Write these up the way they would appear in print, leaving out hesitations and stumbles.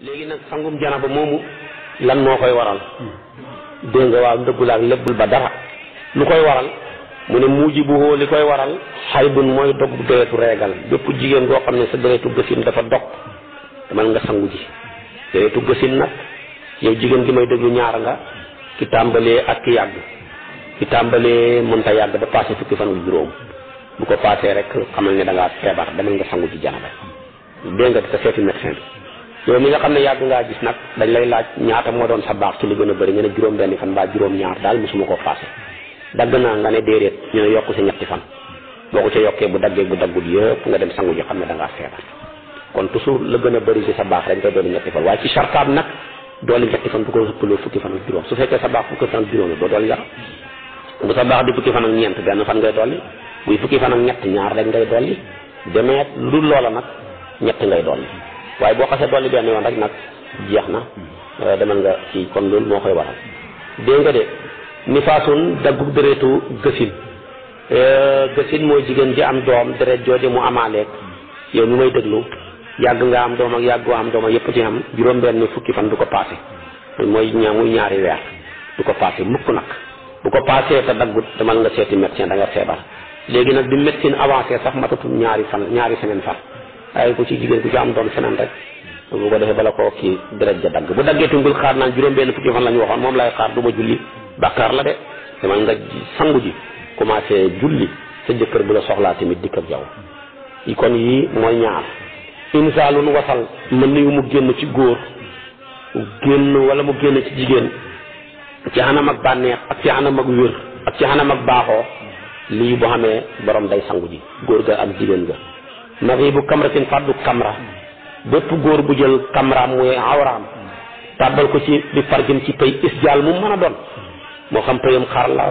léegi nag sangum janaba moomu lan moo koy waral dégg nga waaw ndëggul ak lébbul ba dara lu koy waral mu ne mujibuhu li koy waral xaydun mooy dog deretu reegal bépp jigéen goo xam ne sa deretu gësin dafa dog demal nga sangu ji deretu gësin nag yow jigéen gi may déglu ñaar nga ki tàmbalee ak ki yàgg ki tàmbalee mënta yàgg ba passé fukki fan ak juróom bu ko passé rek xamal ne da ngaa feebar demal nga sangu ji janaba dégg nga di ko seeti médecin bi yow mi nga xam ne yàgg ngaa gis nag dañ lay laaj ñaata moo doon sa baax ci li gën a bëri nga ne juróom benni fan mbaa juróom ñaar daal mosuma koo passé dagg naa nga ne déedéet ñu ne yokku sa ñetti fan boo ko ca yokkee bu daggee bu daggul yëpp nga dem sangu ji xam ne da ngaa feebar kon toujours la gën a bëri ci sa baax dañ koy dooli ñetti fan waaye ci sartaab nag dooli ñetti fan bu ko ëppaloo fukki fan ak juróom su fekkee sa baax fukki fan ak juróom doo dooli dara bu sa baax di fukki fan ak ñeent benn fan ngay dolli buy fukki fan ak ñett ñaar rek ngay dolli demeet lu dul loola nag ñett ngay dolli waaye boo xasee dolli benn yoon rek nag jeex na demal nga ci kon loolu moo koy waral dégg nga de nifaasun daggu deretu gësin gësin mooy jigéen ji am doom deret jooju mu amaaleeg yow mi may déglu yàgg nga am doom ak yàggoo am doom ak yëpp ci am juróom benn fukki fan du ko passé mooy muy ñaari weer du ko passé mukk nag bu ko passé te daggut demal nga seeti médecin da nga feebar léegi nag bi médecine avancé sax matatul ñaari semaine far waaye ku ci jigéen ku ci am doom feneen rek bu ko defee bala ko kii deret ja dagg bu daggee tungul xaar naan juróom benn fukki fan la ñu waxoon moom lay xaar du ma julli bàkkaar la de demal nga sangu ji commencé julli sa jëkkër bu la soxlaa tamit dikk ak yow yi kon yii mooy ñaar insaalun wasal mën nañu mu génn ci góor génn wala mu génn ci jigéen ci xanam ak bànneex ak ci xanam ak wér ak ci xanam ak baaxoo lii boo xamee borom day sangu ji góor ga ak jigéen ga nafi bu kamratin fàddu kamra bépp góor bu jël kamraam muy awraam tàbbal ko ci di farjëm ci pay isjaal mu mën a doon moo xam payam xar la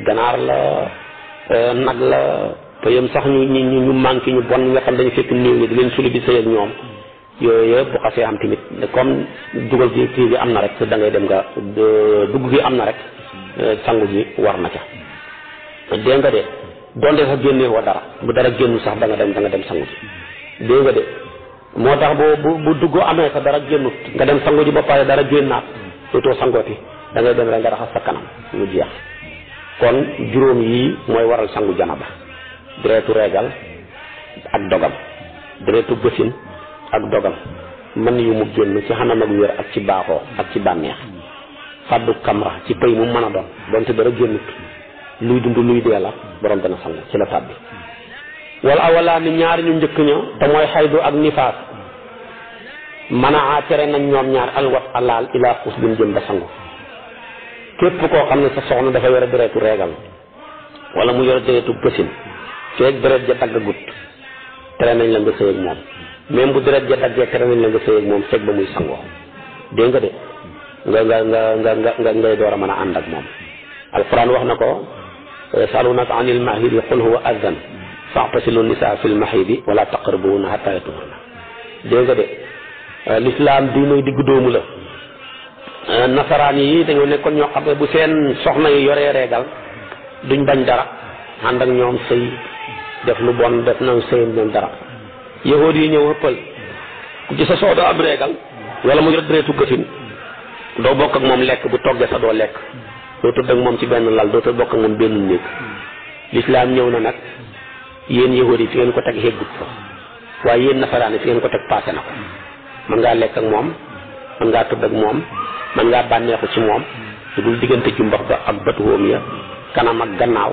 ganaar la nag la payam sax ñu manqué ñu bon nga xam dañu fekk néew ñi di leen suli di sëy ak ñoom yooyu yëpp bu xasee am tamit comme dugal gi kii bi am na rek da ngay dem nga dugg gi am na rek sangu gi war na ca dégg nga de donte sax génnee woo dara bu dara génnu sax da nga dem sangu ji dégg nga de moo tax bu dugg amee sa dara génnut nga dem sangu ji ba pare dara génnaat dootoo sangooti da ngay dem rek nga raxas sa kanam mu jeex kon juróom yii mooy waral sangu janaba deretu reegal ak dogam deretu bësin ak dogam mën yu mu génn ci xanam ak wér ak ci baaxoo ak ci bànneex fàddu kamra ci pay mu mën a doon donte dara génnut luy dund luy dee la borom dana sangu ci la tàbbi wala awalaa ni ñaari ñu njëkk ña te mooy xaydu ak nifaas mën a tere nañ ñoom ñaar alwat alaal ilaa xus bin jëm ba sangu képp koo xam ne sa soxna dafa yore deretu reegal wala mu yore deretu bësin feeg deret ja dagg gut tere nañ la nga sëy ak moom même bu deret ja daggee tere nañ la nga sëy ak moom feeg ba muy sangoo dégg nga de nga ngay door a mën a ànd ak moom alquran wax na ko yasalunaka anil mahidi qul huwa azan fa'tasilu nisaa fil mahidi wala taqrabuhunna hatta yatuhurna dégg nga de l'islam diine diggu doomu la nasaraan yi dañoo nekkoon ñoo xam ne bu seen soxna yi yoree reegal duñ bañ dara ànd ak ñoom sëy def lu bon def na sëy ñoom dara yahood yi ñëw ëppal ku ci sa soxna am reegal wala mu yor deretu gësin doo bokk ak moom lekk bu toggee sa doo lekk doo tëdd ak moom ci benn lal doo tëdd bokk ak moom benn néeg l'islam ñëw na nag yéen yahood yi fi ngeen ko teg xeggut fa waaye yéen nasaraan yi fi ngeen ko teg passé na ko mën ngaa lekk ak moom mën ngaa tëdd ak moom mën ngaa bànneexu ci moom lu dul diggante jumbax ba ak bëtu hóom ya kanam ak gannaaw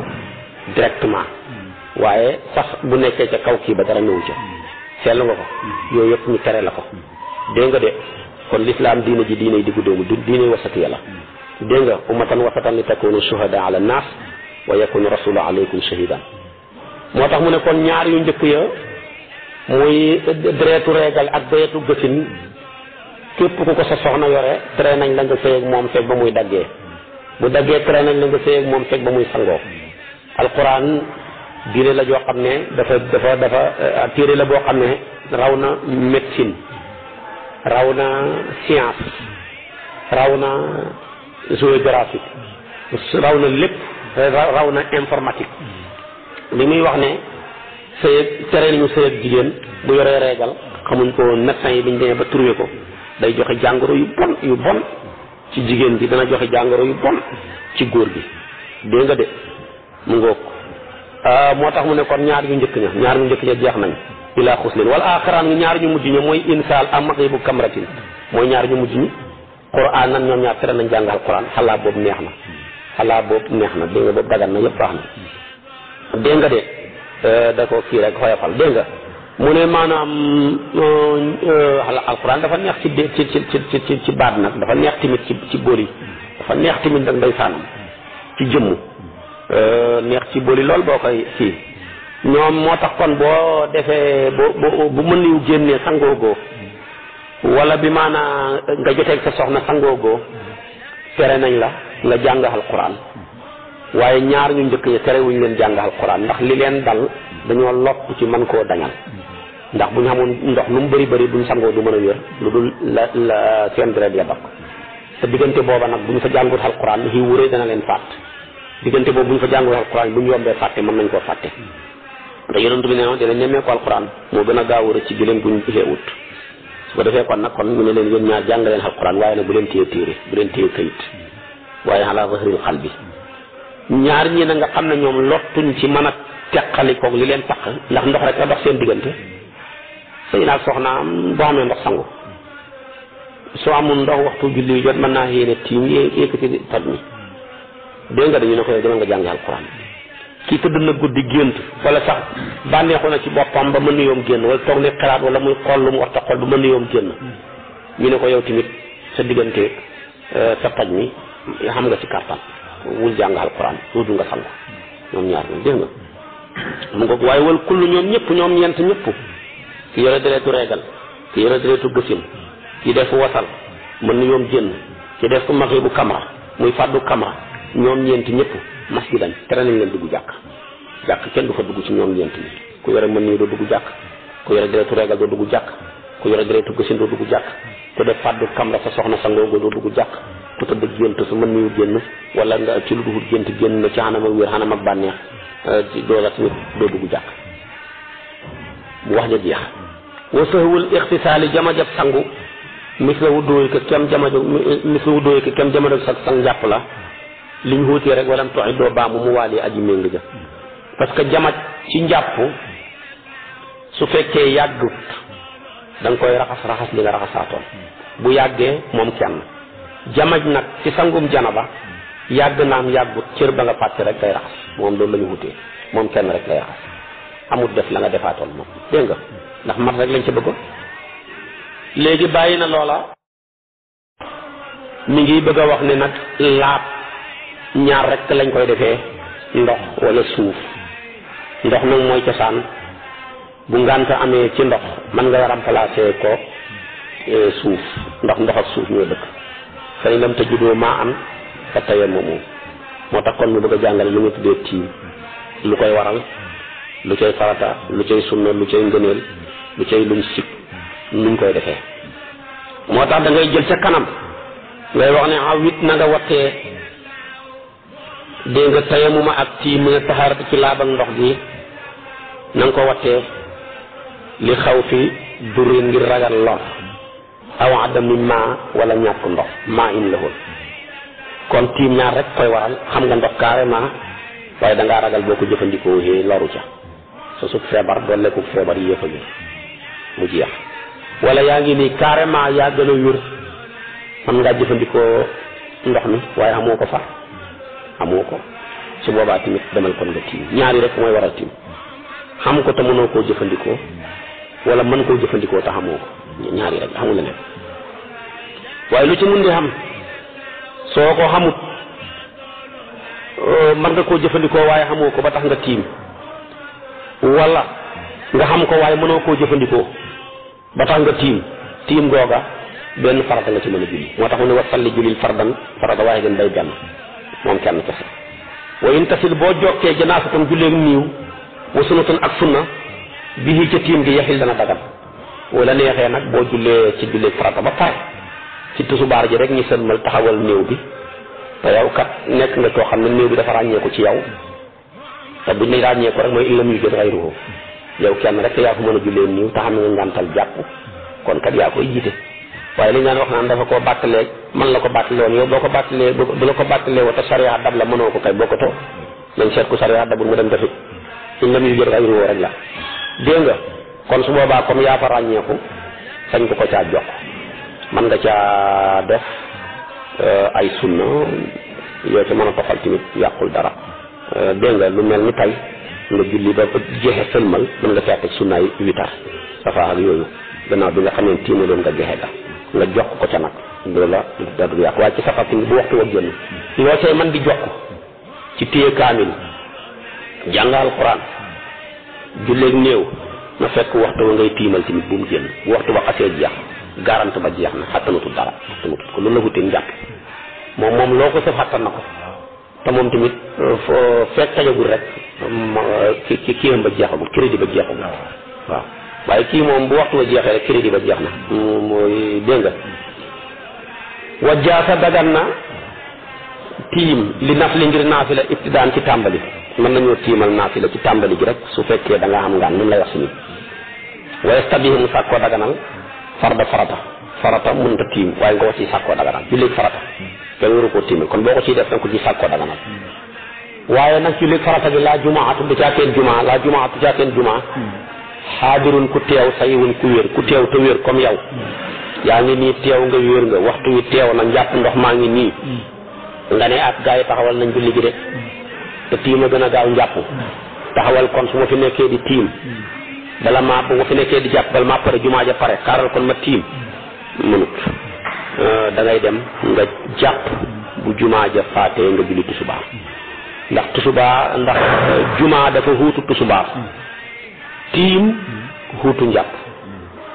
directement waaye sax bu nekkee ca kaw kii ba dara ñëw ca seetlu nga ko yooyu yëpp ñu tere la ko dégg nga de kon l'islam diine ji diine diggu doomu diine wasatiya la dégg nga ummatan wasatan li takunu shuhada ala nas wa yakunu rasulu alaykum shahidan moo tax mu ne kon ñaar yu njëkk ya muy deretu reegal ak deretu gësin képp ku ko sa soxna yore tere nañ la nga sëy ak moom fekk ba muy daggee bu daggee tere nañ la nga sëy ak moom fekk ba muy sangoo alquran diine la joo xam ne dafa téere la boo xam ne raw na médecine raw na science raw na géographie raw na lépp raw na informatique li muy wax ne sëy tere nañu sëy ak jigéen bu yoree reegal xamuñ ko médecin yi biñ demee ba trouvé ko day joxe jàngoro yu bon ci jigéen bi dana joxe jàngoro yu bon ci góor gi dégg nga de mu ngoog moo tax mu ne kon ñaar ñu njëkk ña jeex nañ ilaa xuslin wala axaraan ngi ñaar ñu mujj ña mooy insaal am maxibu kamratin mooy ñaar ñu mujj ñi quran nan ñoom ñaar tere nañ jàngal quran xalaa boobu neex na dégg nga boobu dagan na yëpp baax na dégg nga de da ko kii rek xoyofal dégg nga mu ne maanaam alquran dafa neex ci baat nag dafa neex tamit ci booli dafa neex tamit nag ndeysaanam ci jëmm neex ci booli lool boo koy kii ñoom moo tax kon boo defee bu mën yu génnee sangoogoo wala bi maanaa nga joteeg sa soxna sangoogoo tere nañ la nga jàng alquran waaye ñaar ñu njëkk ñi terewuñ leen jàng alquran ndax li leen dal dañoo lopp ci mën koo dañal ndax bu ñu xamoon ndox lu mu bëri buñ sangoo du mën a wér lu dul la seen deret ya bakk te diggante booba nag bu ñu fa jàngut alquran xiw wuree dana leen fàtt diggante boobu bu ñu fa jàngut alquran bu ñu yombee fàtte mën nañ koo fàtte te yonent bi ne dina nemmee ko alquran moo gën a gaaw a ci gileen buñ xeewut su ko defee kon nag kon ñu ne leen yéen ñaar jàng leen alquran waaye nag bu leen téye téere bu leen téye kayit waaye ala zahril qalbi ñaar ñi na nga xam ne ñoom lottuñ ci mën a teqalikoog li leen taq ndax ndox rek la dox seen diggante sëy naag soxnaam boo xamee ndox sangu soo amul ndox waxtu julli yu jot mën naa yéene tiim yëkkati toj mi dégg nga dañu ne ko yow demal nga jàngi alquran kii tëdd na guddi gént wala sax bànneexu na ci boppam ba mën na yoom génn wala toog ne xalaat wala muy xool lu mu war ta xool ba mën na yoom génn ñu ne ko yow tamit sa diggante sa toj mi xam nga ci kartan wul jàng alquran wutu nga sangu ñoom ñaar ñoom dégg nga mu ngo waaye wal kullu ñoom ñeent ñëpp ki yore deretu reegal ki yore deretu gësin ki def wasal mën na yoom génn ki def ko maxi bu kamara muy fàddu kamara ñoom ñeent ñëpp masjidan tere nañ leen dugg jàkk kenn du fa dugg ci ñoom ñeent ñi ku yore mën nii doo dugg jàkk ku yore deretu reegal doo dugg jàkk ku yore deretu gësin doo dugg jàkk ku def fàddu kamara sa soxna sangoo doo dugg jàkk ku tëdd gént su mën niyu génn wala nga ci lu duhut gént génn na ci xanam ak wér xanam ak bànneex doo la tamit doo dugg jàkk bu wax ja jeex wa sahwul ixtisaali jamajab sangu misla wu dóoy ko kem jamajab sa sang njàpp la liñ xuutee rek walam toxi doo baamu mu waali aji méng ja parce que jamaj ci njàpp su fekkee yàggut da nga koy raxas li nga raxasaatoon bu yàggee moom kenn jamaj nag ci sangum janaba yàgg naam yàggut cër ba nga fàtte rek day raxas moom loolu la ñu wutee moom kenn rek lay raxas amul def la nga defaatoon moom dégg nga ndax mat rek lañ ci bëggoon léegi bàyyi na loola mi ngi bëgg a wax ne nag laab ñaar rek lañ koy defee ndox wala suuf ndox nag mooy cosaan bu ngànt amee ci ndox mën nga remplacer ko suuf ndox ak suuf ñoo dëkk fay lam te juddoo maa am fa tayee moomu moo tax kon mu bëgg a jàngale lu nga tuddee tiim lu koy waral lu cay farata lu cay sunna lu cay ngëneel lu cay luñ sib nuñ koy defee moo tax da ngay jël ca kanam ngay wax ne awit na nga wattee dégg nga tayamuma ak tiim mi nga taxaarati ci laab ak ndox gi na nga ko wattee li xaw fi durin ngir ragal lor aw adami maa wala ñàkk ndox maa in la woon kon tiim ñaar rek koy waral xam nga ndox carrément waaye da ngaa ragal boo ko jëfandikoo loru ca sa sut feebar doon lekku feebar yi yëpp a wér mu jeex wala yaa ngi nii carrément yaa gën a wér xam ngaa jëfandikoo ndox mi waaye amoo ko far amoo ko su boobaa tamit demal kon nga tiim ñaari rek mooy waral tiim xam ko te mënoo koo jëfandikoo wala mën koo jëfandikoo te xamoo ko ñaari rek xamul la ne waaye lu ci mun di xam soo ko xamut mën nga koo jëfandikoo waaye xamoo ko ba tax nga tiim wala nga xam ko waaye mënoo koo jëfandikoo ba tax nga tiim googa benn farata nga ci mën a julli moo tax mu ne wa salli jullil farata waaye gën bay benn moom kenn kese wa in tasil boo jokkee janaasatan julleeg niiw wa sunnatan ak sunna bii ca tiim gi yaxil dana dagan wala neexee nag boo jullee ci julleeg farata ba pare ci tusubaar ji rek ñu sëlmal taxawal néew bi te yow kat nekk nga koo xam ne néew bi dafa ràññeeku ci yow te buñ ne ràññeeku rek mooy illam yu gën xayruhu yow kenn rek yaa ko mën a jullee niiw te xam ne nga ngàntal jàpp kon kat yaa koy jiite waaye li ñu wax naan dafa koo bàttalee man la ko bàttalee woon yow boo ko bàttalee bu la ko bàttalee woon te sariya dab la mënoo ko kay bokkatoo nañ seet ko sariya dabul mu dem defi suñ lam yu jër ay ruwoo rek la dégg nga kon su boobaa comme yaa fa ràññeeku sañ ko caa jox man nga caa def ay sunna yoo ci mën a toxal tamit yàqul dara dégg nga lu mel ni tey nga julli ba jeexe sëlmal mën nga caa teg sunnaay witar safa ak yooyu gannaaw bi nga xam ne tiimaloon nga jeexe ga nga jox ko ca nag loolu la da du yàq waaye ci safa tamit bu waxtu wa génn loo cay mën di jox ci téye kaamil jàng alquran julleeg néew na fekk waxtu wa ngay tiimal tamit bu mu génn bu waxtu ba xasee jeex garante ba jeex na xattanatul dara xattanatul ko loolu la wuteen njàpp moom loo ko sëf xattan na ko te moom tamit fekk tajagul rek ki kiyam ba jeexagul crédit ba jeexagul waaw waaye kii moom bu waxtu ba jeexee rek crédit ba jeex na mooy dégg nga wajjaasa dagan na tiim li naf li ngir naafila ibtidaan ci tàmbali mën nañoo tiimal naafila ci tàmbali gi rek su fekkee da nga xam ngaan nun lay wax si nii waaye stabihi mu sàkkoo daganal farda farata mënta tiim waaye nga ko ciy sàkkoo daganal julleeg farata kenn waru koo tiimal kon boo ko ciy def danga ko ciy sàkkoo daganal waaye nag julleeg farata gi laa jumaatu du caakeen jumaa xaadirun ku teew sayiwun ku wér ku teew te wér comme yow yaa ngi nii teew nga wér nga waxtu wi teew na njàpp ndox maa ngi nii nga ne ak gaa yi taxawal nañ julli gi de te tiim a gën a gaaw njàpp taxawal kon su ma fi nekkee di tiim bala ma bu ma fi nekkee di jàpp bala maa pare jumaa ja pare xaaral kon ma tiim mënut da ngay dem nga jàpp bu jumaa ja faatee nga julli tusubaar ndax jumaa dafa xuutu tusubaar tiim xuutu njàpp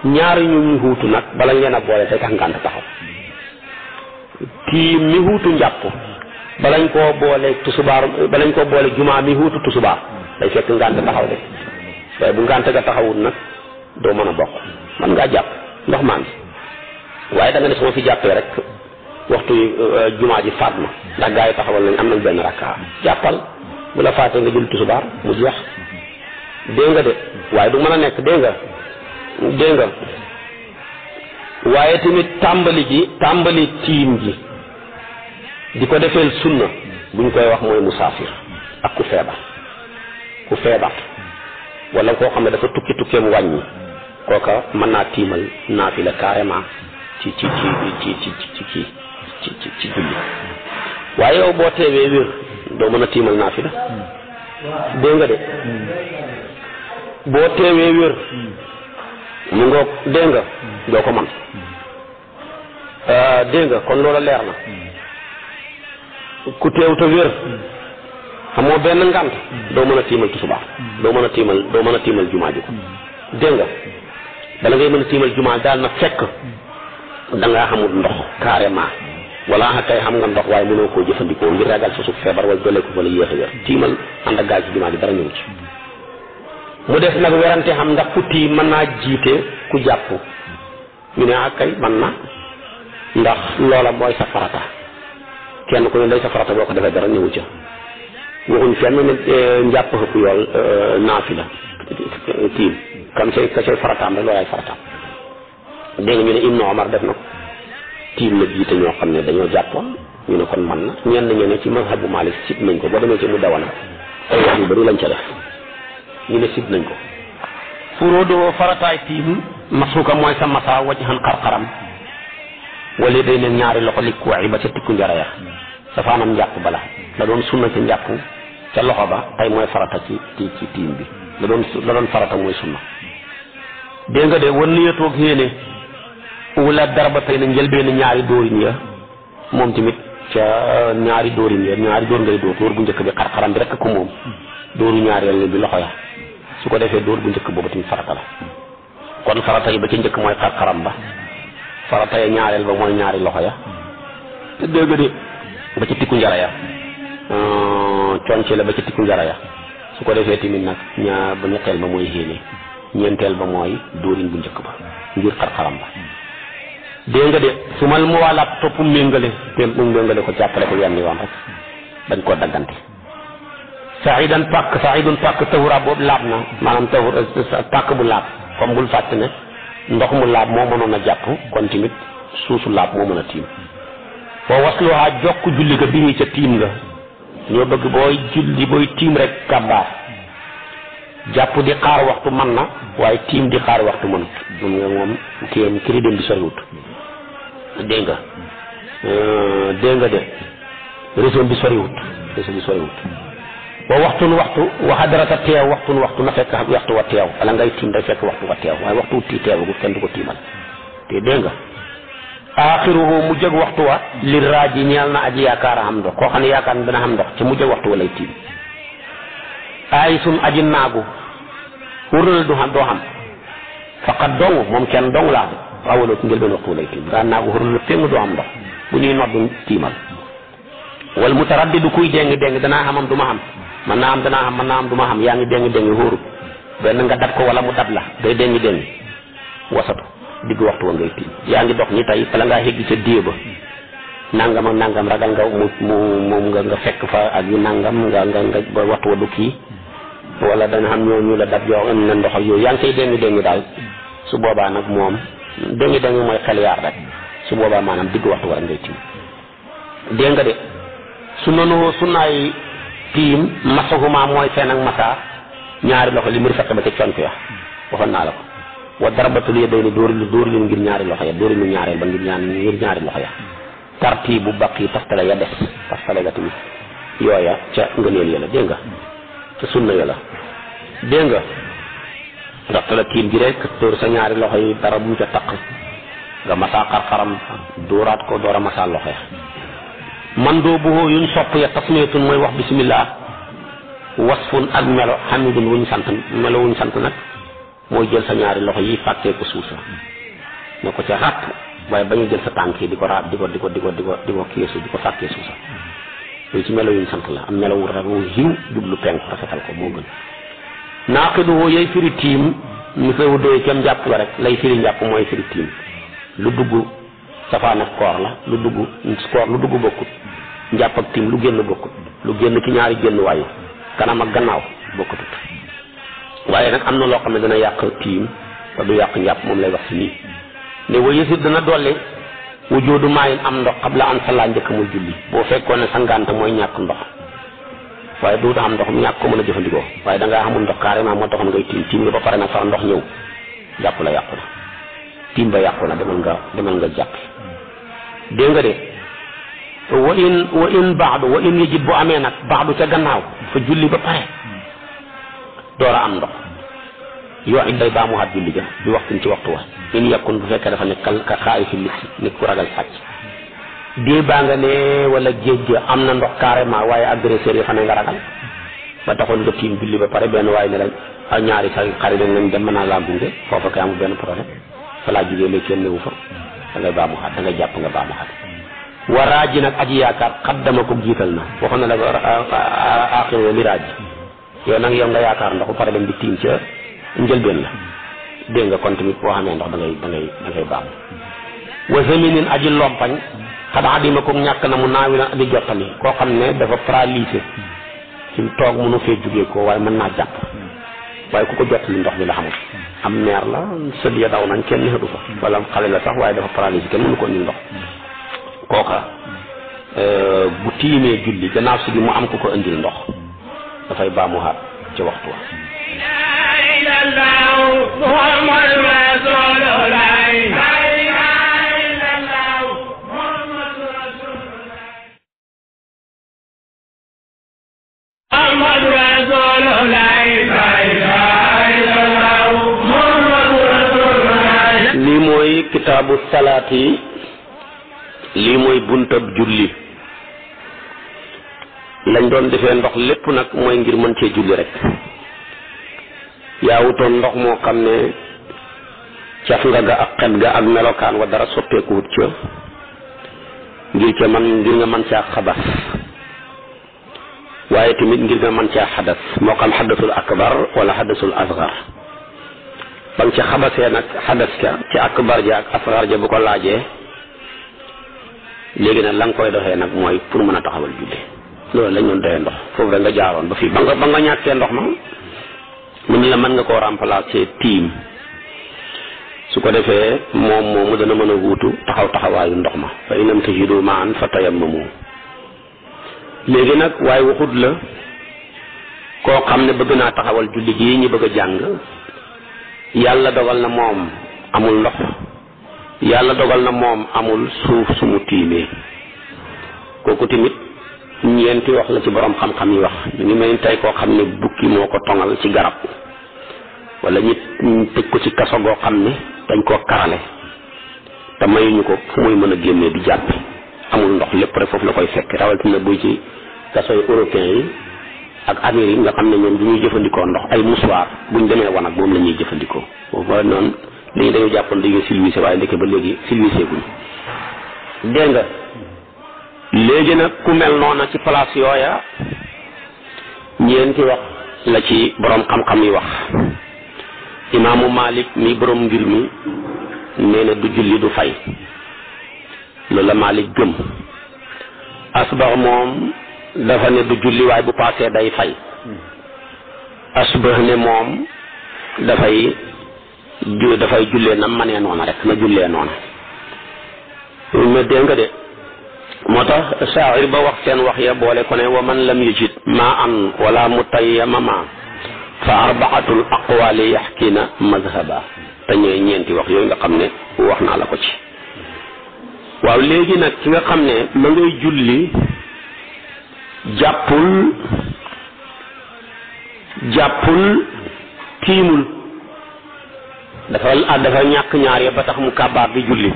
ñaari ñu xuutu nag bala ngeen a boole day tax ngànt taxaw tiim mi xuutu njàpp balañ koo boole tusubaar balañ koo boole jumaa mi xuutu tusubaar day fekk ngànt taxaw de waaye bu ngànt ga taxawut nag doo mën a bokk man ngaa jàpp ndox maa ngi waaye da nga ne su ma fi jàppee rek waxtu jumaa ji faat ma ndax gaa yi taxawal nañ am nañ benn rakka jàppal bu la faatee nga jël tusubaar mu jeex dégg nga de waaye du mën a nekk dégg nga waaye tamit tàmbali tiim ji di ko defeel sunna buñ koy wax mooy musaafir ak ku feebar wala koo xam ne dafa tukkeem wàññi kooka mën naa tiimal naafila carrément ci julli waaye yow boo teewee wér doo mën a tiimal naafila dégg nga de boo teewee wér mu ngoog dégg nga doo ko man dégg nga kon loola leer na ku teew te wér xamoo benn ngant doo mën a tiimal tusubaar doo mën a tiimal jumaa ji ko dégg nga bala ngay mën a tiimal jumaa daal na fekk da ngaa xamul ndox carrément wala kay xam nga ndox waaye mënoo koo jëfandikoo ngir ragal sa suuf feebar wala doole ko wala yéex a wér tiimal ànd ak gaal ci jumaa ji dara ñëw ci mu def nag werante xam ndax ku tiim mën naa jiite ku jàpp ñu ne kay mën na ndax loola mooy sa farata kenn ku ne day sa farata boo ko defee dara ñëwu ca waxuñ fenn ne njàpp xëpp yool naafila tiim kam say ka say farataam rek loolaay farataam dégg nga ñu ne Ibnu Omar def na ko tiim la jiite ñoo xam ne dañoo jàppoon ñu ne kon man na ñenn ñu ne ci mazhabu Maalik sib nañ ko boo demee ci mu dawana ay wax yu bëri lañ ca def ñu ne sib nañ ko furóodoo farataay tiim masuuka mooy sa masa wacc xan xarxaram wala day ne ñaari loxo likku waay ba ca tikku njara ya dafa anam njàpp bala la doon sunna ca njàpp ca loxo ba tey mooy farata ci tiim bi la doon farata mooy sunna dégg nga de wan niyatoog yéene wala darba tey na njëlbeen ñaari dóorin ya moom tamit ca ñaari dóorin ya ñaari dóor ngay dóor bu njëkk bi xarxaram bi rek ko moom dóoru ñaareel bi loxo ya su ko defee dóor bu njëkk boobu tamit farata la kon farata yi ba ca njëkk mooy xarxaram ba farata ya ñaareel ba mooy ñaari loxo ya te dégg nga de ba ca tikku njara ya conce la ba ca tikku njara ya su ko defee tamit nag ba ñetteel ba mooy xéene ñeenteel ba mooy dóorin bu njëkk ba ngir xarxaram ba dégg nga de su mal mu wàllaat topp méngale ko jàppale ko yenn yoon rek bañ koo daggante saidun pàkk tahura boobu laab na maanaam tahur pàkk bu laab comme bul fàtte ne ndox mu laab moo mënoon a jàpp kon tamit suusu laab moo mën a tiim boo wasluwaa jokk julli ga bi ca tiim nga ñoo bëgg booy julli booy tiim rek kàbbaar jàpp di xaar waxtu man na waaye tiim di xaar waxtu mënut moom kii dem bi soriwut dégg nga de réseau bi soriwut ba waxtu waxadarata teew waxtu na fekk waxtu wa teew wala ngay tiim day fekk waxtu wa teew waaye waxtu ti teew kenn du ko tiimal te dégg nga aaxiruhu mu jëg waxtu wa li raaji ñeel na aji yaakaar a xam ndox koo xam ne yaakaar ne dana xam ndox ci mu jëg waxtu wa lay tiim ay sun aji naagu wóorul doo xam faqat dong moom kenn dong laa de awaloo ci njëlbeen waxtu wa lay tiim daa naagu wóorul péng doo xam ndox bu ñuy noddu tiimal wal mutaraddidu kuy déng danaa xamam du ma xam man naa am danaa xam man naa am du ma xam yaa ngi déng wóorul benn nga dab ko wala mu dab la day déng wasatu digg waxtu wa ngay tiim yaa ngi dox ni tey bala ngaa xéggi ca déeba nangam ak nangam ragal nga moom nga fekk fa ak yu nangam nga ba waxtu wa du kii wala dana xam ñu la dab yoo am na ndox ak yooyu yaa ngi koy déng daal su boobaa nag moom déng mooy xel yaar rek su boobaa maanaam digg waxtu wa ngay tiim dégg nga de su noonu sunnaay tiim masahuma mooy seen ak masa ñaari loxo li mu fekk ba ca conk ya waxoon naa la ko wa darbatul yadayni dóor leen ngir ñaari loxo ya dóori nu ñaareel ba ngir ñaari loxo ya tartibu baqi taftale ya des taftale ga tamit yooya ca ngëneel ya la dégg nga ca sunna ya la dégg nga ndaxte la tiim ji rek dóor sa ñaari loxo yi dara bu mu ca taq nga masa xar-xaram dóoraat ko door a masa loxo ya man doo buhoo yuñ sopp ya tasmiyatun mooy wax bismillah wasfun ak melo xamidun wuñ sant melo wuñ sant nag mooy jël sa ñaari loxo yi fàkkee ko suusa ne ko ca ràpp waaye bañu jël sa tànk yi di ko raab di ko kiisu di ko fàkkee suusa yooyu ci melo yuñ sant la am melo wu rek wu yiw jublu penk rafetal ko moo gën naaqiduhu yay firi tiim mi sawu doy kem njàpp la rek lay firi njàpp mooy firi tiim lu dugg safaan ak koor la lu dugg bokkut njàpp ak tiim lu génn bokkut lu génn ki ñaari génn waayu kanam ak gannaaw bokkutut waaye nag am na loo xam ne dana yàq tiim te du yàq njàpp moom lay wax si nii ne wa yësit dana dolli wujoodu maayin am ndox qabla an salla njëkk muy julli boo fekkoon ne sa ngànt mooy ñàkk ndox waaye du am ndox ñàkk ko mën a jëfandikoo waaye dangaa xamul ndox carrément moo taxoon ngay tiim nga ba pare nag far ndox ñëw jàpp la yàqu na tiim ba yàqu na demal nga jàpp dégg nga de wa in yajid bu amee nag baadu ca gannaaw fa julli ba pare door a am ndox yoo it day baamuwaat julli ga bi waxtuñ ci waxtu wa in yakun bu fekkee dafa ne ka xaayi fi nit ku ragal sàcc dee baa nga ne wala géej ga am na ndox carrément waaye agresseur yi fa ne nga ragal ba taxoon nga tiim julli ba pare benn waaye ne la ak ñaari sa xarit nañ dem mën naa laa gunge foofa kay amul benn problème fa laa jugee léegi kenn newu fa da ngay baamuwaat da ngay jàpp nga baamuwaat waraaji nag aji yaakaar xaddama ko jiital na waxoon na la aaxiroo li raaji yow nag yow nga yaakaar ndox bu pare dem di tiim ca njëlbeen la dégg nga kon tamit boo xamee ndox da ngay baamu wa zaminin aji lompañ xad adima ko ñàkk na mu naawi na di jottali koo xam ne dafa paralysé ci toog mënu fee jugee ko waaye mën naa jàpp waaye ku ko jottali ndox mi la xamul am meer la sël ya daw nañ kenn xëdu fa wala xale la sax waaye dafa paralysé kenn mënu ko indil ndox kooka bu tiimee julli gannaaw si gi mu am ku ko indil ndox dafay baamuwaat ci waxtu wa lii mooy kitaabu salaat yi lii mooy buntab julli lañ doon defee ndox lépp nag mooy ngir mën cee julli rek yaa wutoon ndox moo xam ne caf nga ga ak xet ga ak melokaan wa dara soppeeku wut ca ngir nga mën caa xabas waaye tamit ngir nga mën caa xadas moo xam xadasul akbar wala xadasul asgar ba nga ca xabasee nag xadas ka ci akbar ja ak asgar ja bu ko laajee léegi nag la nga koy doxee nag mooy pour mën a taxawal julli loolu lañ doon doyee ndox foofu rek nga jaaroon ba fii ba nga ñàkkee ndox ma mun la mën nga koo remplacer tiim su ko defee moom moomu dana mën a wuutu taxawaayu ndox ma fa in lam tajidu ma'an fa tayammamu. léegi nag waaye waxut la koo xam ne bëgg naa taxawal julli gi ñi bëgg a jàng yàlla dogal na moom amul ndox, yàlla dogal na moom amul suuf su mu tiimee. kooku tamit ñeenti wax la ci borom xam-xam yi wax. ñu ngi mel ni tey koo xam ne bukki moo ko tongal ci garab wala ñu tëj ko ci kaso goo xam ne dañ koo karale te mayuñu ko fu muy mën a génnee di jàpp, amul ndox, lépp rek foofu la koy fekk. rawatina buy ci kaso yi européens yi ak Amérique nga xam ne ñoom du ñuy jëfandikoo ndox, ay mouchoir buñ demee wanag moom la ñuy jëfandikoo. boobu mooy noonu léegi dañu jàppoon dañuy silvissé waaye ndeke ba léegi silvissé guñ. dégg nga léegi nag ku mel noona ci place yooya ñeenti wax la ci borom xam-xam yi wax. imaamu Malik mi borom ngir mi nee na du julli du fay, loolu la Malik gëm. Asbax moom dafa ne du julli waaye bu paasee day fay. Asbax ne moom dafay jullee na manee noona rek na jullee noona. mais dégg nga de moo tax shaa'ir ba wax seen wax ya boole ko ne wa man lam yajid ma an wala mutayammama fa arba'atul aqwali yaxkina mazhaba. te ñooy ñeenti wax yooyu nga xam ne wax naa la ko ci. waaw léegi nag ki nga xam ne ma ngay julli jàppul tiimul dafa ñàkk ñaar ya ba tax mu kàbbaar di julli.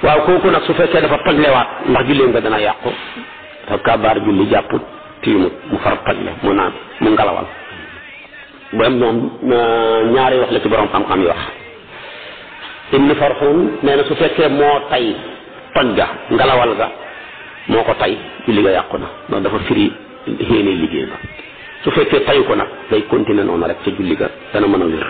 waaw kooku nag su fekkee dafa tojlewaat ndax julli nga dana yàqu. dafa kàbbaar julli jàpput tiimut mu far tojle mu naan mu ngalawal. ba moom ñaari wax la ci borom xam-xam yi wax. Ibn Farxun nee na su fekkee moo tay toj ga ngalawal ga moo ko tay julli ga yàqu na ndax dafa firi xéene liggéey ba. su fekkee tayu ko nag day continuer noonu rek ca julli ga dana mën a wér.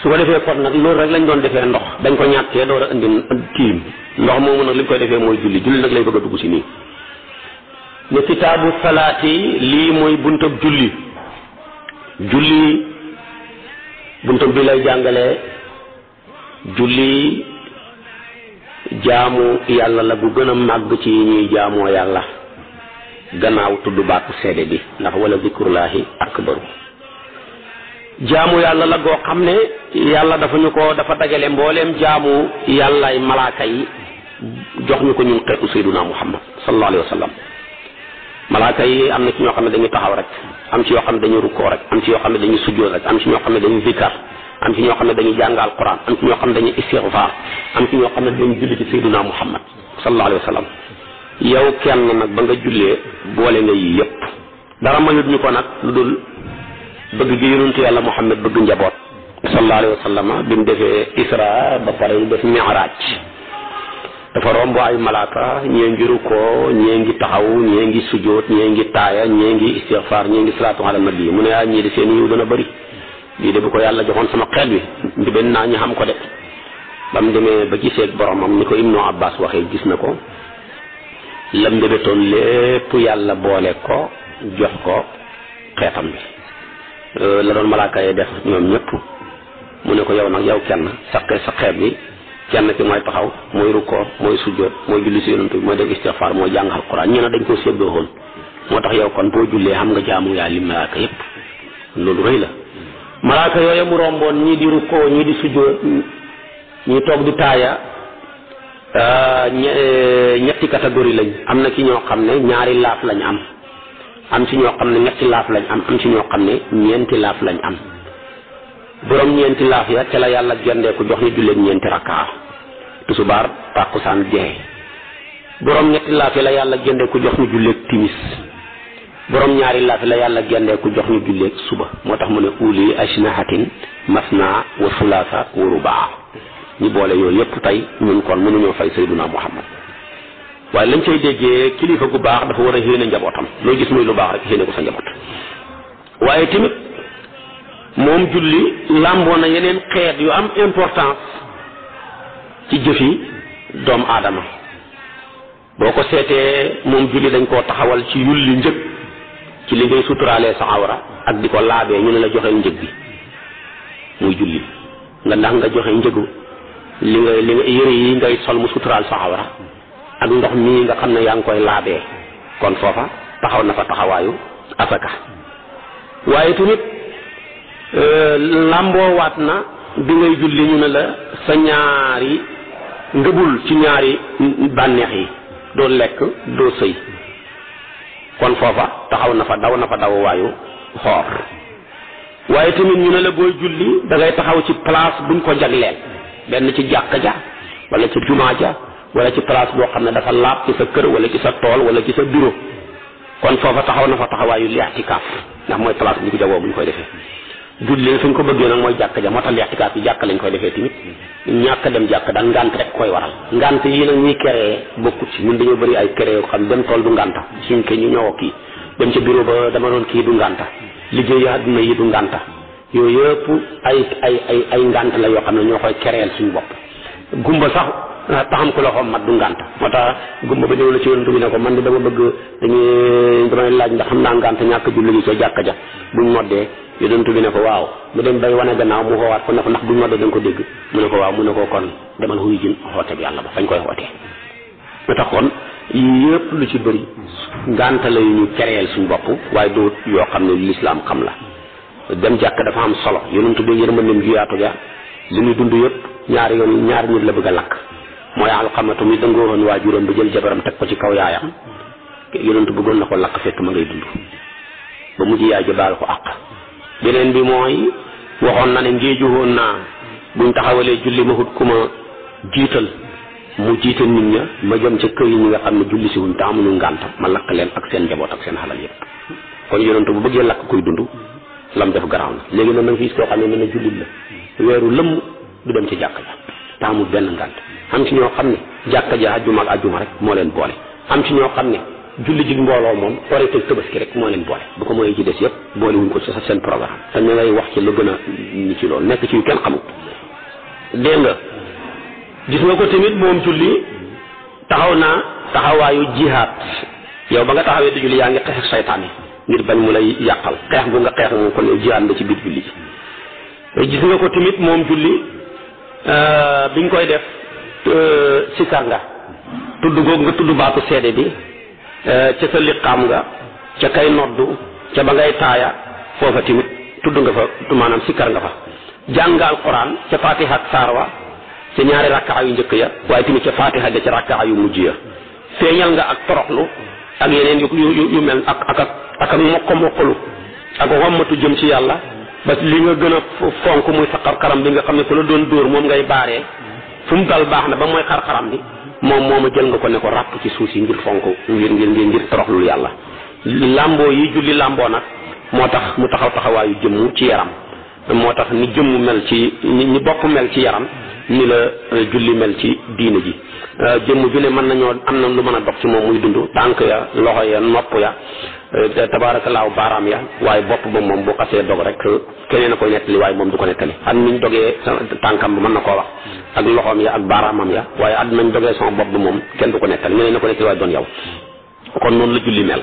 su ko defee kon nag loolu rek lañ doon defee ndox dañ ko ñàkkee door a indi tiim ndox moomu nag li ñu koy defee mooy julli nag lay bëgg a dugg si nii. ne kitaabu salaati lii mooy buntab julli buntab bi lay jàngale julli jaamu yàlla la bu gën a màgg ci ñuy jaamoo yàlla gannaaw tudd baatu seede bi ndax wala zikrullahi akbaru. jaamu yàlla la goo xam ne yàlla dafa dajale mbooleem jaamu yàllaay malaaka yi jox ñu ko ñun xeetu sayyiduna Muhammad sallallahu alayhi wa sallam. malaaka yi am na ci ñoo xam ne dañuy taxaw rek, am ci yoo xam ne dañuy rukkoo rek, am ci yoo xam ne dañuy sujjóot rek, am ci ñoo xam ne dañuy zikkar, am ci ñoo xam ne dañuy jàng alquran, am ci ñoo xam ne dañuy istighfar, am ci ñoo xam ne dañuy julli ci sayyiduna Muhammad sallallahu alayhi wa sallam. yow kenn nag ba nga jullee boole nga yii yépp dara mayut ñu ko nag lu dul bëgg gi yonentu yàlla Muhammad bëgg njaboot sallallahu alayhi wa sallam bi mu defee isra ba pare mu def mi'raj dafa romb ay malaaka ñee ngi rukkoo ñee ngi taxaw ñee ngi sujjóot ñee ngi taaya ñee ngi istighfar ñee ngi salaatu ala nabi mu ne ñii de seen yiw dana bëri lii de bu ko yàlla joxoon sama xeet wi ndiben naa ñu xam ko de. ba mu demee ba gisee boromam ni ko Ibnu Abbas waxee gis na ko lam ndébétoon lépp yàlla boole ko jox ko xeetam bi la doon malaaka yi def ñoom ñëpp mu ne ko yow nag yow kenn sa xeet bi kenn ki mooy taxaw mooy rukkoo mooy sujjóot mooy julli si yonent bi mooy def istighfar mooy jàng alquran ñu ne dañ ko séddoo woon moo tax yow kon boo jullee xam nga jaamu yaa li malaaka yëpp loolu rëy la. malaaka yooyu mu romboon ñii di rukkoo ñii di sujjóot ñii toog di taaya ñetti catégorie lañ am na ci ñoo xam ne ñaari laaf lañ am ci ñoo xam ne ñetti laaf lañ am ci ñoo xam ne ñeenti laaf lañ am. borom ñeenti laaf ya ca la yàlla gendeeku jox ñu julleen ñeenti rakkaa tusubaar tàkkusaan jeexe. borom ñetti laaf ya la yàlla gendeeku jox ñu julleeg timis. borom ñaari laaf ya la yàlla gendeeku jox ñu julleeg suba moo tax mu ne uli ajnahatin masna wa sulaasa wa rubaa ñi boole yooyu yëpp tey ñun kon mënuñoo fay sayyiduna Muhammad waaye lañ cay déggee kilifa gu baax dafa war a xéene njabootam loo gis muy lu baax rek xéene ko sa njaboot. waaye tamit moom julli làmboo na yeneen xeet yu am importance ci jëfi doomu aadama boo ko seetee moom julli dañ koo taxawal ci yulli njëg ci li ngay suturaalee sa awra ak di ko laabee ñu ne la joxeel njëg bi muy julli ndax nga joxe njëgu li nga yëre yi ngay sol mu suturaal sa awra ak ndox mii nga xam ne yaa ngi koy laabee kon foofa taxaw na fa taxawaayu asaka waaye tamit làmboowaat na bi ngay julli ñu ne la sa ñaari ngëbul ci ñaari bànneex yi doo lekk doo sëy kon foofa taxaw na fa dawuwaayu xoor waaye tamit ñu ne la booy julli da ngay taxaw ci place buñ ko jagleel benn ci jàkka ja wala ci jumaa ja wala ci place boo xam ne dafa laab ci sa kër wala ci sa tool wala ci sa bureau kon foofa taxaw na fa taxawaayu li'tikaaf ndax mooy place bu ñu ko jagoo bu ñu koy defee julli suñ ko bëggee nag mooy jàkka ja moo tax li'tikaaf yi jàkka lañ koy defee tamit ñàkk dem jàkk daan ngant rek koy waral ngant yi nag ñuy créé bokkut ci ñun dañoo bëri ay créé yoo xam dem tool du nganta suñ ke ñu ñëwoo kii dem ca bureau ba dama doon kii du nganta liggéey àdduna yi du nganta yooyu yëpp ay ngant la yoo xam ne ñoo koy créer suñu bopp gumba sax taxam ko loxoom mat du ngant moo tax gumba ba ñëw na ci yonent bi ne ko man di dama bëgg damay laaj ndax xam naa ngant ñàkk julli gi ca jàkka ja buñ noddee yonent bi ne ko waaw mu dem bay wane gannaaw mu xoowaat ko ne ko ndax buñ noddee da nga ko dégg mu ne ko waaw mu ne ko kon demal xuy jin xoote bi yàlla ba fañ koy xootee moo tax kon yëpp lu ci bëri ngant la yu ñu créer suñu bopp waaye doo yoo xam ne lislaam xam la dem jàkk dafa am solo yonent bi yërmandeem ju yaatu ja li muy dund yëpp ñaari nit la bëgg a lakk mooy Alqamatu mi dangoo woon waajuram ba jël jabaram teg ko ci kaw yaayam yonent bëggoon na ko lakk fekk ma ngay dund ba mujj yaay ja baal ko àq beneen bi mooy waxoon na ne ngéeju woon naa buñ taxawalee julli ma xut ku ma jiital mu jiite nit ña ma jëm ca kër yi ñi nga xam ne julli si wuñ te amuñu ngànta ma lakk leen ak seen njaboot ak seen xalal yëpp kon yonent bu bëggee lakk kuy dund lam def garaaw na léegi nag na nga fi koo xam ne ne jullit la weeru lëmm du dem ci jàkka ja te amul benn ngànt am ci ñoo xam ne jàkka ja ajjuma ak ajjuma rek moo leen boole am ci ñoo xam ne julli ji mbooloo moom Korite ak Tabaski rek moo leen boole bu ko mooy ci des yëpp boole wuñ ko ci seen programme te ñu ngay wax ci lu gën a ñi ci loolu nekk ci yu kenn xamut dégg nga gis nga ko tamit moom julli taxaw naa taxawaayu jihaad yow ba nga taxawee di julli yaa ngi xeex ak saytaane ngir bañ mu lay yàqal xeex bu nga xeex moom kon yow jihaad nga ci biir julli ji gis nga ko tamit moom julli biñ koy def sikar nga tudd googu nga tudd baatu seede bi ca sa liqaam nga ca kay noddu ca ba ngay taaya foofa tamit tudd nga fa maanaam sikar nga fa jàngal Alquran ca fatiha ak saar wa ca ñaari rakkaa yu njëkk ya waaye tamit ca fatiha ga ca rakkaa yu mujj ya feeñal nga ak toroxlu ak yeneen yu mel ak mokkalu ak wammatu jëm ci yàlla ba li nga gën a fonk muy sa xarxaram bi nga xam ne ku la doon dóor moom ngay baaree fu mu dal baax na ba mooy xarxaram bi moom a jël nga ko ne ko ràpp ci suuf si ngir fonk ngir toroxlul yàlla làmboo yi julli làmboo nag moo tax mu taxawaayu jëmm ci yaram moo tax ni jëmm mel ci ni bopp mel ci yaram ni la julli mel ci diine ji jëmm ju ne mën nañoo am na lu mën a dox ci moom muy dund tànk ya loxo ya nopp ya tabaarakallaahu baaraam ya waaye bopp ba moom bu xasee dog rek keneen a koy nettali waaye moom du ko nettali at niñ dogee tànkam bi mën na koo wax ak loxoom ya ak baaraamam ya waaye at nañ dogee son bopp bi moom kenn du ko nettali ñeneen na ko nettali waaye doon yow kon noonu la julli mel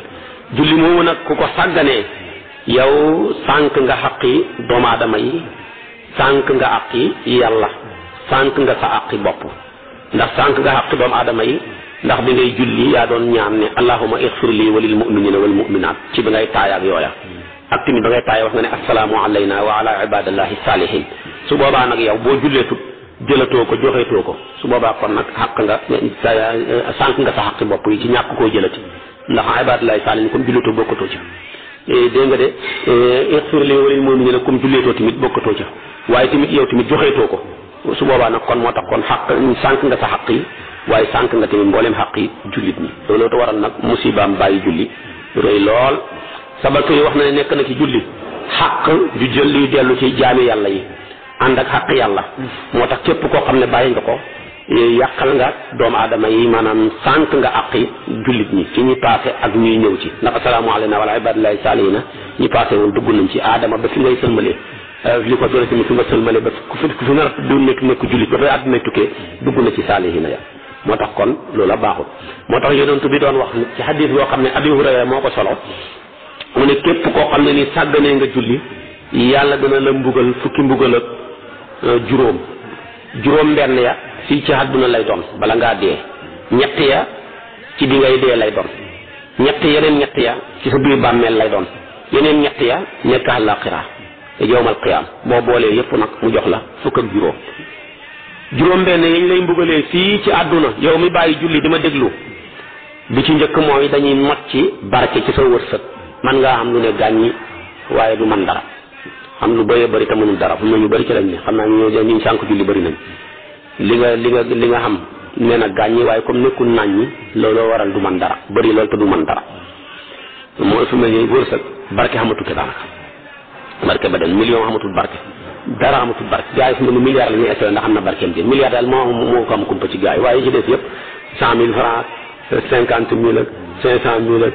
julli moomu nag ku ko sàgganee yow sànq nga xaqi doomu aadama yi sànq nga àqi yàlla sànq nga sa àqi bopp ndax sànq nga àqi doomu aadama yi ndax bi ngay julli yaa doon ñaan ne allahumma ighfir li wa lil mu'minina wal mu'minat ci bi ngay taaya ak yooya ak tamit ba ngay taaya wax nga ne assalaamu alayna wa ala ibadillahi salihin su boobaa nag yow boo julleetut jëlatoo ko joxeetoo ko su boobaa kon nag xaq nga sànq nga sa xaqi bopp yi ci ñàkk koo jëlati ndax ibadillahi salihin comme julleetoo bokkatoo ca dégg nga de ighfir li wa lil mu'minina comme julleetoo tamit bokkatoo ca waaye tamit yow tamit joxeetoo ko su boobaa nag kon moo tax kon xaq sànq nga sa xaq yi waaye sànq nga tamit mbooleem xaq yi jullit ñi looloo te waral nag musibaam bàyyi julli rëy lool sabaka yi wax na ne nekk na ci julli xaq ju jël luy dellu ci jaami yàlla yi ànd ak xaq yàlla moo tax képp koo xam ne bàyyi nga ko yàqal nga doomu aadama yi maanaam sànq nga àqi jullit ñi ci ñi passé ak ñuy ñëw ci ndax assalaamu alayna wa ala ibadillahi salihina ñi passé woon dugg nañ ci aadama ba fi ngay sëlmalee li ko doole tamit fi nga sëlmale ba ku fi nar du nekk jullit ba fay àdduna tukkee dugg na ci saalihina ya moo tax kon loola baaxul moo tax yonent bi doon wax ci xadis boo xam ne Abi Hurayra moo ko solo mu ne képp koo xam ne ni sàgganee nga julli yàlla dana la mbugal fukki mbugal ak juróom benn ya fii ci àdduna lay doon bala ngaa dee, ñett ya ci bi ngay dee lay doon, yeneen ñett ya ci sa biir bàmmeel lay doon, yeneen ñett ya nekk àllaaxira yawmal qiyaam. boo boolee yépp nag mu jox la fukk ak juróom benn yañ lay mbugalee fii ci àdduna yow mi bàyyi julli di ma déglu, bi ci njëkk mooy dañuy not ci barke ci sa wërsëg. man ngaa xam lu ne gàññi waaye du man dara, xam lu bëree bëri te mënul dara. fu mu ne ñu bëri ci lañ ne xam naa ñu sànq julli bëri nañ li nga xam nee na gàññi waaye comme nekkul nañ ñi looloo waral du man dara, bëri loolu te du man dara. mooy fu mel ni wërsëg barke xamatul te daanaka barke ba dem million xamatul barke dara xamatul barke. gars yi fu mu ne milliard la ñuy essayé ndax xam na barkeem bi milliard daal moo ko am kumpa ci gars yi, waaye ci des yëpp 100 000 francs 50 000 ak 500 000 ak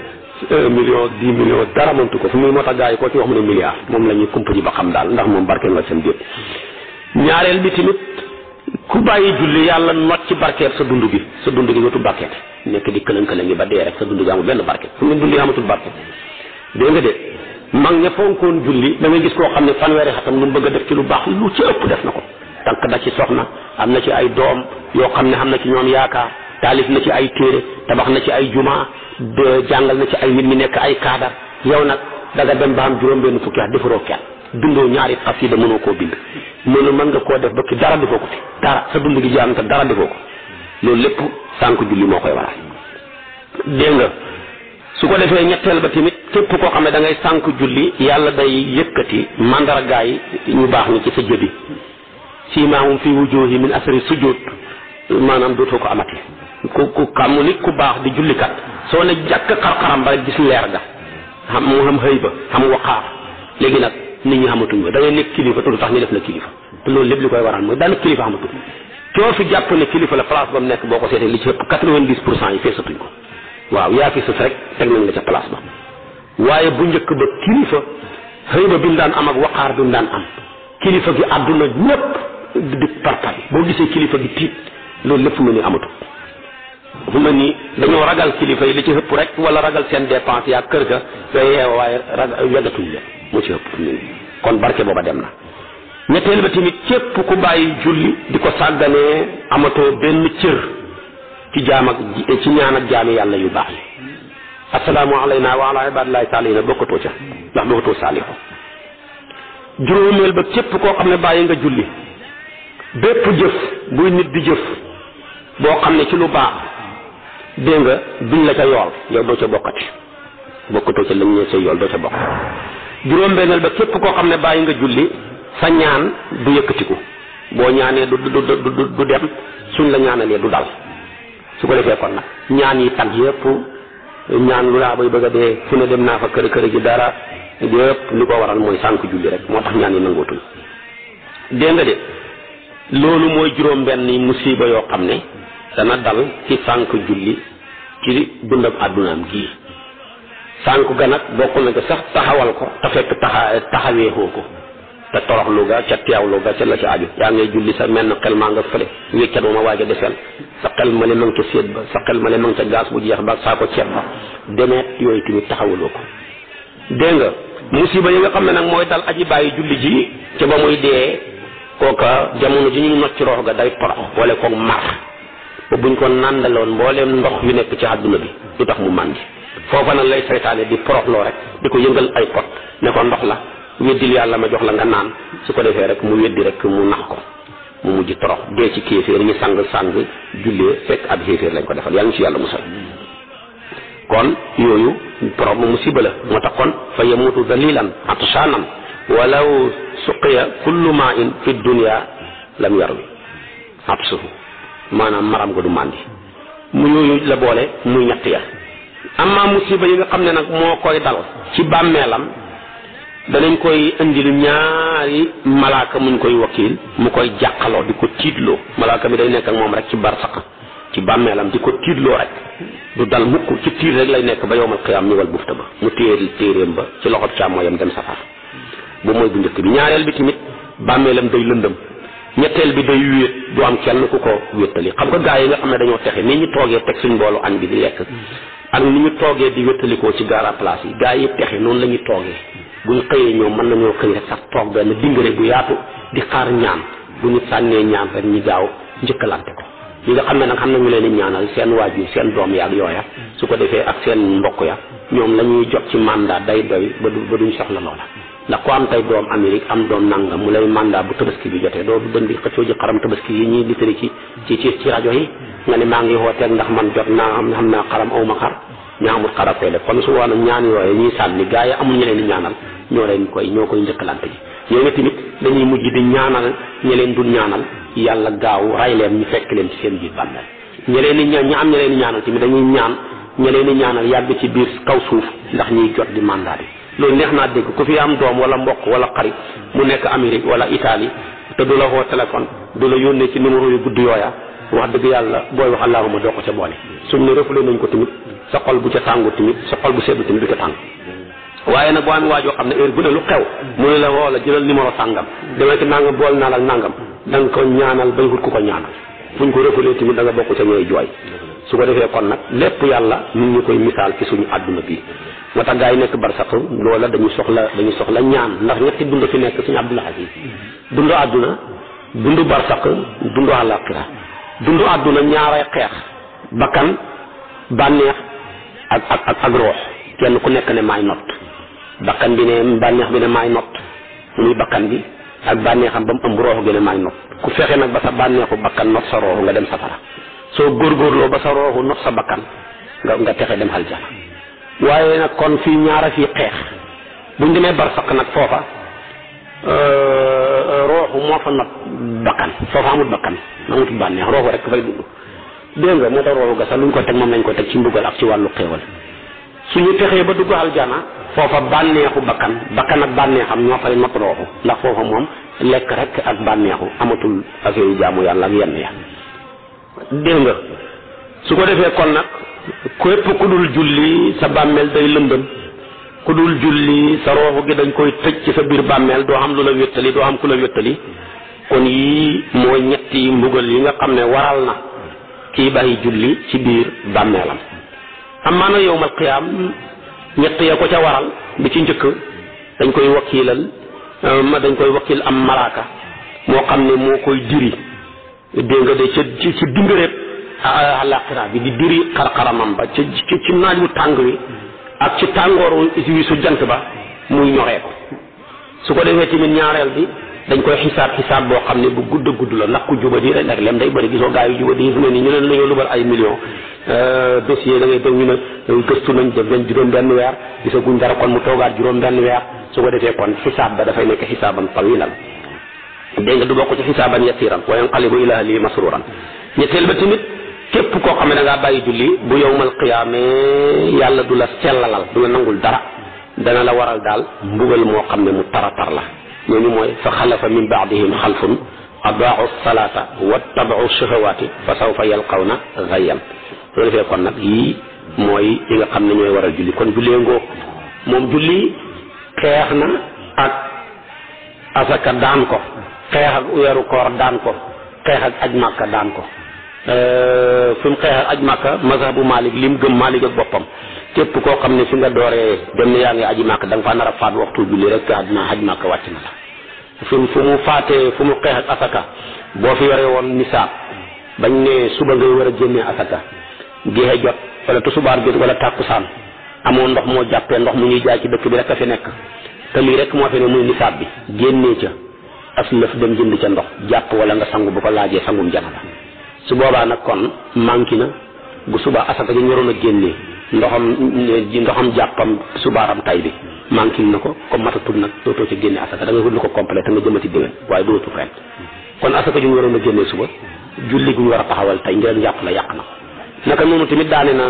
1 million 10 millions dara mëntu ko fu muy moo tax gars yi koo ci wax mu ne milliard moom la ñuy kumpa ji ba xam daal ndax moom barkeem la seen biir. ñaareel bi tamit ku bàyyi julli yàlla not ci barkeet sa dund gi dootul barkeet nekk di këlënkëlë ngi ba dee rek sa dund gi amul benn barke fu mu dund yi amatul barke. dégg nga de mag ña fonkoon julli da ngay gis koo xam ne fanweeri xatam lu mu bëgg a def ci lu baax lu ci ëpp def na ko. tànk na ci soxna, am na ci ay doom yoo xam ne xam na ci ñoom yaakaar, taalif na ci ay téere, tabax na ci ay juma, jàngal na ci ay nit ñi nekk ay kaadar. yow nag da nga dem ba am juróom benn fukki at defaroo kenn, bindoo ñaari xasida mënoo koo bind, mën nga koo def ba ki dara defoo ko ci dara sa dund gi jaam te dara defoo ko. loolu lépp sànq julli moo koy waral. dégg nga su ko defee ñetteel ba tamit képp koo xam ne da ngay sànq julli yàlla day yëkkati mandargaay ñu baax ñi ci sa jëbi siimaahum fi wujuuhi min asari sujud, maanaam dootoo ko amati. ku xam nit ku baax di jullikat soo ne jàkk xar-xaram ba rek gis leer ga xam mu xam xëy ba xam waqaar. léegi nag nit ñi xamatuñ ko da ngay nekk kilifa te du tax ñu def la kilifa te loolu lépp li koy waral mooy daanaka kilifa xamatul. coo fi jàpp ne kilifa la place ba mu nekk boo ko seetee li ci ëpp 90% yi feesatuñ ko. waaw yaa fi sës rek teg nañ la ca place ba. waaye bu njëkk ba kilifa xëy ba bi mu daan am ak waqaar bi mu daan am, kilifa gi àdduna ñëpp di parpari boo gisee kilifa gi tiit. loolu lépp fu mu ne amatul. fu mu ne dañoo ragal kilifa yi li ci ëpp rek wala ragal seen dépense yaa kër ga ngay yeewa waaye ragal weggatuñ leen mu ci ëpp. kon barke booba dem na. ñetteel ba tamit képp ku bàyyi julli di ko sàgganee amatoo benn cër ci jaam ak ci ñaan ak jaami yàlla yu baax yi. assalaamu alayna wa ala ibadillahi saalihina bokkatoo ca ndax bokkatoo saalihu. juróomeel ba képp koo xam ne bàyyi nga julli bépp jëf buy nit di jëf boo xam ne ci lu baax dégg nga duñ la ca yool yow doo ca bokkati bokkatoo ca lañ ñee sa yool doo ca bokk. juróom-benneel ba képp koo xam ne bàyyi nga julli sa ñaan du yëkkatiku boo ñaanee du dem suñ la ñaanalee du dal. su ko defee kon nag ñaan yi tag yëpp ñaan lu laa bay bëgg a dee fu ne dem naa fa kër gi dara yëpp li ko waral mooy sànq julli rek moo tax ñaan yi nangootuñ. dégg nga de loolu mooy juróom-benn musiba yoo xam ne dana dal ci sànq julli ci dundam àddunaam gii. sànq ga nag bokk na ko sax taxawal ko te fekk taxaweexoo ko te toroxlu ga ca teewlu ga ca la ca aju. yaa ngay julli sa mel na xel maa nga fële wéccat ma waaj a desel sa xel ma le ma nga ca séet ba sa xel ma le ma nga ca gaas bu jeex ba saa ko ceeb ba demeet yooyu tamit taxawaloo ko. dégg nga musiba yi nga xam ne nag mooy dal aji bàyyi julli ji ca ba muy dee kooka jamono ji ñu nocc rox ga day torox boole koog mar ba buñ ko nàndaloon mbooleem ndox yu nekk ci àdduna bi du tax mu màndi. foofa nag lay saytaane di poroxloo rek di ko yëngal ay pot ne ko ndox la weddil yàlla ma jox la nga naan su ko defee rek mu weddi rek mu nax ko mu mujj torox dee ci kéeféer ñu sang jullee fekk ab xéeféer lañ ko defal yàlla ñu ci yàlla musal. kon yooyu problème musiba la moo tax kon fa yamutu dalilan atshanan walaw suqiya kullu ma in fi dunya lam yarwi absuhu maanaam maram nga du màndi mu yooyu la boole muy ñett ya. amma musiba yi nga xam ne nag moo koy dal ci bàmmeelam danañ koy indil ñaari malaaka muñ koy wakiil mu koy jàqaloo di ko tiitloo. malaaka bi day nekk ak moom rek ci barsaq ci bàmmeelam di ko tiitloo rek du dal mukk ci tiir rek lay nekk ba yowmal qiyaam ñëwal bufta ba mu téeréem ba ci loxob càmmooyam dem safar. bu mooy bu njëkk bi. ñaareel bi tamit bàmmeelam day lëndëm. ñetteel bi day wéet du am kenn ku ko wéttali. xam nga gaa yi nga xam ne dañoo texe ni ñu toogee teg suñ mboolu añ bi di lekk ak ni ñu toogee di wéttalikoo ci gaara place yi gaa yi texe noonu la ñuy toogee buñ xëyee ñoom mën nañoo xëy rek sax toog benn dingare bu yaatu di xaar ñaan bu nit sànnee ñaan rek ñi gaaw njëkkalante ko ñi nga xam ne nag xam nañu leen di ñaanal seen waajur seen doom yaag yooya su ko defee ak seen mbokk ya ñoom la ñuy jot ci mandat day doy ba duñ soxla loola ndax ko am tey doom Amérique am doom nangam mu lay mandat bu tabaski bi jotee doo dem di xëccoo ji xaram tabaski yi ñuy litari ci rajo yi nga ne maa ngi wooteeg ndax man jot naa xam naa xaram aw ma xar ñaa amul xara koy def kon su woon ñaan yooye ñuy sànni gaa yi amul ñeneen di ñaanal ñoo koy njëkkalante ji ñooñu tamit dañuy mujj di ñaanal ñe leen dul ñaanal yàlla gaaw ray leen ñu fekk leen ci seen biir bàmmeel ñe leen di ñaan ñi am ñe leen di ñaanal tamit dañuy ñaan ñe leen di ñaanal yàgg ci biir kaw suuf ndax ñuy jot di mandat yi loolu neex naa dégg ku fi am doom wala mbokk wala xarit mu nekk Amérique wala Italie te du la woo téléphone du la yónnee ci numéro yu gudd yooya wax dëgg yàlla booy wax allahuma doo ko ca boole suñ ne refule nañ ko tamit sa xol bu ca tàngu tamit sa xol bu seddu tamit du ca tàng waaye nag boo amee waajoo xam ne heure bu ne lu xew mu ne la woo la jëlal numéro sàngam demal ci nangam bool naa la nangam da nga ko ñaanal bañ wut ku ko ñaanal fuñ ko refulee tamit da nga bokk ca ñooy jooy su ko defee kon nag lépp yàlla ñu ngi koy misaal ci suñu àdduna bi moo tax gaa yi nekk barsaq loola dañu soxla ñaan ndax ñetti dund fi nekk suñu Abdul Aziz dundu àdduna dundu barsaq dundu àllaaxira dundu àdduna ñaaray xeex bakkan bànneex ak roox kenn ku nekk ne maay not bakkan bi ne bànneex bi ne maay not muy bakkan bi ak bànneexam ba mu ëmb rooxu gi ne maay not ku fexe nag ba sa bànneexu bakkan not sa rooxu nga dem safara soo góorgóorloo ba sa rooxu not sa bakkan nga texe dem aljana waaye nag kon fii ñaara fii xeex buñ demee barsaq nag foofa rooxu moo fa not bakkan foofa amut bakkan amutul bànneex rooxu rek fay dund dégg nga moo tax rooxu ga sax luñ ko teg moom lañ ko teg ci mbugal ak ci wàllu xéewal suñu texee ba dugg aljana foofa bànneexu bakkan ak bànneexam ñoo fay not rooxu ndax foofa moom lekk rek ak bànneexu amatul affaire jaamu yàlla ak yenn ya dégg nga su ko defee kon nag képp ku dul julli sa bàmmeel day lëndëm ku dul julli sa rooxu gi dañ koy tëj ci sa biir bàmmeel doo xam lu la wéttali doo xam ku la wéttali kon yii mooy ñetti mbugal yi nga xam ne waral na kii bàyyi julli ci biir bàmmeelam amaana yowmal qiyaam ñett ya ko ca waral bi ci njëkk dañ koy wakkil am malaaka moo xam ne moo koy diri dégg nga de ci dingareeb àllaaxira bi di diri xar-xaramam ba ci naaj wu tàng wi ak ci tàngooru wi su jant ba muy ñoree ko su ko defee tamit ñaareel bi dañ koy xisaab boo xam ne bu gudd a gudd la ndax ku jubadi rek nag lem day bëri gisoo gaa yu jubadi yi fu ne nii ñu leen la ñoo lubal ay millions dossier da ngay toog ñu ne gëstu nañ def nañ juróom benn weer gisaguñ dara kon mu toogaat juróom benn weer su ko defee kon xisaab ba dafay nekk xisaaban tawilan dégg nga du bokk ci xisaaban yasiran wa yanqalibu ila ahlihi masruran ñetteel ba tamit képp koo xam ne da ngaa bàyyi julli bu yawmal qiyaame yàlla du la sellalal du la nangul dara dana la waral daal mbugal moo xam ne mu taratar la ñooñu mooy fa xalafa min baadihim xalfun adaau salata wattabau shahawaati fa sawfa yalqawna gayyan su defee kon nag yii mooy yi nga xam ne ñooy waral julli kon jullee ngoo moom julli xeex na ak asaka daan ko xeex ak weeru koor daan ko xeex ak aj màkka daan ko fi mu xeex ak aj màkka mazhabu Malik li mu gëm Malik ak boppam képp koo xam ne fi nga dooree dem ne yaa ngi aji màkk da nga faa nar a faat waxtu julli rek àddina aj màkk wàcc na la fu mu faatee fu mu xeex ak asaka boo fi yore woon nisaab bañ ne suba ngay war a génnee asaka géexe jot wala tusubaar jot wala tàkkusaan amoo ndox moo jàppee ndox mu ñuy jaay ci dëkk bi rek a fi nekk te lii rek moo fi ne muy nisaab bi génnee ca as lëf dem jënd ca ndox jàpp wala nga sangu bu ko laajee sangum janaba su boobaa nag kon manqué na bu suba asaka ñu waroon a génnee ndoxam jàppam subaaram tay bi manqué na ko comme matatul nag dootoo ca génne asaka da nga wut lu ko complet te nga jëmati déwén waaye dootu fen kon asaka ju ñu waroon a génnee suba julli gu ñu war a taxawal tey ngeen yàq la yàq na ko naka noonu tamit daane na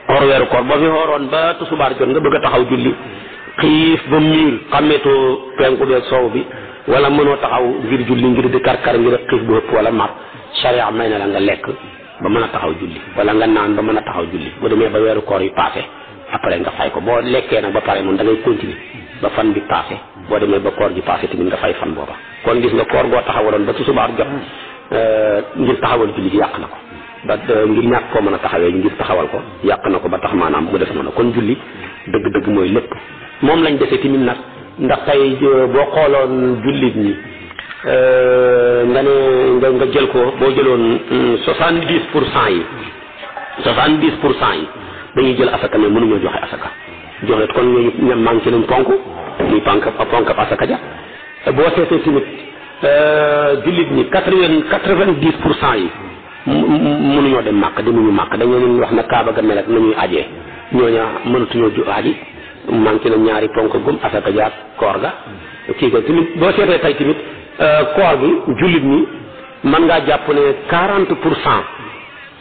or weeru koor boo fi xooroon ba tusubaar jot nga bëgg a taxaw julli xiif ba miir xàmmeetoo penku beeg soow bi wala mënoo taxaw ngir julli ngir di karkar ngir xiif bu ëpp wala mar charia may na la nga lekk ba mën a taxaw julli wala nga naan ba mën a taxaw julli bu demee ba weeru koor yi passé après nga fay ko boo lekkee nag ba pare noonu da ngay continuer ba fan bi passé boo demee ba koor gi passé tamit nga fay fan booba kon gis nga koor goo taxawaloon ba tusubaar jot ngir taxawal julli gi yàq na ko ba ngir ñàkk koo mën a taxawee ngir taxawal ko yàq na ko ba tax maanaam mu def noonu kon julli dëgg-dëgg mooy lépp moom lañ defee tamit nag ndax tey boo xooloon jullit ñi nga ne nga jël ko boo jëloon 70% yi 70% yi dañuy jël asaka ne mënuñoo joxe asaka joxe kon ñooñu ñam manqué nañ ponk muy ponk asaka ja boo seetee tamit jullit ñi 90% yi mënuñoo dem màkk demuñu màkk dañoo leen wax na kaaba ga mel ak nañuy ajee ñooña mënatuñoo ju aji manqué na ñaari ponk gum asaka ja koor ga kii ko tamit boo seetee tey tamit koor gi jullit ñi mën ngaa jàpp ne 40%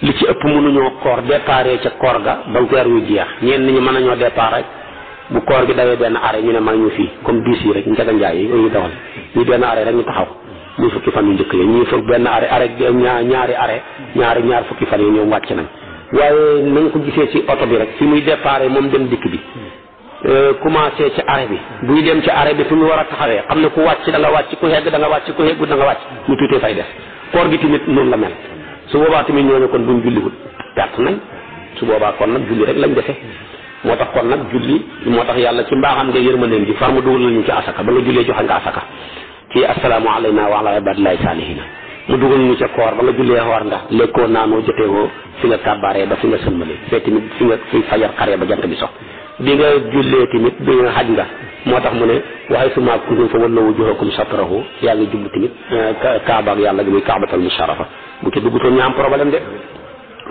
li ci ëpp mënuñoo koor déparé ca koor ga ba weer yu jeex ñenn ñi mën nañoo départ rek bu koor gi dawee benn arrêt ñu ne mën ñu fii comme bis yi rek njaga njaay yi yooyu dawal ñu benn arrêt rek ñu taxaw muy fukki fan yu njëkk yi ñuy fukk benn ñaar fukki fan yi ñoom wàcc nañ waaye nañ ko gisee ci oto bi rek fi muy déparé moom dem dikk bi commencé ci arrêt bi buy dem ci arrêt bi fi mu war a taxawee xam ne ku wàcc da nga wàcc ku hegg da nga wàcc ku heggut da nga wàcc ñu tuutee fay def koor gi tamit noonu la mel su boobaa tamit ñooñu kon buñ julliwut perte nañ su boobaa kon nag julli rek lañ defe moo tax kon nag julli moo tax yàlla ci mbaaxam nga yërmandeem ji far mu dugal nañu ci asaka ba nga jullee joxe nga asaka ci assalaamu alayna wa ala ibadillahi salihina mu dugal ñu ca koor ba nga jullee war nga lekkoo naanoo joteewoo fi nga kàbbaaree ba fi nga sëlmalee fee tamit fi fajar xaree ba jant bi sox bi nga jullee tamit bi nga xaj nga moo tax mu ne waxay suma kuntum fa wallu wujuhakum shatrahu yaa ngi jublu tamit kaaba ak yàlla gi muy kaabatal musharafa bu ci duggutoon ñu am problème de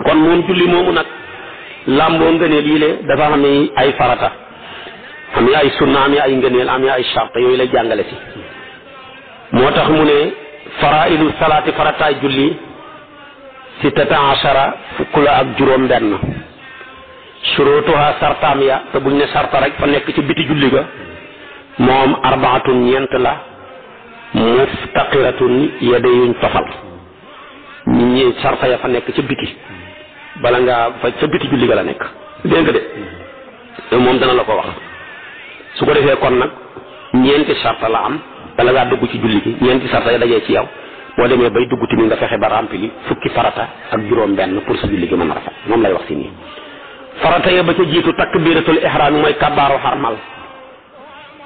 kon moom julli moomu nag làmboo ngëneel yi le dafa xam ne ay farata am ay sunna am ay ngëneel am ay charte yooyu lay jàngale si moo tax mu ne faraidu salaati farataay julli 16 fukk la ak juróom benn shurutuha sartaam ya te buñ ne sarta rek fa nekk ci biti julli ga moom 4 ñeent la muftaqiratun yade yuñ tofal ñi sarta ya fa nekk ca biti bala ngaa fa ca biti julli ga la nekk dégg nga de moom dana la ko wax su ko defee kon nag ñeenti sarta la am bala ngaa dugg ci julli gi ñeenti sarta ya dajee ci yow boo demee bay dugg tamit nga fexe ba rempli fukki farata ak juróom benn pour sa julli gi mën a rafet moom lay wax si nii farata ya ba ca jiitu takbiratul ihram mooy kabaaru xarmal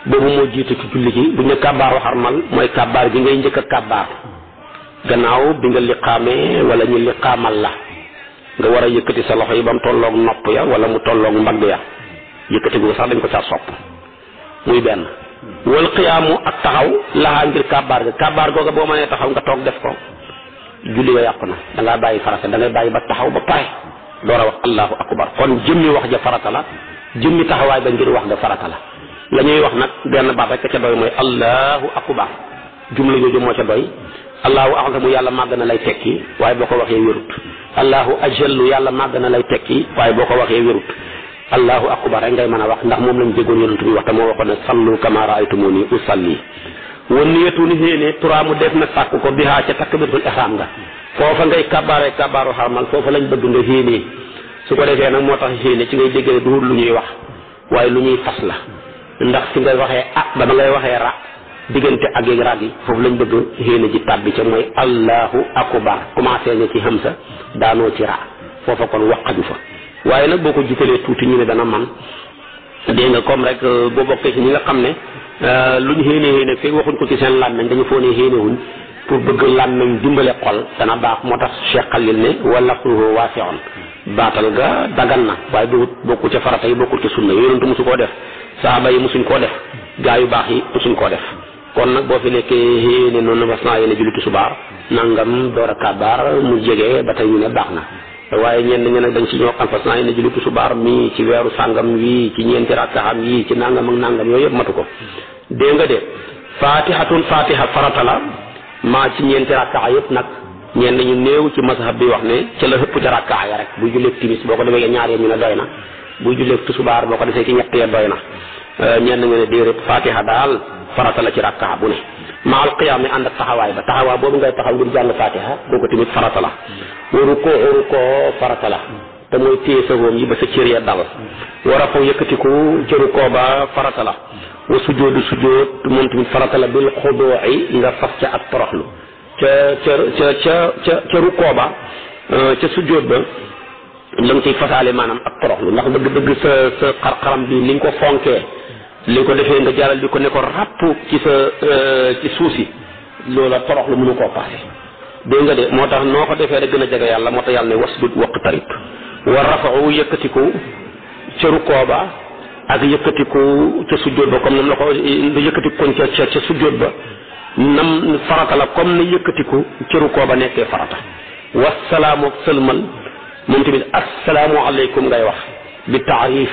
boobu moo jiitu ci julli gi bu ñu kabaaru xarmal mooy kabaar gi ngay njëkk a kabaar gannaaw bi nga liqaamee wala ñu liqaamal la nga war a yëkkati sa loxo yi ba mu tolloog nopp ya wala mu tolloog mbagg ya yëkkati gu sax dañ ko ca sopp muy benn wal qiyaamu ak taxaw laxaa ngir kabaar ga kabaar googa boo mënee taxaw nga toog def ko julli ga yàqu na da ngaa bàyyi farata da ngay bàyyi ba taxaw ba pare door a wax allahu akbar kon jëmmi wax ja farata la jëmmi taxawaay ba ngir wax nga farata la la ñuy wax nag benn baat rek ca doy mooy allahu akbar jumla jooju moo ca doy allahu a'zamu yàlla màgg na lay tekki waaye boo ko waxee wérut allahu ajallu yàlla màgg na lay tekki waaye boo ko waxee wérut allahu akbar rek ngay mën a wax ndax moom lañ déggoon yonent bi wax te moo waxoon ne sallu kama raaytumuni usalli wan niyatu ni xéene turaamu def na sàkk ko bihaa ca takbiratul ihram nga foofa ngay kabaare kabaaru xarmal foofa lañ bëgg nga xéene su ko defee nag moo tax xéene ci ngay déggee du lu ñuy wax waaye lu ñuy fas la ndax fi ngay waxee ba ma ngay waxee ra diggante ak yeeg rag yi foofu lañ bëgg xéene ji tàbbi ca mooy allahu akbar commencé nga ci hamsa daanoo ci ra foofa kon waqaju fa waaye nag boo ko jitalee tuuti ñu ne dana man dégg nga comme rek boo bokkee ci ñi nga xam ne luñ xéene fekk waxuñ ko ci seen làmmeñ dañu foo ne xéene wuñ pour bëgg làmmeñ dimbale xol dana baax moo tax Cheikh Khalil ne wala xuruhu waasi'un baatal ga dagan na waaye du bokku ca farata yi bokkul ca sunna yonentu mosu koo def saaba yi mosuñ koo def gaa yu baax yi mosuñ koo def kon nag boo fi nekkee xéene noonu mas naa yéene julli tisbaar nangam door a kabaar mu jege ba tey ñu ne baax na waaye ñenn ñi nag dañ ci ñoo xam fas naa yéene julli tisbaar mi ci weeru sàngam wii ci ñeenti rakkaam yii ci nangam ak nangam yooyu yëpp matu ko dégg nga de fatiha farata la maa ci ñeenti rakkaa yëpp nag ñenn ñu néew ci mazhab bi wax ne ca la hëpp ca rakkaa ya rek buy julleeg timis boo ko defee ñaar ñu ne doy na buy julleeg tisbaar boo ko defee ci ñett ya doy na ñenn ñu ne déedéet fatiha daal farata la ci rakkaa bu ne maal qiyaam ànd ak taxawaay ba taxawaay boobu ngay taxaw ngir jàng fatiha kooku tamit farata la rukkoo farata la te mooy téye sa woom yi ba sa cër ya dal war a foo yëkkatiku ca rukkoo ba farata la wa sujjóot moom tamit farata la bil xuduu'i nga fas ca ak toroxlu ca rukkoo ba ca sujjóot ba la nga ciy fasaale maanaam ak toroxlu ndax dëgg sa xar-xaram bi ni nga ko fonkee li ko defee nga jàllal di ko ne ko ràpp ci sa ci suuf si loola torox lu mënu koo paase dégg nga de moo tax noo ko defee rek gën a jege yàlla moo tax yàlla ne wasjud waqtarib wa rafa'u yëkkatiku ca rukkoo ba ak yëkkatiku ca sujjóot ba comme nam la ko yëkkatiku kon ca sujjóot ba nam farata la comme ni yëkkatiku ca rukkoo ba nekkee farata wasalaamu ak sëlmal moom tamit assalaamu aleykum ngay wax bi taarif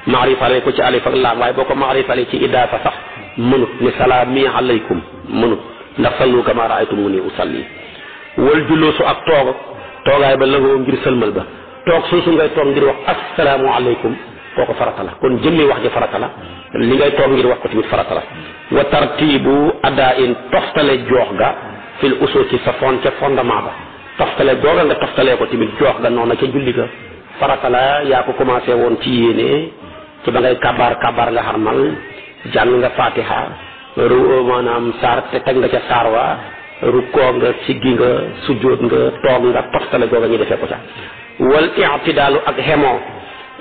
maarifale ko ci alif ak laam waaye boo ko maarifale ci idaafa sax mënut ni salaami aleykum mënut ndax sallu kama raaytumuni usalli wal julloosu ak toogaay ba lëngoo ngir sëlmal ba toog suusu ngay toog ngir wax assalaamu aleykum kooku farata la kon jëmmi wax ji farata la li ngay toog ngir wax ko tamit farata la wa tartibu adaa in toftale joox ga fil usul ci sa ca fondement ba toftale googa nga toftalee ko tamit joox ga noonu ca julli ga farata la yaa ko commencé woon ci yéene ci ba ngay kabaar nga xarmal jàng nga fatiha maanaam saar te teg nga ca saar wa rukkoo nga siggi nga sujjóot nga toog nga toftale googa ñu defee ko ca wal i'tidaalu ak xemoo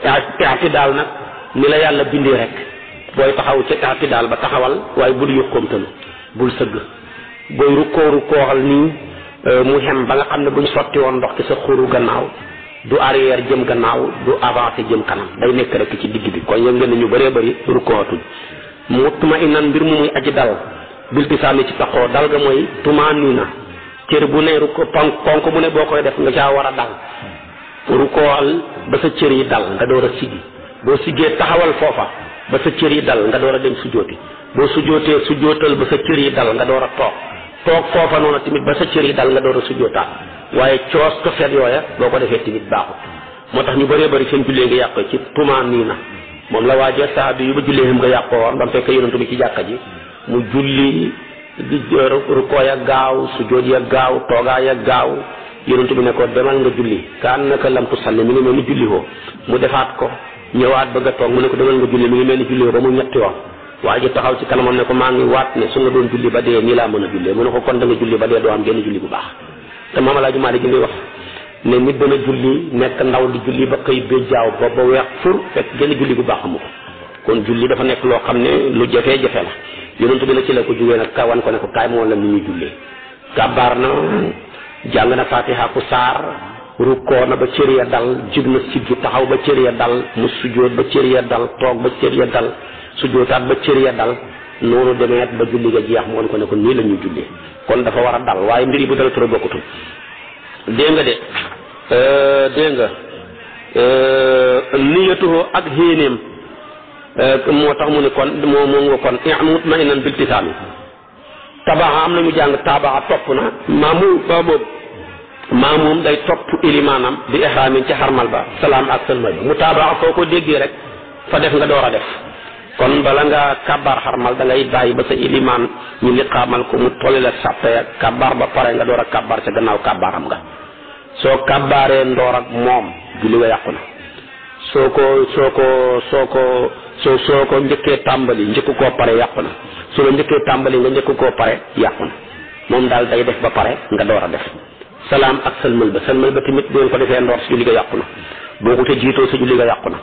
i'tidaal nag ni la yàlla bindee rek booy taxaw ca i'tidaal ba taxawal waaye bul yokkoomtalu bul sëgg booy rukkooxal nii mu xem ba nga xam ne buñ sotti woon ndox ci sa xuru gannaaw du arrière jëm gannaaw du avancé jëm kanam day nekk rek ci digg bi kon yëg nga ne ñu bëree bëri rukkootuñ mutma inan mbir mu muy aji dal biltisaami ci taxoo dal ga mooy tumaanina cër bu ne rukko ponk bu ne boo koy def nga caa war a dal rukkooxal ba sa cër yi dal nga door a siggi boo siggee taxawal foofa ba sa cër yi dal nga door a dem sujjóoti boo sujjóotee sujjóotal ba sa cër yi dal nga door a toog foofa noonu tamit ba sa cër yi dal nga door a sujjóotaat waaye coos ko fet yooya boo ko defee tamit baaxut moo tax ñu bëree bëri seen jullee nga yàqoo ci tumaanina moom la waaje sahabi yu ba jullee xam nga yàqoo woon ba mu fekk yonent bi ci jàkka ji mu julli rukkoo ya gaaw sujjóot ya gaaw toogaa ya gaaw yonent bi ne ko demal nga julli kaan naka lam tusalli mi ngi mel ni julli woo mu defaat ko ñëwaat bëgg a toog mu ne ko demal nga julli mi ngi mel ni julli woo ba mu ñetti yoon waa ji taxaw ci kanamam ne ko maa ngi waat ne su nga doon julli ba dee nii laa mën a jullee mu ne ko kon da nga julli ba dee doo am genn julli bu baax te Maam Alaaji Maalik gi wax ne nit dana julli nekk ndaw di julli ba koy béjjaaw ba weex fur fekk genn julli bu baax amu ko kon julli dafa nekk loo xam ne lu jafe-jafe la yonent bi la ci la ko jógee nag ka wan ko ne ko kaay moo la ni ñuy jullee kàbbaar na jàng na fatiha ku saar rukkoo na ba cër ya dal jig na siggi taxaw ba cër ya dal mu sujjóot ba cër ya dal toog ba cër ya dal sujjóotaat ba cër ya dal noonu demeet ba julli ga jeex mu wan ko ne ko nii la ñuy jullee kon dafa war a dal waaye mbir yi bu dala tura bokkutul dégg nga niyatuhu ak xéenéem moo tax mu ne kon moom nga kon mutma'innan biltisaami tabaxa am na ñu jàng tabaxa topp na maamoom day topp ilimaanam bi ihraamin ci xarmal ba salaam ak sëlmal ba mu tabaxa foo ko déggee rek fa def nga door a def kon bala nga kabaar xarmal da ngay bàyyi ba sa ilimaan ñu liqaamal ko mu tolli la sàppe ak kabaar ba pare nga door a kabaar ca gannaaw kabaaram nga soo kabaaree ndoor ak moom julli nga yàqu na soo ko njëkkee tàmbali njëkk koo pare yàqu na su la njëkkee tàmbali nga njëkk koo pare yàqu na moom daal day def ba pare nga door a def salaam ak sëlmal ba tamit bu ngeen ko defee ndoor sa julli nga yàqu na boo ko te jiitoo sa julli nga yàqu na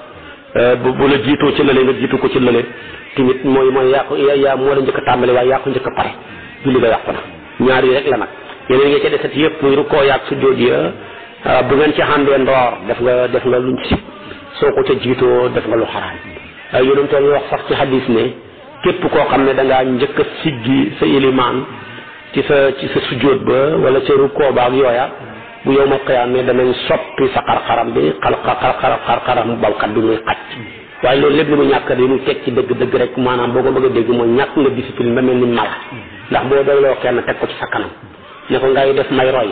bu la jiitoo ci lële nga jiitu ko ci lële tamit mooy yaa moo la njëkk a tàmbali waaye yaa ko njëkk a pare julli nga yàqu na ñaar yi rek la nag yeneen nga ca desat yëpp muy rukkoo yaag sujjóot ya bu ngeen ci xàndee ndoor def nga luñ sib soo ko ca jiitoo def nga lu xaraam yonent ngi wax sax ci xadis ne képp koo xam ne da ngaa njëkk a siggi sa ilimaan ci sa sujjóot ba wala ca rukkoo ba ak yooya bu yow ma xiyaamee danañ soppi sa xar-xaram bi xar-xaram bawkat bi muy xaj waaye loolu lépp li mu ñàkk di mu teg ci dëgg-dëgg rek maanaam boo ko bëgg a dégg mooy ñàkk nga discipline ba mel ni mala ndax boo doyloo kenn teg ko ci sa kanam ne ko ngay def may roy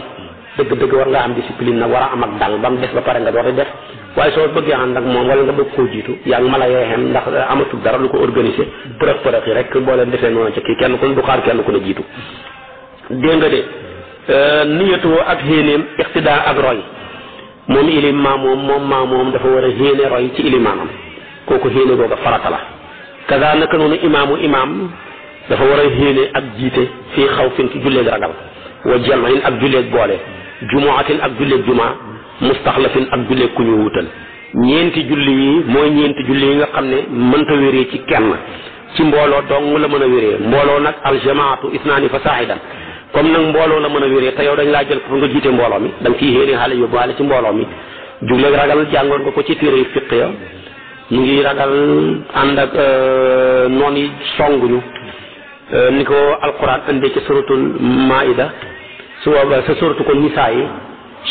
dëgg-dëgg war nga am discipline nag war a am ak dal ba mu def ba pare nga door di def waaye soo bëggee ànd ak moom wala nga bëgg koo jiitu yaa ngi mala yee xem ndax amatul dara lu ko organisé përëx yi rek boo leen defee noonu ci kii kenn ku ne du xaar kenn ku ne jiitu dégg nga de niyatu ak xéenéem iqtidaa ak roy moom maamoom dafa war a xéene roy ci ilimaanam kooku xéene googa farata la kaza naka noonu imaam dafa war a xéene ak jiite fii xawfin ci julleeg ragal wa jam'in ak julleeg boole jumuatin ak julleeg juma mustaxlafin ak julleeg ku ñu wutal ñeenti julli yi mooy ñeenti julli yi nga xam ne mënta wéree ci kenn ci mbooloo dong la mën a wéree mbooloo nag aljamaatu isnaani fa saahidan comme nag mbooloo la mën a wéree te yow dañ laa jël pour nga jiite mbooloo mi da nga ciy yéene xale yóbbuwaale ci mbooloo mi jugleeg ragal jàngoon nga ko ci téere fiq ya mu ngi ragal ànd ak noon yi songuñu ni ko alquran andee ci suratul maida su booba sa suratu ko nisaa yi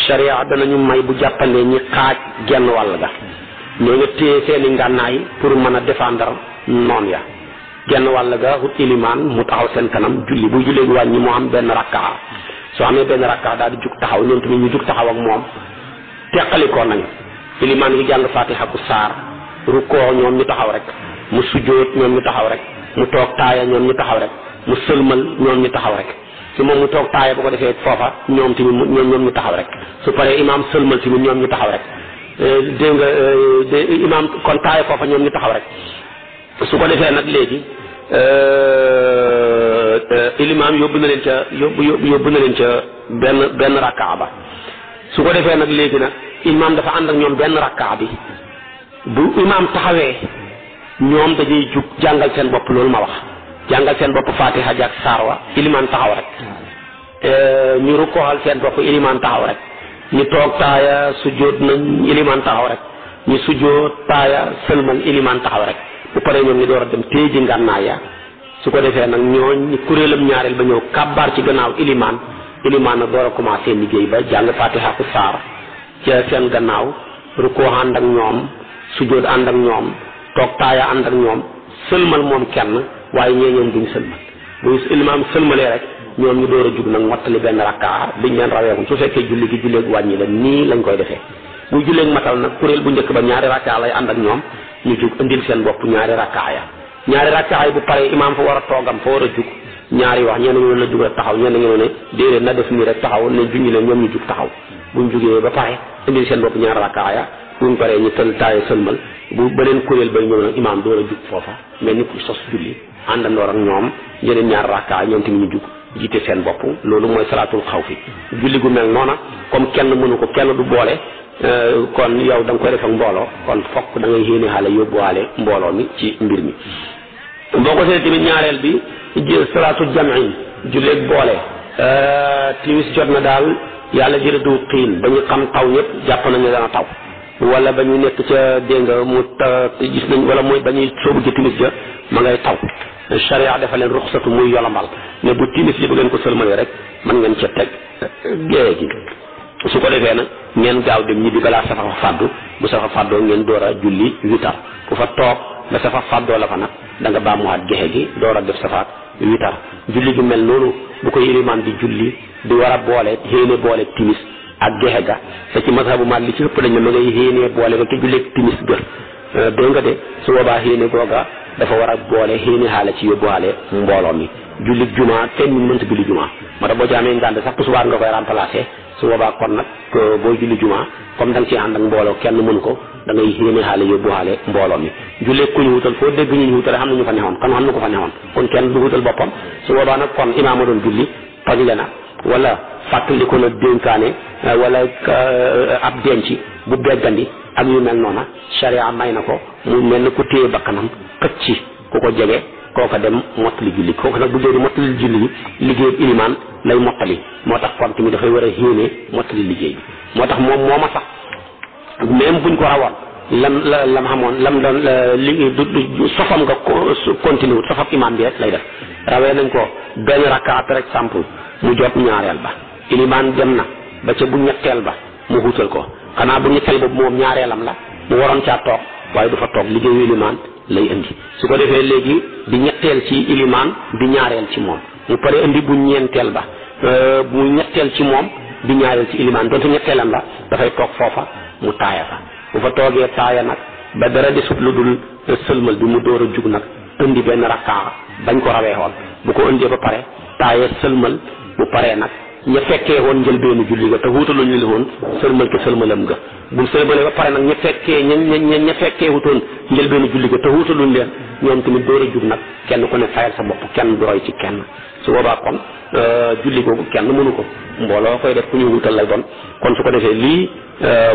sharia danañu may bu jàppandee ñi xaaj genn wàll ga ñoo nga téye seeni ngànnaay pour mën a défendre noon ya genn wàll ga hut ilimaan mu taxaw seen kanam julli bu jullee gi wàññi moo am benn rakkaa soo amee benn rakkaa daal di jug taxaw ñoom tamit ñu jug taxaw ak moom teqalikoo nañu ilimaan gi jàng fatiha ku saar rukkoo ñoom ñu taxaw rek mu sujjóot ñoom ñu taxaw rek mu toog taaya ñoom ñu taxaw rek mu sëlmal ñoom ñu taxaw rek ci moom mu toog taaya bu ko defee foofa ñoom tamit ñoom ñu taxaw rek su paree imaam sëlmal tamit ñoom ñu taxaw rek dégg nga imaam kon taaya foofa ñoom ñu taxaw rek su ko defee nag léegi ilimaam yóbbu na leen ca benn rakkaa ba su ko defee nag léegi nag imaam dafa ànd ak ñoom benn rakkaa bi bu imaam taxawee ñoom dañuy jug jàngal seen bopp loolu ma wax jàngal seen bopp fatiha ak saar wa ilimaan taxaw rek ñu rukkooxal seen bopp ilimaan taxaw rek ñu toog taaya sujjóot nañ ilimaan taxaw rek ñu sujjóot taaya sëlmal ilimaan taxaw rek bu paree ñoom ñu door a dem téye ji ngànnaay ya su ko defee nag ñooñ kuréelam ñaareel ba ñëw kàbbaar ci gannaaw ilimaan nag door a commencé liggéey ba jàng fatiha ku saar ca seen gannaaw rukkoo ànd ak ñoom sujjóot ànd ak ñoom toog taaya ànd ak ñoom sëlmal moom kenn waaye ñee ñoom duñ sëlmal bu ilimaan sëlmalee rek ñoom ñu door a jug nag mottali benn rakkaa biñ leen raweeku su fekkee julli gi julleeg wàññi la nii lañ koy defee bu julleeg matal nag kuréel bu njëkk ba ñaari rakkaa lay ànd ak ñoom ñu jug indil seen bopp ñaari rakkaa ya ñaari rakkaa yi bu paree imaam fa war a toogam fa war a jug ñaari wax ñenn ñu ne jug rek taxaw ñenn ñu ne déedéet na def nii rek taxaw ne junñi leen ñoom ñu jug taxaw buñ jugee ba pare indil seen bopp ñaari rakkaa ya buñ paree ñu tël taaye sëlmal bu beneen kuréel bay ñëw nag imaam door a jug foofa mel ni ku sos julli àndandoor ak ñoom yeneen ñaar rakkaa ñoom tamit ñu jug jiite seen bopp loolu mooy salaatul xawfi julli gu mel noona comme kenn mënu ko kenn du boole kon yow da nga koy def ak mbooloo kon fokk da ngay yéene xaale yóbbuwaale mbooloo mi ci mbir mi boo ko seetee tamit ñaareel bi salaatul jam'in julleeg boole timis jot na daal yàlla jërëdu xiin ba ñu xam taw ñëpp jàpp nañ ne dana taw wala ba ñu nekk ca dégg nga mu gis nañ wala mooy ba ñuy soobu ci timis ja ma ngay taw charia dafa leen ruxsatu muy yolambal ne bu timis li bu ngeen ko sëlmalee rek mën ngeen ca teg géeye gi su ko defee nag ngeen gaaw dem ñibbi balaa safa fàddu bu safa fàddoo ngeen door a julli witar ku fa toog ba safa fàddoo la fa nag da nga baamuwaat gexe gi door a def safaat witar julli gi mel noonu bu ko ilimaan di julli di war a boole xéene boole timis ak gexe ga te ci mazhabu Maalik li ci ëpp dañ ne ma ngay xéenee boole ba te julleeg timis gër dégg nga de su boobaa xéene googa dafa war a boole xéene xaale ci yóbbuwaale mbooloo mi julli juma kenn ñu mënta julli juma moo tax boo ci amee ngànd sax tusubaar nga koy remplacer su boobaa kon nag booy julli juma comme da nga ci ànd ak mbooloo kenn mënu ko da ngay xéene xaale yóbbuwaale mbooloo mi jullee ku ñu wutal foo dégg ñu wutal xam na ñu fa neexoon kon xam na ko fa neexoon kon kenn du wutal boppam su boobaa nag kon imaam a doon julli tojle na wala fàttali ko na dénkaane wala ab denc bu beggandi ak yu mel noona charia may na ko mu mel na ku téye bakkanam xëcc ku ko jege kooka dem mottali julli kooka nag bu dee di mottali julli bi liggéey ilimaan lay mottali moo tax kon tamit dafay war a xéene mottali liggéey bi moo tax moom mooma sax même buñ ko rawoon lam xamoon lam doon li du sofam nga continué wut sofam imaam bi rek lay def rawee nañ ko benn rakkaat par exemple mu jot ñaareel ba ilimaan dem na ba ca bu ñetteel ba mu xuutal ko xanaa bu ñetteel boobu moom ñaareelam la mu waroon caa toog waaye du fa toog liggéeyu ilimaan lay indi su ko defee léegi di ñetteel ci ilimaan di ñaareel ci moom mu pare indi bu ñeenteel ba bu ñetteel ci moom di ñaareel ci ilimaan donte ñetteelam la dafay toog foofa mu taaya fa bu fa toogee taaya nag ba dara di sut lu dul sëlmal bi mu door a jug nag indi benn rakkaa bañ ko rawee woon bu ko indee ba pare taaya sëlmal bu paree nag ña fekkee woon njëlbeenu julli ga te wuutaluñu li woon sëlmal ke sëlmalam ga bu sëlmalee ba pare nag ña fekkee wutoon njëlbeenu julli ga te wuutaluñu leen ñoom tamit door a jug nag kenn ku ne fayal sa bopp kenn du roy ci kenn su su boobaa kon julli googu kenn mënu ko mbooloo koy def ku ñu wutal lay doon kon su ko defee lii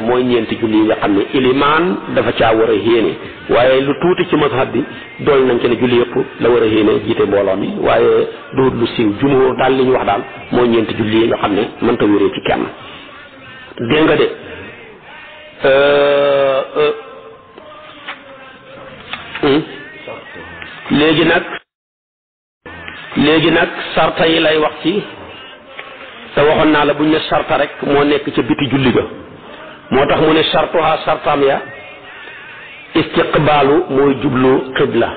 mooy ñeenti julli yi nga xam ne ilimaan dafa caa war a yéene waaye lu tuuti ci mazhab bi dool nañ ci ne julli yëpp la war a yéene jiite mbooloo mi waaye du lu siiw jumhur daal li ñu wax daal mooy ñeenti julli yi nga xam ne mënta wéree ci kenn dégg nga de léegi nag sarta yi lay wax ci te waxoon naa la buñ ne sarta rek moo nekk ca biti julli ga moo tax mu ne sartuha sartam ya istiqbaalu mooy jublu qibla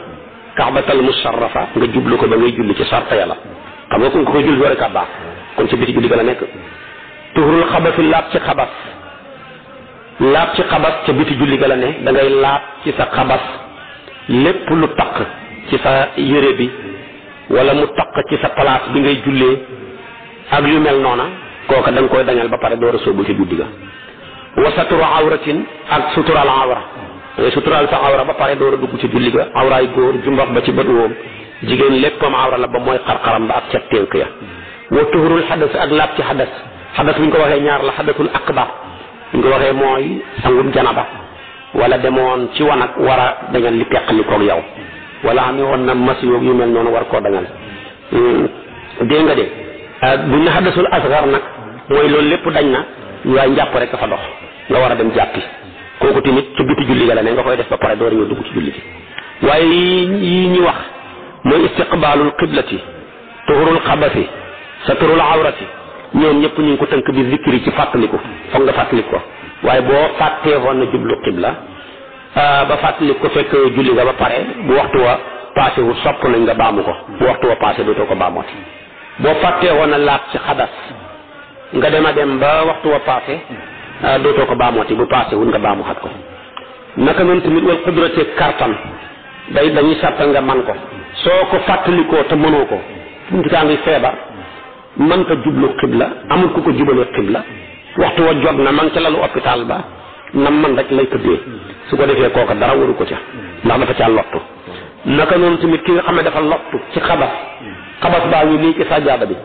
kaabatal musharrafa nga jublu ko ba ngay julli ci sarta ya la xam nga ko julli war a baax kon ca biti julli ga la nekk tuhrul xabasi laab ci xabas ca biti julli ga la ne da ngay laab ci sa xabas lépp lu taq ci sa yére bi wala mu taq ci sa place bi ngay jullee ak yu mel noona kooka da nga koy dañal ba pare door a sóobu ci julli ga wa saturu awratin ak sutural awra ngay sutural sa awra ba pare door a dugg ci julli ga awraay góor jumbax ba ci bët woom jigéen léppam awra la ba mooy xarxaram ba ak ca ténk ya wa tuhurul xadas ak laab ci xadas bu ñu ko waxee ñaar la xadasul akbar bu ñu ko waxee mooy sangum janaba wala demoon ci wanag war a dañal li teqali koog yow wala amee woon na mas yoog yu mel noonu war koo dañal dégg nga de bu ñu xadasul asgar nag mooy loolu lépp dañ na waaye njàpp rek fa dox nga war a dem jàppi kooku tamit ci biti julli ga la ne nga koy def ba pare door ñëw dugg ci julli gi waaye yi ñi wax mooy istiqbaalul qiblati tuhurul xabasi saturul awrati ñoom ñëpp ñu ngi ko tënk bi zikri ci fàttaliku foog nga fàttaliku ko waaye boo fàttee woon na jublu qibla ba fàttaliku ko fekk julli nga ba pare bu waxtu wa passé wu sopp nañ nga baamu ko bu waxtu wa passé dootoo ko baamooti boo fàttee woon na laab ci xadas nga dem a dem ba waxtu wa passé dootoo ko baamooti bu passé wul nga baamu xat ko naka noonu tamit wal qudrate kartan dañuy sartal nga man ko soo ko fàttalikoo te mënoo ko kaa ngi feebar mënta jublu xibla amul ku ko jubalee xibla waxtu wa jot na man ca lalu hôpital ba nam man rek lay tëddee su ko defee kooka dara waru ko ca ndax dafa caa lottu naka noonu tamit ki nga xam ne dafa lottu ci xabas baa ngi nii ci sajjaada bi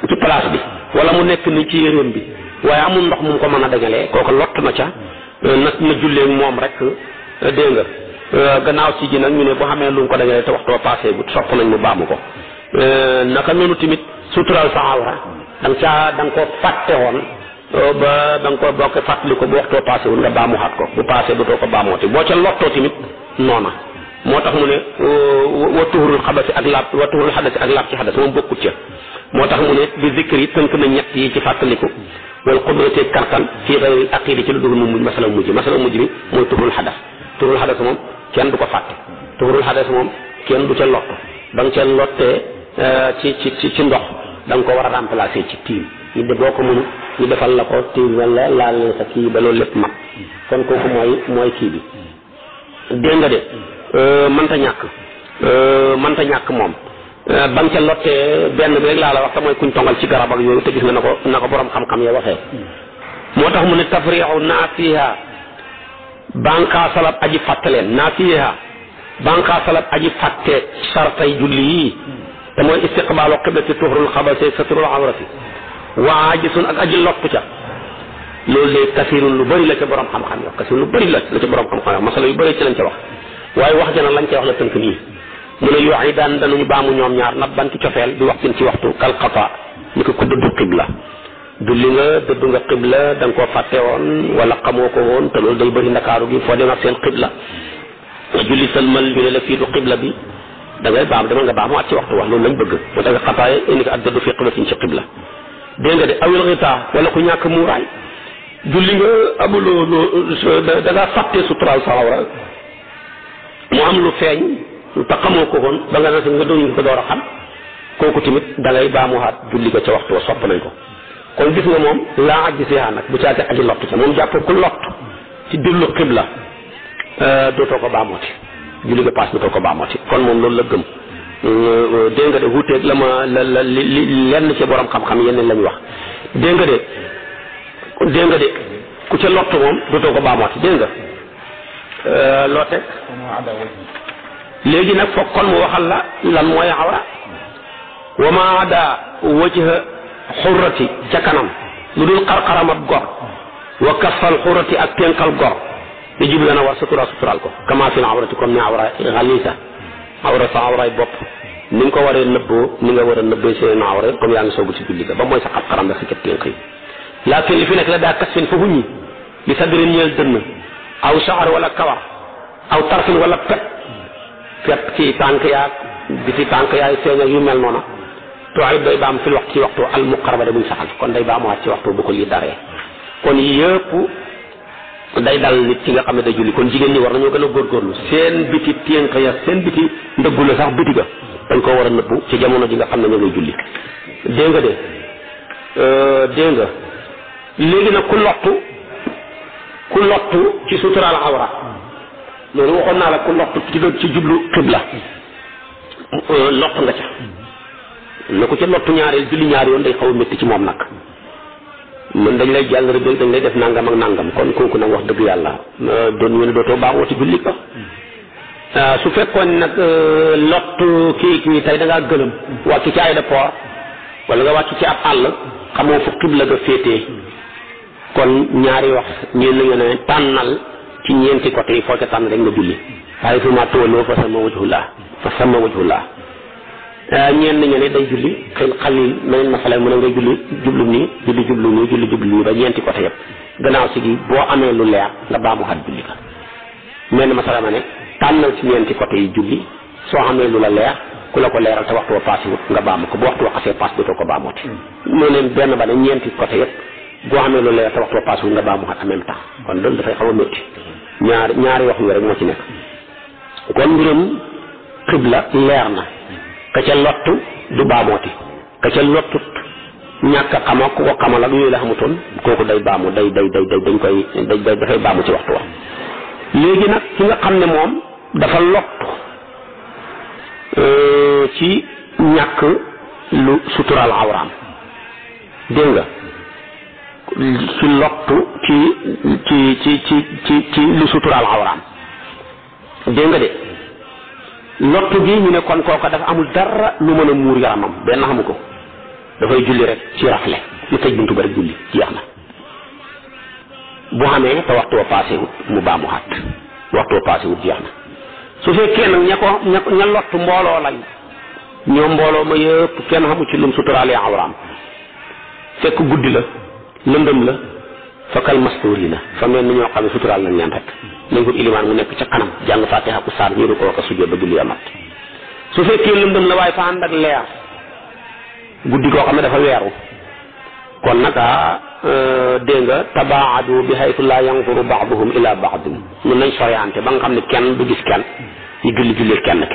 ci place bi wala mu nekk ni ci yéreem bi waaye amul ndox mu ko mën a dañalee kooka lottu na ca na jullee moom rek dégg nga gannaaw si ji nag ñu ne boo xamee lu mu ko dañalee te waxtu wa passé bu sopp nañ mu baamu ko naka noonu tamit sutural sa awra da nga ko fàtte woon ba da nga ko boo ko fàttali ko bu waxtoo passé wul nga baamu xat ko bu passé dootoo ko baamooti boo ca lottoo tamit noona moo tax mu ne wa tuhurul xabasi ak laab wa tuhurul xadasi ak laab ci xadas moom bokkut ca moo tax mu ne bi zikri tënk na ñett yi ci fàttaliku wal qudrate kartan fii xayril aqidi ci lu dugul mu mujj masala mujj mi mooy tuhurul xadas moom kenn du ko fàtte tuhurul xadas moom kenn du ca lott ba nga ca lottee ci ndox da nga ko war a remplacer ci tiim ñu de boo ko mënu ñu defal la ko tiim wala laal sa kii ba loolu lépp mat kon kooku mooy kii bi dégg nga de mënta ñàkk moom ba nga ca lottee benn bi rek laa la wax te mooy kuñ tongal ci garab ak yooyu te gis nga na ko borom xam-xam ya waxee moo tax mu ne tafriixu naasiha banqaa salab aji fàttaleen naasiha banqaa salab aji fàtte sartay julli yi te mooy istiqbaalu qiblati tuhrul xabasi satrul awrati waa ajisun ak aji lottu ca loolu de kasirun lu bëri la ca borom xam-xam yo kasirun lu bëri la ca borom xam-xam yo masala yu bëri ci lañ ca wax waaye wax jana lañ ca wax la tënk nii mu ne yoo ay daan danañu baamu ñoom ñaar nag ban ci cofeel di waxtin ci waxtu kal xata ni ko dëddu qibla julli nga dëddu nga qibla da nga koo fàtte woon wala xamoo ko woon te loolu day bëri ndakaaru gi foo dem ak seen qibla julli sëlmal ñu ne la fii du qibla bi da ngay demal nga baamu at ci waxtu wax loolu lañ bëgg moo tax nga xataaye indi ko ak dëddu fii qiblatin ci qibla dégg nga de awil xitaa wala ku ñàkk muuraay julli nga amuloo da ngaa fàtte suturaal sa awra mu am lu feeñ te xamoo ko woon ba nga naan nga doon ko door a xam kooku tamit da ngay baamuwaat julli ko ca waxtu wa sopp nañ ko kon gis nga moom laa aj si nag bu caagee aji lott ca moom jàpp ku lott ci dillu xibla dootoo ko baamooti julli nga paas dootoo ko baamooti kon moom loolu la gëm dégg nga de wuuteeg la lenn ci borom xam-xam yeneen lañ wax dégg nga de ku ca lott moom dootoo ko baamooti dégg nga loo teg léegi nag foog kon mu waxal la lan mooy awra wa ma ada wajha xurrati ca kanam lu dul xarxaramat gor wa kasfal xurrati ak tenkal gor li jub dana war sutural ko kama fil awrati comme ni awra xalisa awra sa awraay bopp ni nga ko waree nëbboo ni nga war a nëbbee seen awra comme yaa ngi soogu ci julli ga ba mooy sa xarxaram la sa ca tenk yi laakin li fi nekk la daa kasfin fa huññi li sadrin ñeel dënn aw shaar wala kawar aw tarfin wala pet ci tànk yaag biti tànk yaay feeñ ak yu mel noona tooxit day baam fil waxtu ci waxtu al muqarraba buñ saxal kon day baamuwaat ci waxtu bu ko lii daree kon yëpp day dal nit ci nga xam ne day julli kon jigéen ñi war nañoo gën a góorgóorlu seen biti ténk ya seen biti ndëggu la sax biti ga dañ koo war a nëbbu ci jamono ji nga xam ne ñoo ngay julli dégg nga dégg nga léegi nag ku lottu ci suturaal awra loolu waxoon naa la ku lottu ci jublu xibla lott nga ca na ko ca lottu ñaareel julli ñaari yoon day xaw a métti ci moom nag man dañ lay jàll rëbël dañ lay def nangam ak nangam kon kooku nag wax dëgg yàlla doon ñu ne dootoo baaxoo ci julli ko su fekkoon nag lottu kii tey da ngaa gëlëm wàcc ci aéroport wala nga wàcc ci ab àll xamoo fu xibla ga féetee kon ñaari wax ñeen na nga ne tànnal ci ñeenti côté yi foo ca tànn rek nga julli waaye fu ma tuwaloo fa sama wajhullah ñeen nañu ne day julli xalil meneen masala mu ne ngay julli jublu nii ba ñeenti côté yëpp gannaaw si gi boo amee lu leer nga baamu xat julli ka menn masala ma ne tànnal ci ñeenti côté yi julli soo amee lu la leer ku la ko leeral te waxtu wa passé wut nga baamu ko bu waxtu wa xasee pass dootoo ko baamooti moo leen benn ba ne ñeenti côté yëpp boo amee lu leer te waxtu wa passé wut nga baamu xat en même temps kon loolu dafay xaw a métti ñaari wax yu rek moo ci nekk kon mbiram xibla leer na ka ca lottu du baamooti ka ca lottut ñàkk a xama ku ko xamal ak yooyu la xamutoon kooku day baamu dañ koy dafay baamu ci waxtu wa léegi nag ki nga xam ne moom dafa lottu ci ñàkk lu suturaal awraam dégg nga ci lottu ci lu suturaal awraam dégg nga de lottu gi ñu ne kon kooka dafa amul dara lu mën a muur yaramam benn xamu ko dafay julli rek ci rafle lu tëj buntu ba rek julli jeex na bu xamee te waxtu wa passé wut mu baamu xat waxtu wa passé wut jeex na su fekkee nag ña lottu mbooloo lañ ñoom mbooloo ma yëpp kenn xamu ci lum suturaalee awraam fekk guddi la lëndëm la fakal masturina fa mel ni ñoo xam ne suturaal nañ leen rek nañ ko ilimaan mu nekk ca kanam jàng fatiha ku saar ñu du ko wax a sujjóot ba julli amat su fekkee lëndëm la waaye fa ànd ak leer guddi koo xam ne dafa weeru kon nag dégg nga tabaadu bi haytu la yanzuru baaduhum ila baadin ñun nañ soriante ba nga xam ne kenn du gis kenn ñu julli kenn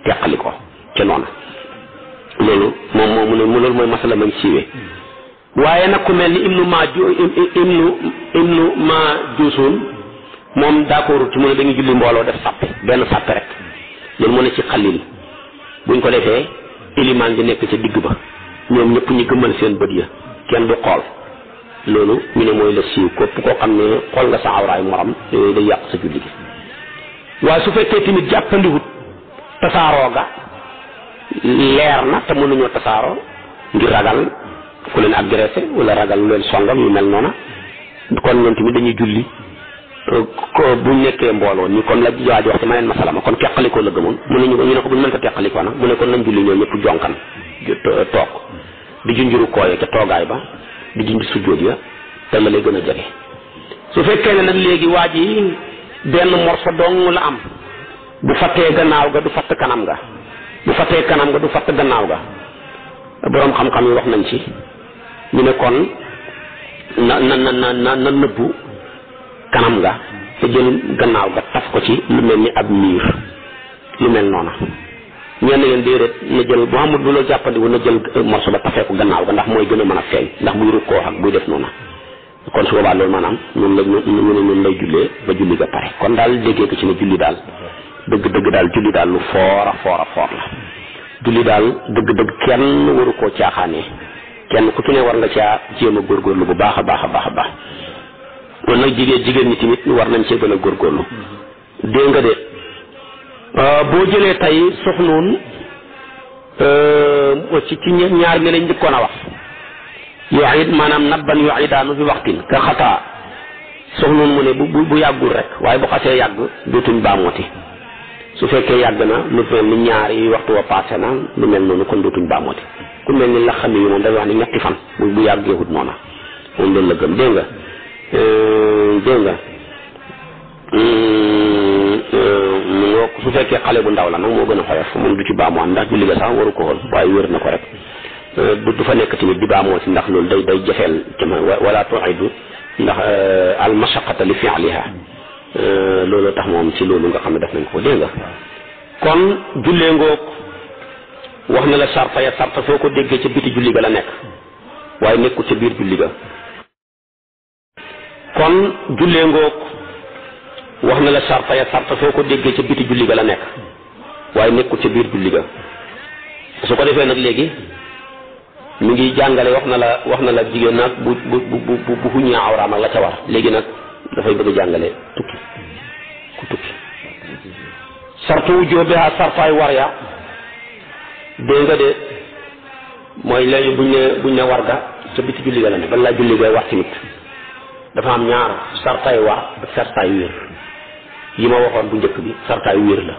teqali ko ca noonu loolu moom loolu mooy masala mañ siiwee waaye nag ku mel ni ibnu Maajusun moom d'accord ci mu ne dañuy julli mbooloo def sàppe benn sàppe rek loolu mu ne ci xalil buñ ko defee ilimaan di nekk ca digg ba ñoom ñëpp ñu gëmmal seen bët ya kenn du xool loolu ñu ne mooy la siiw képp koo xam ne xool nga sa awraay morom yooyu day yàq sa julli gi waaye su fekkee tamit jàppandiwut tasaaroo ga leer na te mënuñoo tasaaroo ngir ragal ku leen agressé wala ragal lu leen songam yu mel noona kon ñoom tamit dañuy julli ko buñ nekkee mbooloo ñu comme la waaj wax ci ma leen masalama kon teqalikoo la gëmoon mu ne ñu ne ko buñ mënta teqalikoo nag mu ne kon nañ julli ñoo ñëpp jonkan toog di junjuru kooye ca toogaay ba di junj sujjóot ya te la lay gën a jege su fekkee ne nag léegi waa ji benn morso dong la am bu fattee gannaaw ga du fatt kanam ga bu fattee kanam ga du fatt gannaaw ga boroom xam-xam yi wax nañ ci ñu ne kon na nëbbu kanam ga te jël gannaaw ga taf ko ci lu mel ni ab miir lu mel noona ñenn leen déedéet na jël bu xamul bu la jàppandiwu na jël morso ba tafee ko gannaaw ga ndax mooy gën a mën a feeñ ndax buy rukkoo ak buy def noona kon su boobaa loolu maanaam noonu lay jullee ba julli ga pare kon daal déggee ko ci ne julli daal dëgg daal julli daal lu foor la julli daal dëgg kenn waru koo caaxaanee kenn ku ci ne war nga caa jéem a góorgóorlu bu baax a baax kon nag jigéen ñi tamit war nañ cee gën a góorgóorlu dégg nga de boo jëlee tey soxnuun ci ñaar ñi lañ njëkkoon a wax yuid maanaam nabban yuidaanu fi waxtin ka xataa soxnoon mu ne bu yàggul rek waaye bu xasee yàgg dootuñ baamooti su fekkee yàgg na lu mel ni ñaari waxtu wa passé na lu mel noonu kon dootuñ baamooti ku mel ni la xam yi moom dañuy wax ni ñetti fan bu yàggeewut noona moom loolu la gëm dégg nga su fekkee xale bu ndaw la nag moo gën a xoyof moom du ci baamuwaat ndax julli ga sax waru ko woon waaye wér na ko rek du fa nekk tamit di baamoo si ndax loolu day jafeel wala tuidu ndax al mashaqata li fi'liha loolu tax moom ci loolu nga xam ne def nañ ko dégg nga kon jullee ngoog wax na la sarta ya sarta foo ko déggee ca biti julli ga la nekk waaye nekkul ca biir julli ga kon jullee ngoog wax na la sarta ya sarta foo ko déggee ca biti julli ga la nekk waaye nekkul ca biir julli ga su ko defee nag léegi mi ngi jàngale wax na la jigéen nag bu xuñee awraam ak la ca war léegi nag dafay bëgg a jàngale tukki ku tukki sartu wu jóobeha sartaay war ya dégg nga de mooy léegi buñ ne war ga ca biti julli ga la ne bala laa julli ga war tamit dafa am ñaar sartaay war ak sartaay wér yi ma waxoon bu njëkk bi sartaay wér la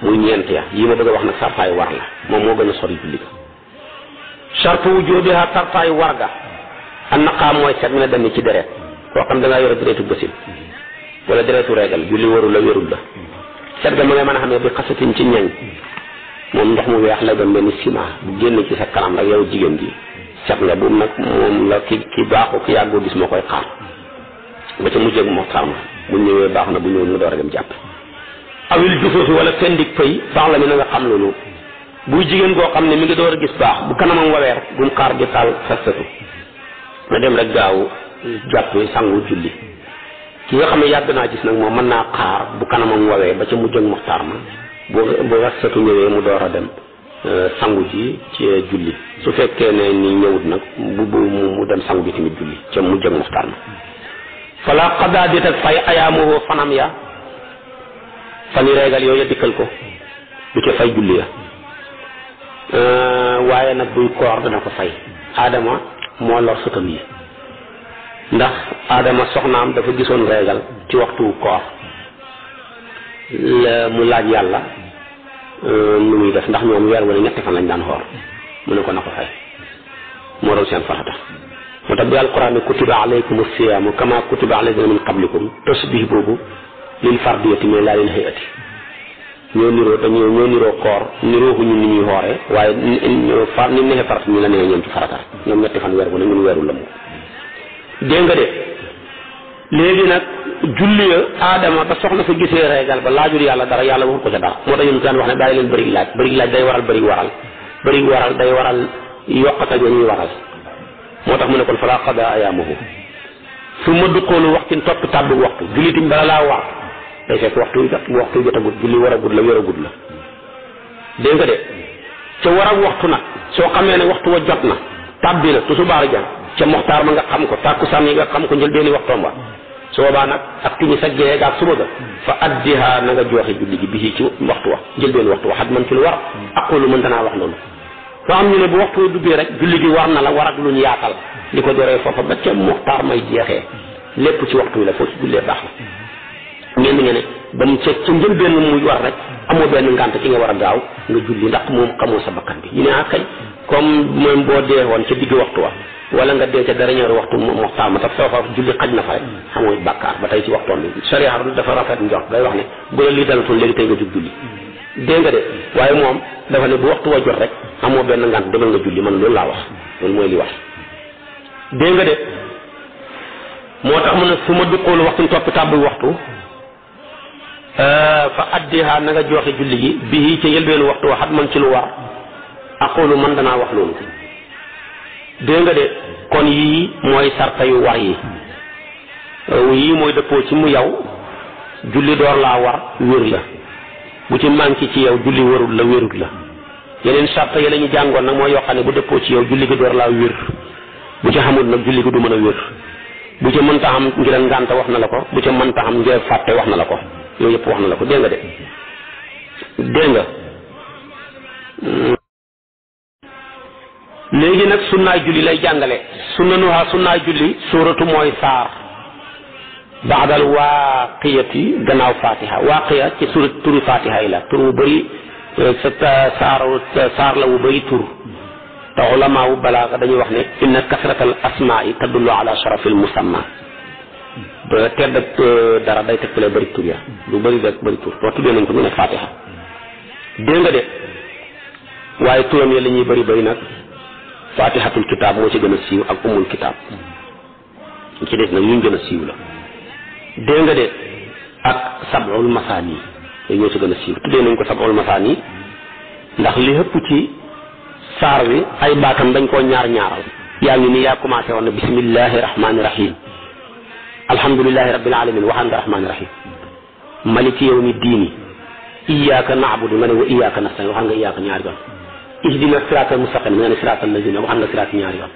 muy ñeent ya yi ma bëgg a wax nag sartaay war la moom moo gën a sori julli ga sartu wu jóobeha sartaay war ga an naqaam mooy set mi ne demee ci deret koo xam da ngaa yore deretu bësin wala deretu reegal julli warul la wérul la set ga ma ngay mën a xam ne bi xasatin ci ñañ moom ndox mu weex la doon mel ni ciment bu génn ci sa kanam rek yow jigéen ji set nga bu nag moom la ki baaxu ki yàggoo gis moo koy xaar ba ca mujjee moo xaar ma bu ñëwee baax na bu ñëwee mu door a dem jàpp awil jufuufi wala fendik pëy baax la mi na nga xam loolu buy jigéen goo xam ne mi ngi door a gis baax bu kanamam waweer bu mu xaar di taal sastatu na dem rek gaaw jàpp sangu julli ki nga xam ne yàgg naa gis nag moom mën naa xaar bu kanamam wawee ba ca mujj ak muxtaar ma bu rasatu ñëwee mu door a dem sangu ji ci julli su fekkee ne ni ñëwut nag mu dem sangu ji tamit julli ca mujj ak muxtaar ma fala xadaa dit ak fay ayaamuhu fanam ya fani reegal yooyu dikkal ko du ca fay julli ya waaye nag buy koor dana ko fay aadama moo lor sutam yi ndax aadama soxnaam dafa gisoon reegal ci waxtu koor mu laaj yàlla nu muy def ndax ñoom weer wala ñetti fan lañ daan xoor mu ne ko na ko fay moo doon seen farata moo tax bi alquran ne kutiba alaykum as-siyaamu kama kutiba ala alladhina min qablikum tasbih boobu lil fardiyati mais laa lil hayati ñoo niroo koor nirooxuñu ni ñuy xooree waaye ni mu neexee farata ñu la nee ñoom ci farata ñoom ñetti fan weer wala ñun weerul la moom dégg nga de léegi nag julli ya aadama ba soxna sa gisee reegal ba laajul yàlla dara yàlla waxul ko ca dara moo tax ñun daan wax ne bàyyi leen bëri laaj day waral bëri waral day waral yokkata jo ñuy waral moo tax mu ne kon fala qada ayaamuhu su ma duqoolu waxtin topp tàbbi waxtu julli tiñ bala laa war day fekk waxtu jotagut julli waragut la wéragut la dégg nga de ca war ak waxtu nag soo xamee ne waxtu wa jot na tàbbi na tusubaar ja ca moxtaar ma nga xam ko tàkkusaan yi nga xam ko njël beeni waxtoom ba su boobaa nag ak tiñi sa gee gaag suba ga fa addiha na nga joxe julli gi bi ci waxtu wa njël beeni waxtu wa xat man ci lu war aqulu mën danaa wax loolu soo am ñu ne bu waxtu wa duggee rek julli gi war na la war ak luñ yaatal li ko joree foofa ba ca moxtaar may jeexee lépp ci waxtu wi la foo ci jullee baax la ñenn nga ne ba mu ca njël benn muy war rek amoo benn ngànt ci nga war a gaaw nga julli ndax moom xamoo sa bakkan bi ñu ne kay comme moom boo dee woon ca digg waxtu wa wala nga dee ca dernier waxtu moxtaar ma taf foofa julli xaj na fa rek xamoo bàkkaar ba tey ci waxtoon bi sharia dafa rafet njort day wax ne bu la lii dalatoon léegi tey nga jug julli dégg nga de waaye moom dafa ne bu waxtu wa jot rek amoo benn ngànt demal nga julli man loolu laa wax loolu mooy li wax dégg nga de moo tax mu ne su ma duqoolu waxtu topp tàbbi waxtu fa addiha na nga joxe julli gi bii ca yëlbeenu waxtu wa xat man ci lu war aqulu man danaa wax loolu dégg nga de kon yii mooy sarta yu war yi yii mooy dëppoo ci mu yow julli door laa war wér la bu ci manqué ci yow julli warul la wérut la yeneen sarta yi la ñu jàngoon nag mooy yoo xam ne bu dëppoo ci yow julli gi door laa wér bu ci xamul nag julli gi du mën a wér bu ca mënta xam ngir ngànta wax na la ko bu ca mënta xam ngir fàtte wax na la ko yooyu yëpp wax na la ko dégg nga de dégg nga léegi nag sunnaay julli lay jàngale sunnaay julli suuratu mooy saar baadal waaqiyati gannaaw fatiha waaqiya ci turi fatiha yi la tur wu bëri saar la wu bëri tur te ulama wu balaaga dañuy wax ne inna kasratal asmaai tadullu ala sharafil musamma ba tedd ak dara day tegtale bëri tur ya lu bëri rek bëri tur boo tuddee nañ ko ñu ne fatiha dégg nga de waaye turam ya la ñuy bëri nag fatihatul kitaab moo ci gën a siiw ak umul kitaab ci des nag yuñ gën a siiw la dégg nga de ak sab'ul masaani yooyu ñoo ci gën a siiw tuddee nañ ko sab'ul masaani ndax li ëpp ci saar wi ay baatam dañ koo ñaaral yaa ngi nii yaa commencé woon na bismillahi rahmaani rahim alhamdulillahi rabbil alamin waxaan nga rahmaani rahim maliki yawmi diini iyyaka na'budu nga ne wa iyyaka nasta'in waxaan nga iyyaka ñaari yoon ihdina siraatal mustaqim nga ne siraatal lazina waxaan nga siraat ñaari yoon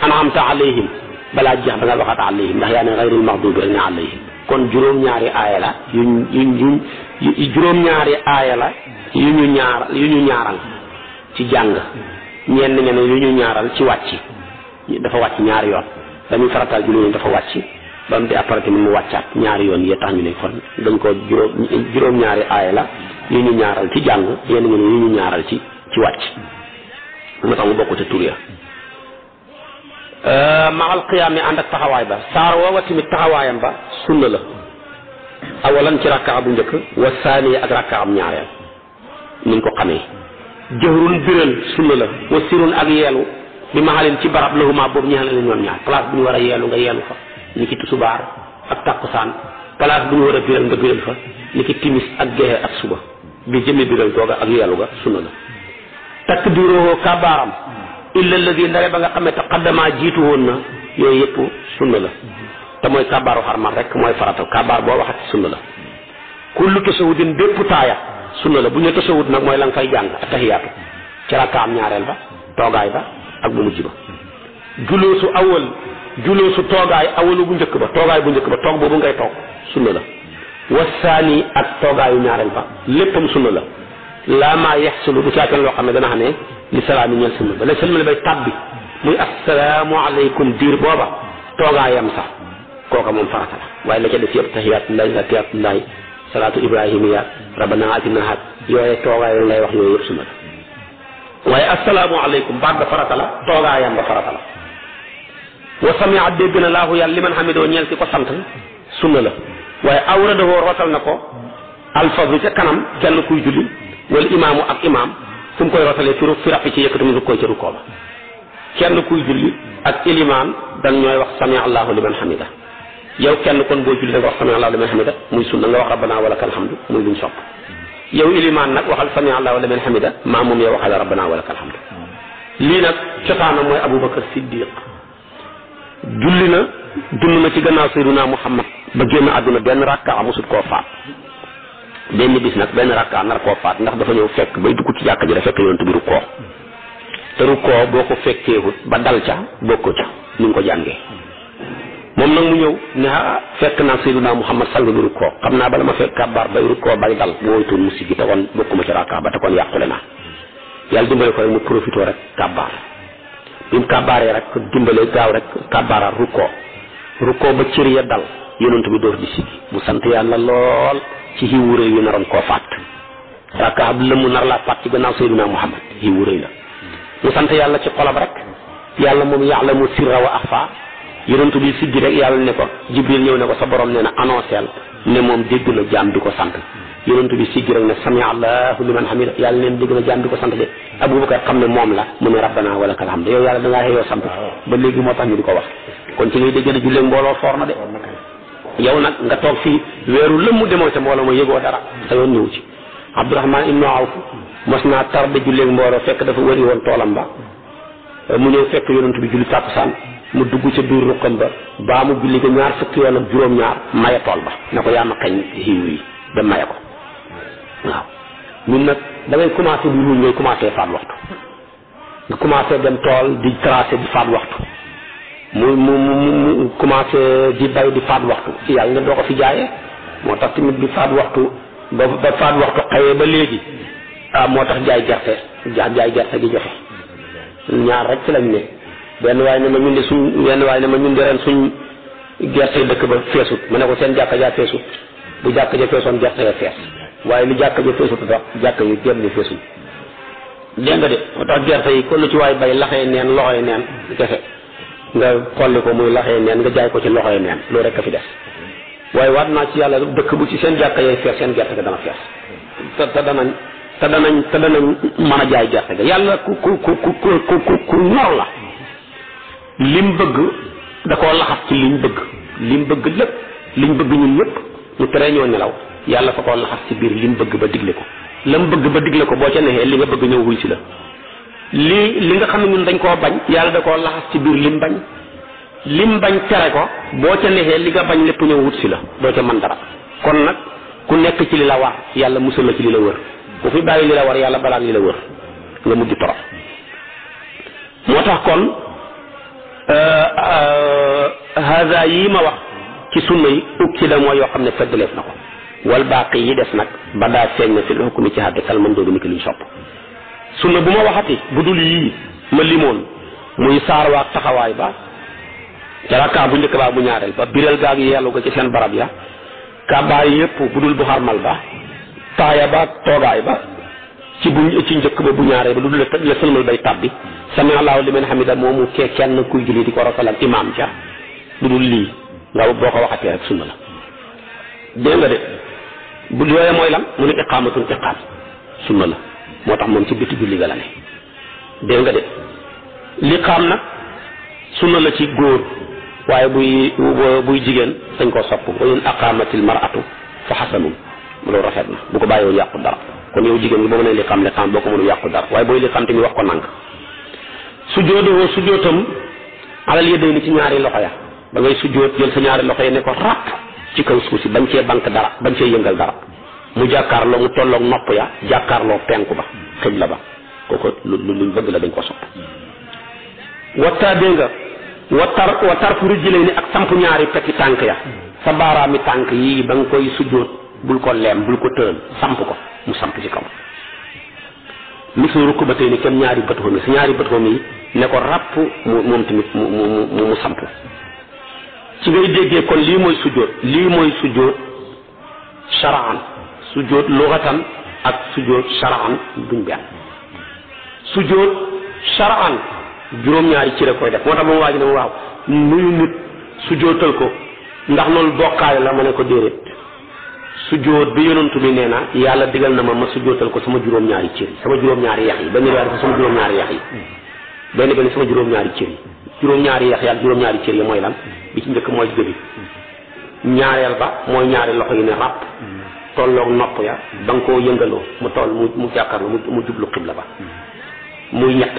an'amta alayhim balaa jeex ba nga waxaat alayhim ndax yaa ne gayril maghdubi rek ne alayhim kon juróom-ñaari aaya la juróom-ñaari aaya la yu ñu ñaaral ci jàng ñenn ña ne yu ñu ñaaral ci wàcc dafa wàcc ñaari yoon dañuy farataal julli ne dafa wàcc ba mu di apparati mu wàccaat ñaari yoon yee tax ñu ne kon dañ ko juróom-ñaari aaya la yu ñu ñaaral ci jàng yenn ña ne yu ñu ñaaral ci wàcc moo tax mu bokk ca tur ya maxal qiyaam yi ànd ak taxawaay ba saar woowa tamit taxawaayam ba sunna la awalan ci rakkaa bu njëkk wa saani ak rakkaam ñaareel niñ ko xamee jëhrun biral sunna la wa sirun ak yeelu bi maxalin ci barab lahuma boobu ñeexal la ñoom ñaar place bu ñu war a yeelu nga yeelu fa ni ki tusubaar ak takkusaan place bu ñu war a biral nga biral fa ni ki timis ak gexe ak suba bi jëmmi biral googa ak yeelu ga sunna la takbiruhu kabaaram illa alladi ndare ba nga xam ne taqaddama jiitu woon na yooyu yëpp sunna la te mooy kabaaru xarmal rek mooy farata kabaar boo waxati sunna la kullu tasawudin bépp taaya sunna la bu ñu tasawud nag mooy la nga fay jàng tahiyaatu ci rakkaam ñaareel ba toogaay ba ak bu mujj ba juloosu toogaay awalu bu njëkk ba toogaay bu njëkk ba toog boobu ngay toog sunna la wasaani ak toogaayu ñaareel ba léppam sunna la laa maa yaxsulu du caakan loo xam ne dana xam ne li salaam yi ñeel sëlmal ba la sëlmal bay tàbbi muy assalaamu aleykum diir booba toogaayam sax kooka moom farata la waaye la ca def yëpp tahiyaatullahi zakiyatullahi salaatu ibrahimiya rabbana atina haat yooye toogaay lay wax yooyu yëpp sunna la waaye assalaamu aleykum baat ba farata la toogaayam ba farata la wa samia dégg na laahu yàlla li man xamidoo ñeel ki ko sant sunna la waaye awradahoo rotal na ko alfadlu ca kanam kenn kuy julli wala imaamu ak imaam fu mu koy rotalee fi rafi ci yëkkatu mu ruk koy ca rukkoo ba kenn kuy julli ak ilimaan dan ñooy wax samia allahu liman xamida yow kenn kon boo julli da nga wax samia allahu liman xamida muy sunna nga wax rabbana wa lakal hamdu muy luñ sopp yow ilimaan nag waxal samia allahu liman xamida maa moom yow waxal rabbana wa lakal hamdu lii nag cosaanam mooy Abubakar Siddiq julli na dund na ci gannaaw Seydina Muhammad ba génn àdduna benn rakka amusut koo faat benn bis nag benn rakka nar koo faat ndax dafa ñëw fekk bay dugg ci jàkka ji da fekk yonent bi rukkoo te rukkoo boo ko fekkeewut ba dal ca bokkoo ca ni nga ko jàngee moom nag mu ñëw ne fekk naa Seydina Muhammad sang bi rukkoo xam naa bala ma fekk kàbbaar bay rukkoo bay dal bu woytuun mu siggi te kon bokkuma ci rakka ba te kon yàqule naa yàlla dimbale ko rek mu profité rek kàbbaar bi mu kàbbaaree rek dimbale gaaw rek kàbbaaraat rukkoo ba cër ya dal yonent bi door di siggi mu sant yàlla lool ci xiwu rëy yu naroon koo faat rakka ab lëmm nar laa faat ci gannaaw Seydina Muhammad xiwu rëy la mu sant yàlla ci xolam rek yàlla moom ya'lamu sirra wa axfa yonent bi siggi rek yàlla ne ko Jibril ñëw ne ko sa borom nee na annonceel ne moom dégg na jaam di ko sant yonent bi siggi rek ne sami allahu liman hamida yàlla neen dégg na jaam di ko sant de Abubakar xam ne moom la mu ne rabbana wa lakal hamd yow yàlla da ngaa xëyoo sant ba léegi moo tax ñu di ko wax kon ci ngay dégg na jullee mbooloo foor na de yow nag nga toog fii weeru lëmm demoo ca mbooloo ma yëgoo dara sa yoon ñëw ci Abdurahman ibnu Awf mos naa tarde jullee mbooloo fekk dafa wëri woon toolam ba mu ñëw fekk yonent bi julli tàkkusaan mu dugg ca biir ruqam ba baa mu julli ko ñaar fukki yoon ak juróom-ñaar maye tool ba ne ko yaa ma kañ xiiw yi dem maye ko waaw ñun nag da ngay commencé di ruuj ngay commencé faat waxtu nga commencé dem tool di tracé di faat waxtu mu commencé di bay di faat waxtu yàlla nga doo ko fi jaayee moo tax tamit di faat waxtu ba faat waxtu xëyee ba léegi moo tax jaay gerte gi jafe ñaar rek ci lañ ne benn waaye ne ma ñun de ren suñ gerte dëkk ba feesut ma ne ko seen jàkka ja feesut bu jàkka ja feesoon gerte ya fees waaye lu jàkka ja feesut sax jàkka yi gerte ja feesut dégg nga de moo tax gerte yi kon lu ci waay bay laxee neen loxoy neen kese nga xolli ko muy laxee neen nga jaay ko ci loxoy neen loolu rek a fi des waaye waat naa ci yàlla dëkk bu ci seen jàkka yay fees seen gerte ga dana fees te danañ mën a jaay gerte ga yàlla ku ñor la lim bëgg da koo laxas ci liñ bëgg lim bëgg lépp liñ bëgg ñun ñëpp ñu tere ñoo nelaw yàlla fa koo laxas ci biir lim bëgg ba digle ko lam bëgg ba digle ko boo ca nexee li nga bëgg ñëw wuy si la li nga xam ne ñun dañ koo bañ yàlla da koo laxas ci biir lim bañ tere ko boo ca nexee li nga bañ lépp ñëw wut si la doo ca mën dara kon nag ku nekk ci li la war yàlla musal la ci li la wër ku fi bàyyi li la war yàlla balaa li la wër nga mujj torox moo tax kon hada yi ma wax ci sunna yi ukki la mooy yoo xam ne feddaleef na ko wal baaqi yi des nag ba daa feeñ na fi lu hukmi ci xatte kal man doogu ni ki luñ sopp sunna bu ma waxati bu dul yii ma limoon muy saar waak taxawaay ba ca rakkaa bu njëkk baa bu ñaareel ba biral gaag yi yàllu ko ci seen barab ya kabaar yépp bu dul bu xarmal ba taaya ba toogaay ba ci njëkk ba bu ñaareel ba lu dul la sëlmal bay tàbbi sami allahu liman hamida moomu kee kenn kuy julli di ko rafal ak imaam ca lu dul lii nga boo ko waxatee rek sunna la dégg nga de bu yooyee mooy lan mu ne iqaamatun iqaam sunna la moo tax moom ci bitti julli ga la ne dégg nga de liqaam nag sunna la ci góor waaye buy jigéen dañ koo sopp wa in aqaamatil mar'atu fa xasanun loolu rafet na bu ko bàyyiwoon yàqu dara kon yow jigéen gi boo mënee liqaam boo ko mënul yàqu dara waaye booy liqaam tamit wax ko nang sujjóotam alal yadayni ci ñaari loxo ya da ngay sujjóot jël sa ñaari loxo ya ne ko ràpp ci kaw suuf si bañ cee bank dara bañ cee yëngal dara mu jàkkaarloo mu tolloog nopp ya jàkkaarloo penku ba xibla ba kooku luñ bëgg la dañ ko sopp wattaa dégg nga watar fu rijjëlee ni ak samp ñaari pekki tànk ya sa baaraami tànk yii ba nga koy sujjóot bul ko leem bul ko tëral samp ko mu samp ci kaw misu rukk ba tey ni kenn ñaari bët xoom yi sa ñaari bët xoom yi ne ko ràpp moom tamit mu samp ci ngay déggee kon lii mooy sujjóot shar'an sujjóot lughatan ak sujjóot shar'an duñ benn sujjóot shar'an juróom-ñaari ci la koy def moo tax ba mu waaj ne ma waaw nuyu nit sujjóotal ko ndax loolu bokkaale la ma ne ko déedéet sujjóot bi yonantu bi nee na yàlla digal na ma sujjóotal ko sama juróom-ñaari cër yi sama juróom-ñaari yax yi benn bi dafa sama juróom-ñaari yax yi benn sama juróom-ñaari cër yi juróom-ñaari yax yi ak juróom-ñaari cër yi mooy lan bi ci njëkk mooy gëbi ñaareel ba mooy ñaari loxo yi ne ràpp tolloog nopp ya ba nga koo yëngaloo mu toll mu jàkkaarloo mu jublu xibla ba muy ñett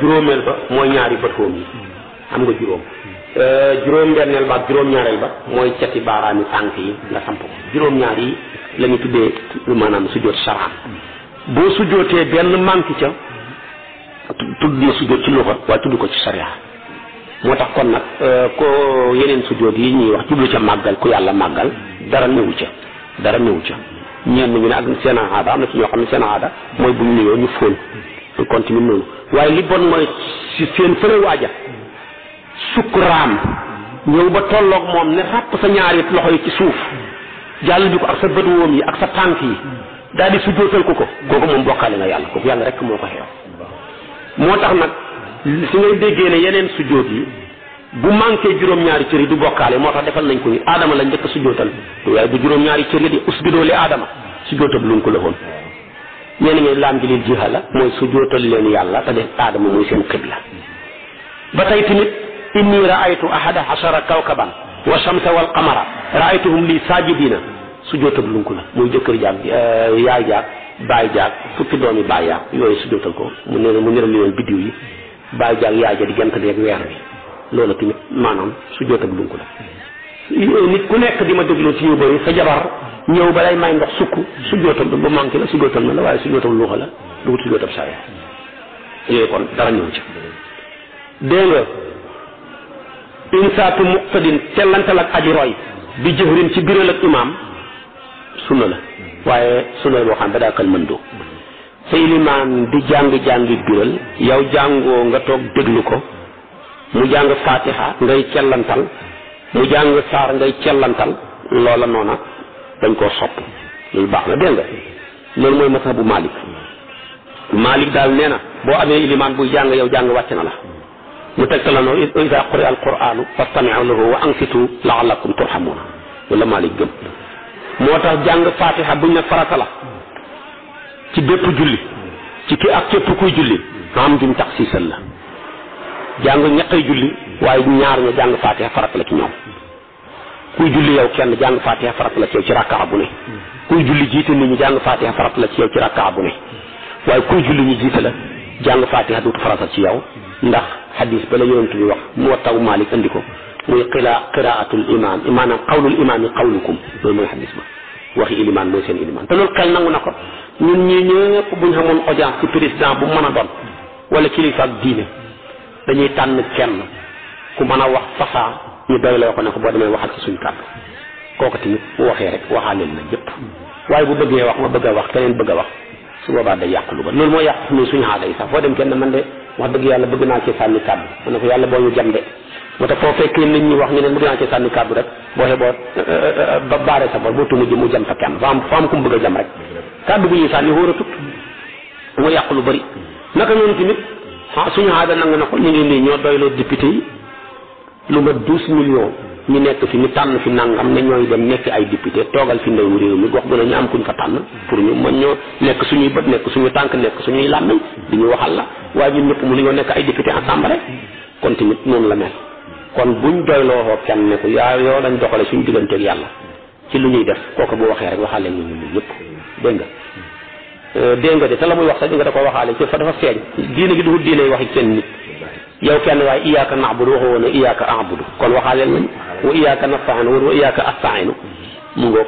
juróomeel ba mooy ñaari bëtoom yi am nga juróom-benneel ba ak juróom-ñaareel ba mooy cati baaraami tànk yi nga samp ko juróom-ñaar yi la ñu tuddee maanaam sujjóot shar'an boo sujjóotee benn manque ca tudd na sujjóot ci luxa waaye tudd ko ci sharia moo tax kon nag ko yeneen sujjóot yi ñuy wax jublu ca màggal ku yàlla màggal dara newu ca ñenn ñu ne ak seen aada am na ci ñoo xam ne seen aada mooy buñ nuyoo ñu fóon ñu continue noonu waaye li bon mooy si seen fële waaja sukkuraam ñëw ba tolloog moom ne ràpp sa ñaari loxo yi ci suuf jàll bi ko ak sa bët woom yi ak sa tànk yi daal di sujjóotal ko kooku moom bokkaale nga yàlla kooku yàlla rek moo ko xeew moo tax nag si ngay déggee ne yeneen sujjóot yi bu manqué juróom-ñaari cër yi du bokkaale moo tax defal nañ ko ni aadama lañ njëkk sujjóotal waaye bu juróom-ñaari cër yi di usbidoo li aadama sujjóotal luñ ko la woon ñenn ñi laam ji lil jiha la mooy sujjóotal leen yàlla te def aadama muy seen xibla ba tey tamit inni raaytu ahada ashara kawkaban wa shamsa wal qamara raaytuhum li sajidina sujjóotal luñ ko la muy jëkkër jaag yaay jaag baay jaag fukki doomi baay yaag yooyu sujjóotal ko mu niral leen biddiw yi baay jaag yaay ja di jant bi ak weer bi loolu tamit maanaam sujjóotal luñ ko la nit ku nekk di ma déglu ci yu bëri sa jabar ñëw ba lay may ndox sukk sujjóotal ba manqué la sujjóotal na la waaye sujjóotal luuxa la dugut sujjóotal saaya yooyu kon dara ñëw ci dégg nga insaatu muqtadin tellantal ak aji roy bi jëfrin ci biral ak imaam sunna la waaye sunna la boo xam ba daakal mën doo sa ilimaan di jàng-jàngi biral yow jàngoo nga toog déglu ko mu jàng fatiha ngay cellantal mu jàng saar ngay cellantal loola noona dañ koo sopp loolu baax na dégg nga loolu mooy mazhabu Malik daal nee na boo amee ilimaan buy jàng yow jàng wàcc na la mu tegtal la noonu iza quri'a al-qur'anu fastami'u lahu wa ansitu la'allakum turhamuna loolu la Malik gëm moo tax jàng fatiha buñ ne farata la ci bépp julli ci ki ak képp kuy julli am duñ tax siisal la jàng ñettay julli waaye ñaar ña jàng fatiha farata la ci ñoom kuy julli yow kenn jàng fatiha farata la ci yow ci rakkaa bu ne kuy julli jiite nit ñi jàng fatiha farata la ci yow ci rakkaa bu ne waaye kuy julli ñu jiite la jàng fatiha duutu farata ci yow ndax hadis ba la yonent bi wax mu taw Malik andi ko muy qiraatul imam maanaam qawlul imam qawlukum loolu mooy hadis ba waxi ilimaan mooy seen ilimaan te loolu xel nangu na ko ñun ñii ñëpp buñ xamoon audience ci président bu mën a doon wala kilifa ak diine dañuy tànn kenn ku mën a wax fasaa ñu doy la ko ne ko boo demee waxal ci suñu kàddu kooku tamit bu waxee rek waxaaleel na ñëpp waaye bu bëggee wax ma bëgg a wax keneen bëgg a wax su boobaa day yàq lu ba loolu moo yàq ni suñu aada yi sax foo dem kenn man de wax dëgg yàlla bëgg naa ci sànni kàddu ma ne ko yàlla boo ñu jam de moo tax foo fekkee nit ñi wax ñu ne bëgg naa ci sànni kàddu rek boo xee ba baaree sa bor boo tumu ji mu jam fa kenn fa am ku mu bëgg a jam rek kàddu bu ñuy sànni wóoratut mu yàq lu bëri naka noonu tamit suñu aada nangu na ko ñu ngi nii ñoo doyloo député yi lu ma 12 millions ñu nekk fi ñu tànn fi nangam ne ñooy dem nekk ay député toogal fi ndeyu réew mi gox bu ne ñu am kuñ fa tànn pour ñu mën ñoo nekk suñuy bët nekk suñu tànk nekk suñuy làmmiñ di ñu waxal la waaye ñun ñëpp mu li ñoo nekk ay député assemblée kon tamit noonu la mel kon buñ doyloo kenn ne ko yaa yoo lañ doxale suñu digganteeg yàlla ci lu ñuy def kooku bu waxee rek waxaale ñu ñun ñëpp dégg nga de te la muy wax sax di nga da ko waxaale ci fa dafa feeñ diine gi du diine waxi kenn nit yow kenn waaye iyyaka na'budu waxoo woon ne iyyaka a'budu kon waxaaleel nañ wa iyyaka nasta'inu wa iyyaka asta'inu mu ngoog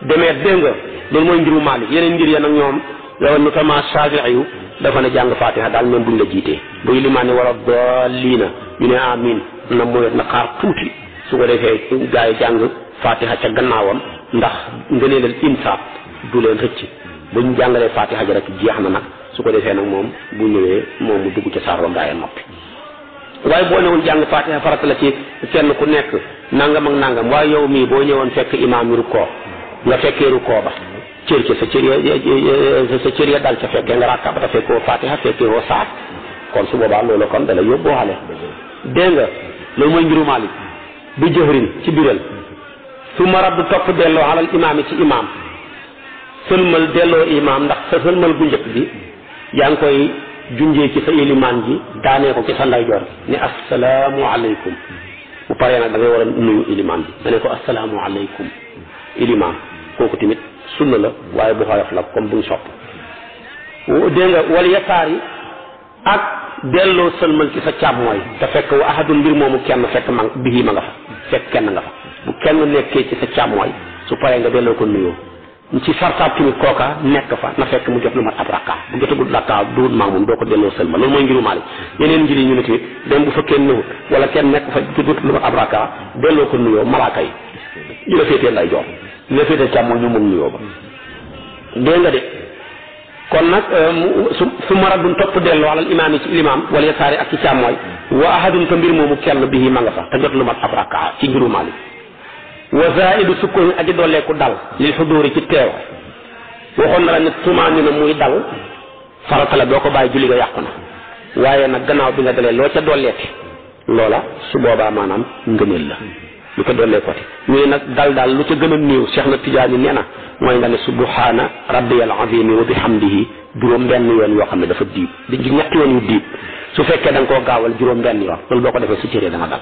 demee dégg nga loolu mooy ngiru Maalik yeneen ngir ya nag ñoom yow notamment Shaafi'i yu dafa ne jàng Fatiha daal même buñ la jiitee buy limaan ne wala daalliina ñu ne amin na mooy na xaar tuuti su ko defee gaa yi jàng Fatiha ca gannaawam ndax ngëneelal insaat du leen rëcc buñ jàngalee Fatiha ji rek jeex na nag su ko defee nag moom bu ñëwee moom mu dugg ca saar wam gaa yi noppi waaye boo ñëwoon jàng Fatiha farata la ci kenn ku nekk nangam ak nangam waaye yow mii boo ñëwoon fekk imaam yi rukkoo nga fekkee rukkoo ba cër ca sa cër ya dal ca fekkee nga rakka ba ta fekkoo Fatiha fekkee woo saar kon su boobaa loolu kon da la yóbbu xale dégg nga loolu mooy mbiru Maalik bi jëhrin ci biral su ma raddu topp delloo alal imaam yi ci imaam sëlmal delloo imaam ndax sa sëlmal bu njëkk bi yaa ngi koy junjee ci sa ilimaan ji daanee ko ci sa ndeyjoor ne assalaamu aleykum bu paree nag da ngay war a nuyu ilimaan bi nga ne ko assalaamu aleykum ilimaan kooku tamit sunna la waaye bu xoyof la comme buñ sopp dégg nga wala yasaar yi ak delloo sëlmal ci sa càmmooy te fekk wa ahadun mbir moomu kenn fekk ma bii ma nga fa fekk kenn nga fa bu kenn nekkee ci sa càmmooy su paree nga delloo ko nuyoo ci sartaab tamit kooka nekk fa na fekk mu jot lu mat ab rakka bu jotagul rakka du maa moom doo ko delloo sëlmal loolu mooy ngiru Maalik yeneen ngir yi ñu ne tamit dem bu fa kenn ñëwut wala kenn nekk fa jotut lu mat ab rakka delloo ko nuyoo malaaka yi ñu la féetee lay jox ñu la féetee càmmooñ ñu moom nuyoo ba dégg nga de kon nag su maradun topp delloo alal imaam yi ci limaam wala yasaari ak ci càmmooy wa ahadun te mbir moomu kenn bii ma nga fa te jot lu mat ab rakka ci ngiru Maalik wa zaidu sukkoon aji dooleeku dal lil xudóori ci teew waxoon na la ne tumaani na muy dal farata la doo ko bàyyi julli nga yàqu na waaye nag gannaaw bi nga dalee loo ca dooleeti loola su boobaa maanaam ngëneel la lu ko doolee côté ñu ne nag dal daal lu ca gën a néew Cheikh na Tijaani nee na mooy nga ne subhaana rabbiyal azimi wa bihamdihi juróom benn yoon yoo xam ne dafa diib di ñetti yoon yu diib su fekkee da nga koo gaawal juróom benn yoon loolu boo ko defee su cëree danga dal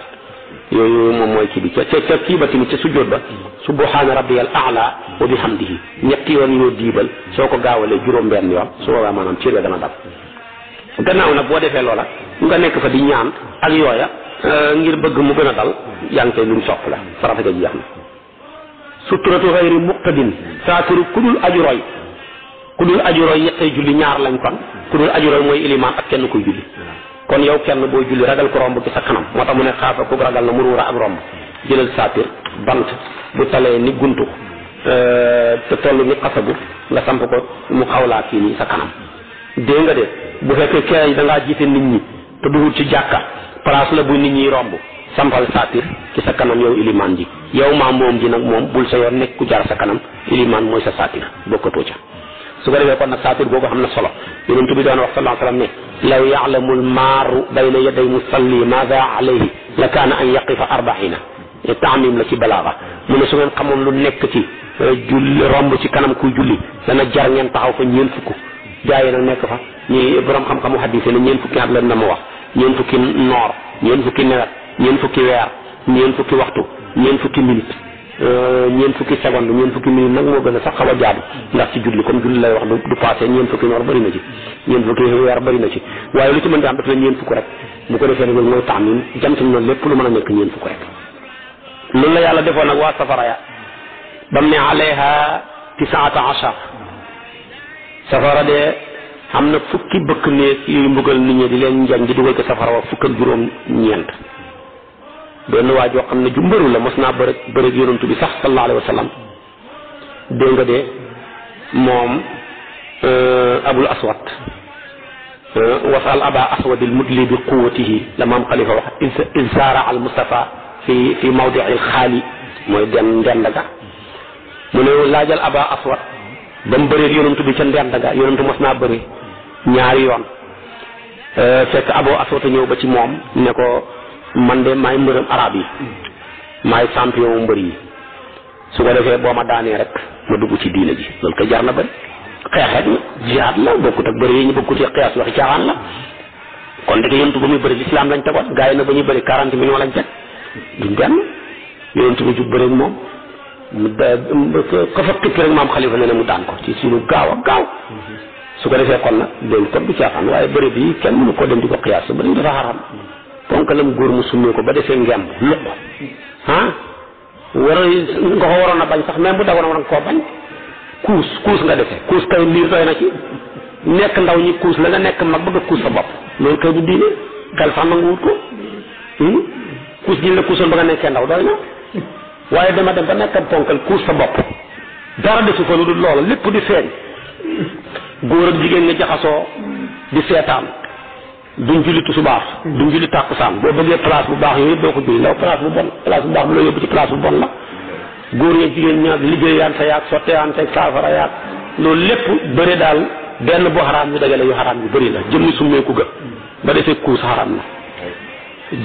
yooyu moom mooy kii bi ca kii ba tamit ca sujjóot ba subhaana rabbiyal a'la wa bihamdihi ñetti yoon yoo diibal soo ko gaawalee juróom benn yoon su boobaa maanaam cër dana dal gannaaw nag boo defee loola nga nekk fa di ñaan ak yooya ngir bëgg mu gën a dal yaa ngi koy luñ sopp la farata ga jeex na suturatu xayri muqtadin saatiru ku dul aju roy yettay julli ñaar lañ kon ku dul aju roy mooy ilimaan ak kenn koy julli kon yow kenn booy julli ragal ko romb ci sa kanam moo tax mu ne xaafa ku ragal na muruura ak romb jëlal saatir bant bu talee ni guntu te toll ni xasabu nga samp ko mu xawlaa kii nii sa kanam dégg nga de bu fekkee kee da ngaa jiite nit ñi te duhut ci jàkka place la bu nit ñi romb sampal saatir ci sa kanam yow ilimaan ji yow maa moom ji nag moom bul sa yoon nekk ku jaar sa kanam ilimaan mooy sa saatir bokkatoo ca su ko defee kon nag saatir googu xam na solo yonent bi doon wax sallallahu alayhi wa sallam ne law ya'lamu al-maaru bayna yaday musalli maada alayhi la kaana an yaqifa arbaina taamim la ci balaaga mu ne su ngeen xamoon lu nekk ci julli romb ci kanam kuy julli dana jar ngeen taxaw fa ñeen fukk gaa yi nag nekk fa ñi borom xam-xamu hadis ne ñeen fukki at lan na ma wax ñeen fukki noor ñeen fukki nawet ñeen fukki weer ñeen fukki waxtu ñeen fukki minute ñeen fukki seconde ñeen fukki minute nag moo gën a sax xaw a jaadu ndax ci julli comme julli lay wax du passé ñeen fukki noor bëri na ci ñeen fukki weer bëri na ci waaye lu ci mën di am daf la ñeen fukk rek bu ko defee loolu mooy taamim jamtam na lépp lu mën a nekk ñeen fukk rek loolu la yàlla defoon nag waa safara ya bam ne alayha 19 safara de xam na fukki bëkk néeg yuy mbugal nit ñi di leen njañ di dugal ko safara wa fukk ak juróom ñeent benn waa joo xam ne ju mbëru la mos naa bëri yonantu bi sax sallallahu alayhi wa sallam dégg nga de moom abul aswad wasal aba aswadil mudli bi quwatihi la maam xalifa wax isaara al mustafa fi mawdi al xaali mooy ndend ga mu ne laajal aba aswad ba mu bëree yonantu bi ca ndend ga yonantu mos naa bëri ñaari yoon fekk abo aswad ñëw ba ci moom ne ko man de maay mbërëm arab yi maay champion mbër yi su ko defee boo ma daanee rek ma dugg ci diina ji loolu koy jar na bëri xeexeet na jihaad la bokkut ak bëri yi ñu bokkut ak xiyaas waxi caaxaan la kon dëgg yonantu ba muy bëri l'islam lañ tegoon gars yi na ba ñuy bëri 40 millions lañ teg duñ benn yonantu bi jub bëri ak moom ka fa xippi rek maam xalifa ne mu daan ko ci suñu gaaw a gaaw su ko defee kon nag loolu kon du caaxaan waaye bëri bi kenn mënu ko dem di ko xiyaas sa bëri dafa xaram ponkalam góor mu summee ko ba defee ngemb luq nga ko waroon a bañ sax même bu dagoon war nga koo bañ kuus nga defee kuus kay liir doy na ci nekk ndaw ñi kuus la nga nekk mag bëgg a kuus sa bopp loolu kay du diine xel sax nangu wut ko kuus gi la kuusoon ba nga nekkee ndaw doy na waaye dama dem ba nekk ponkal kuus sa bopp dara desu fa lu dul loola lépp di feeñ góor ak jigéen nga jaxasoo di seetaan duñ julli tisbaar duñ julli tàkkusaan boo bëggee place bu baax yooyu doo ko julli ndaw place bu bon place bu baax bu la yóbbu ci place bu bon la góor ña jigéen ña liggéeyante yaag sotteante saafara yaag loolu lépp bëri daal benn bu xaraam ñu dajale yu xaraam yu bëri la jëmmi summeeku ga ba defee kuus xaraam na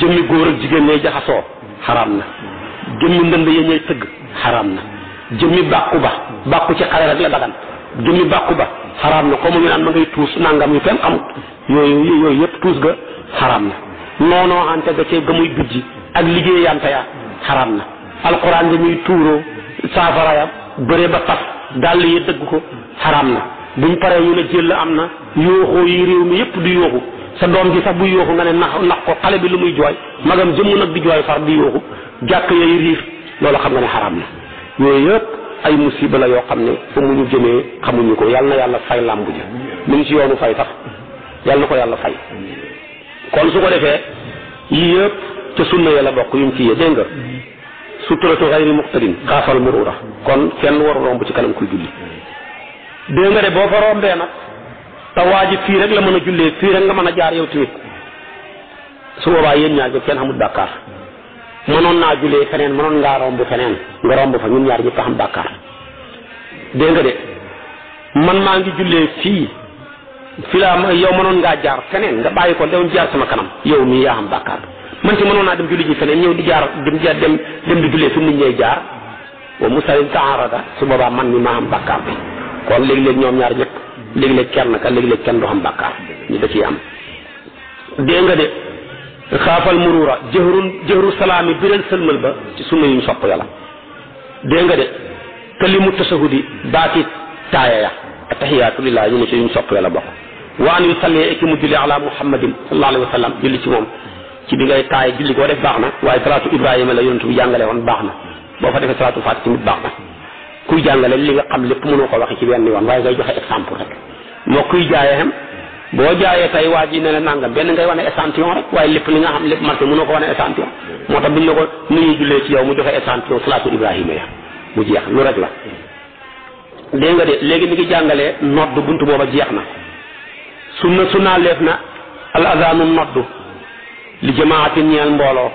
jëmmi góor ak jigéen ñay jaxasoo xaraam na jëmmi ndënd ya ñay tëgg xaraam na jëmmi bàkku ci xare rek la dagan jëmmi bàkku ba xaraam na comme ñu naan ma ngay tuus nangam yu kenn xamut yooyu yëpp tuus ga xaraam na noonoo ante ga cee ga muy bijji ak liggéeyante ya xaraam na alquran ga muy tuuroo saafara ya bëre ba tas dàll yi dëgg ko xaraam na buñ paree ñu ne jël am na yooxoo yi réew mi yëpp di yooxu sa doom ji sax buy yooxu nga ne nax ko xale bi lu muy jooy magam jëmm nag di jooy far di yooxu jàkk yooyu riif loolu xam nga ne xaraam na yooyu yëpp ay musiba la yoo xam ne fu mu ñu jëmee xamuñu ko yàlla na yàlla fay làmb ji mu ngi ci yoonu fay sax yàlla na ko yàlla fay kon su ko defee yii yëpp ca sunna ya la bokk yuñ ci yee dégg nga suturatu xayri muqtadin xaafal murura kon kenn waru romb ci kanam kuy julli dégg nga de boo fa rombee nag te waa ji fii rek la mën a jullee fii rek nga mën a jaar yow tamit su boobaa yéen ñaar ñëpp kenn xamul bàkkaar mënoon naa jullee feneen mënoon ngaa romb feneen nga romb fa ñun ñaar ñëpp xam bàkkaar dégg nga de man maa ngi jullee fii laa yow mënoon ngaa jaar feneen nga bàyyi ko dem jaar sama kanam yow mii yaa xam bàkkaar man ci mënoon naa dem julli ji feneen ñëw di jaar dem di jullee fi nit ñay jaar wa musalin taarada su boobaa man mi maa xam bàkkaar bi kon léegi-léeg ñoom ñaar ñëpp léegi-léeg kenn ka léegi-léeg kenn du xam bàkkaar ñu da ciy am dégg nga de xaafal murura jëhru salaami biral sëlmal ba ci sunna yuñ sopp yàlla dégg nga de kalimu tasahudi baati taaya ya attahiyaatu lillahi ñu ne ci yuñ sopp yàlla bokk wa an yu sallee ki mu julli ala muhammadin sallallahu alayhi wa sallam julli ci moom ci bi ngay taaya julli koo def baax na waaye salaatu ibrahima la yonent bi jàngale woon baax na boo fa defee salaatu faati tamit baax na kuy jàngale li nga xam lépp mënoo ko waxe ci benn yoon waaye ngay joxe exemple rek moo kuy jaayee xam boo jaayee tey waa ji ne la nangam benn ngay wane échantillon rek waaye lépp li nga xam lépp marqué mënoo ko wane échantillon moo tax buñ la ko nu ñuy jullee ci yow mu joxe échantillon salaatu ibrahima ya mu jeex lu rek la dégg nga de léegi mi ngi jàngalee nodd buntu booba jeex na sunna leef na al adanu noddu li jamaatin ñeel mbooloo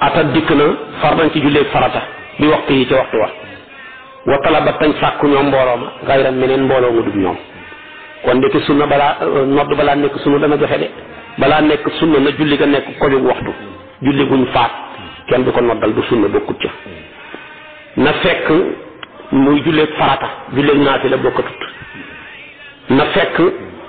ata dikk na fardan ci julleeg farata bi waxtu yi ci waxtu wa wa talabat tañ sàkku ñoom mbooloo ma gayran meneen mbooloo mu dul ñoom kon ndeke sunna balaa nodd balaa nekk sunna dana joxe de balaa nekk sunna na julli ga nekk ko jóg waxtu julli guñ faat kenn du ko noddal du sunna bokkut ca na fekk muy julleeg farata julleeg naafila bokkatut na fekk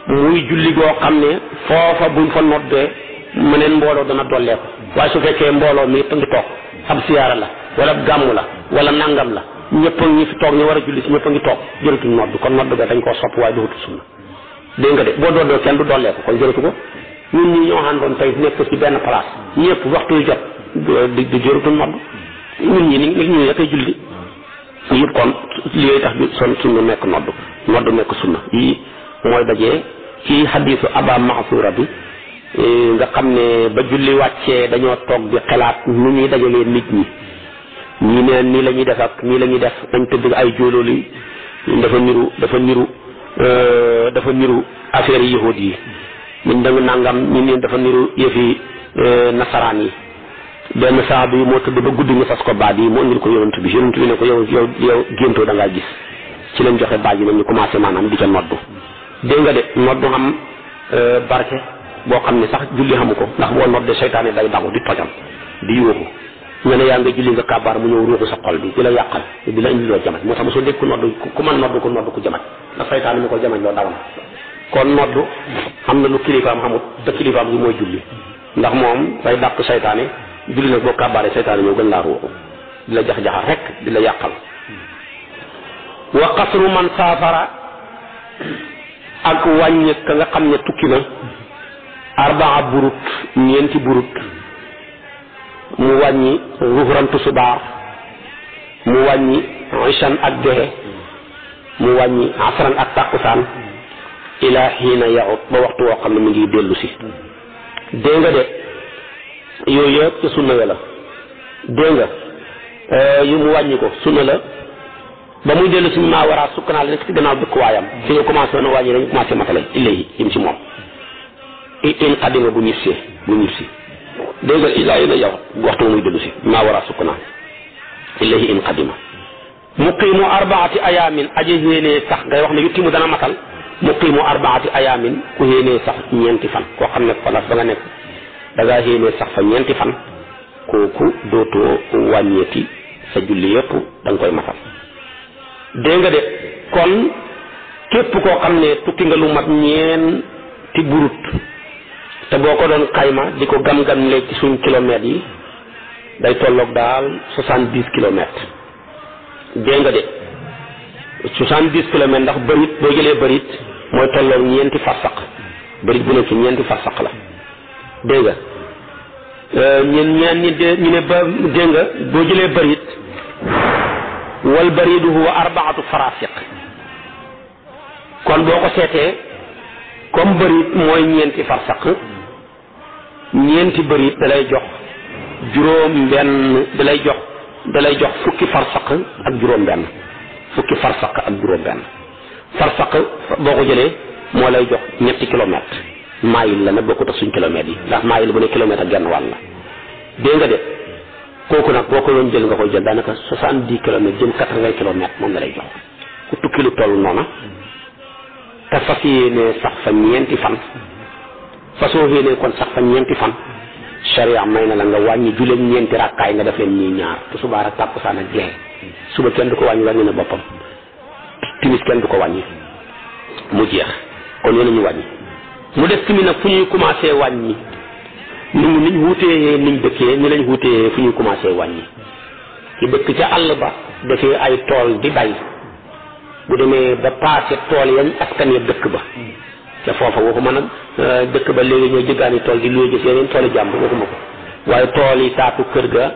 muy julli goo xam ne foofa buñ fa noddee meneen mbooloo dana dolleeku waaye su fekkee mbooloo mi yëpp a ngi toog ab siyaara la wala gàmmu la wala nangam la ñëpp ñi fi toog ñu war a julli si ñëpp a ngi toog jërëtuñ nodd kon nodd ga dañ koo sopp waaye duhutu sunna dégg nga de boo doodoo kenn du dolleeku kon jërëtu ko ñun ñi ñoo àndoon tey nekk ci benn place ñëpp waxtu yu jot di jërëtu nodd ñun ñi ni ñu yakay julli yëpp kon li tax bi son sunna nekk nodd nekk sunna yi mooy dajee ci hadisu aba maasura bi nga xam ne ba julli wàccee dañoo toog di xalaat nu ñuy dajalee nit ñi ñii ne nii la ñuy def ak nii la ñuy def dañ tëdd ay jóolóoli dafa niru affaire yi yahud yi ñun da nga nangam ñu ne dafa niru yëfi nasaraan yi benn saa bi moo tëdd ba guddi nga sas ko baat yi mu indil ko yonent bi ne ko yow géntoo da ngaa gis ci lañ joxe baat yi nag ñu commencé maanaam di ca noddu dégg nga de noddu xam barke boo xam ne sax julli xamu ko ndax boo noddee seytaane day dagu di tojam di yóoxu nga ne yaa nga julli nga kàbbaar mu ñëw ruuxu sa xol bi di la yàqal di la indiloo jamaj moo tax mosoo dégg ku nodd ku mën nodd ku jamaj ndax seytaane mi ko jamaj loo daw na kon nodd xam na lu kilifaam xamut te kilifaam gi mooy julli ndax moom day dàq seytaane julli nag boo kàbbaaree seytaane ñëw gën laa ruuxu di la jax-jaxal rek di la yàqal wa qasru man saafara ak wàññi ka nga xam ne tukki na arbaa burut ñeenti burut mu wàññi ruhran tusubaar mu wàññi ishan ak gexe mu wàññi asran ak takkusaan ila xiina yaxut ba waxtu woo xam ne mu ngi dellu si dégg nga de yooyu yëpp ci sunna la dégg nga yu mu wàññi ko sunna la ba muy dellu si maa war a sukkanaal nekk ci gannaaw dëkkuwaayam fi nga commencé na wàññi dañu commencé matale ilayhi yim ci moom in xadima bu ñibbisi dégg nga ilaa yi na yow waxtu muy dellu si maa war a sukkanaal ilayhi in xadima muqimu arbaati ayamin aji xéenee sax ngay wax ne yuttimu dana matal muqimu arbaati ayamin ku xéenee sax ñeenti fan koo xam ne place ba nga nekk da ngaa xéenee sax fa ñeenti fan kooku dootoo wàññeeti sa julli yëpp da nga koy matal dégg nga de kon képp koo xam ne tukki nga lu mat ñeenti burut te boo ko doon xayma di ko gam-gam léegi ci suñ kilomètres yi day tolloog daal 70 kilomètres dégg nga de 70 kilomètres ndax bërit boo jëlee bërit mooy tolloog ñeenti farsaq bërit bu nekk ñeenti farsaq la dégg nga ñu ne ba dégg nga boo jëlee bërit wal baridu huwa arbaatu farasiq kon boo ko seetee comme bërit mooy ñeenti farsaq ñeenti bërit dalay jox juróom benn dalay jox fukki farsaq ak juróom benn farsaq boo ko jëlee moo lay jox ñetti kilomètres maayil la nag bokkut ak suñ kilomètres yi ndax maayil bu ne kilomètre ak genn wàll la dégg nga de kooku nag boo ko doon jël nga koy jël daanaka 70 kilomètres jëm 80 kilomètres moom la lay jox ku tukki lu toll noona te fas yéene sax fa ñeenti fan fasoo yéene kon sax fa ñeenti fan sharia may na la nga wàññi juleen ñeenti rakkaay nga def leen ñii ñaar te suba ak tàkkusaan ak jeexe suba kenn du ko wàññi na boppam timis kenn du ko wàññi mu jeex kon yéen a ñu wàññi mu des tamit nag fu ñuy commencé wàññi niñ wuutee niñ dëkkee ni lañ wuutee fu ñuy commencé wàññi ci dëkk ca àll ba dafee ay tool di bay bu demee ba passé tool yañ askan ya dëkk ba te foofa waxuma nag dëkk ba léegi ñooy jëggaani tool di luy gis yeneen tooli jàmm waxuma ko waaye tool yi taatu kër ga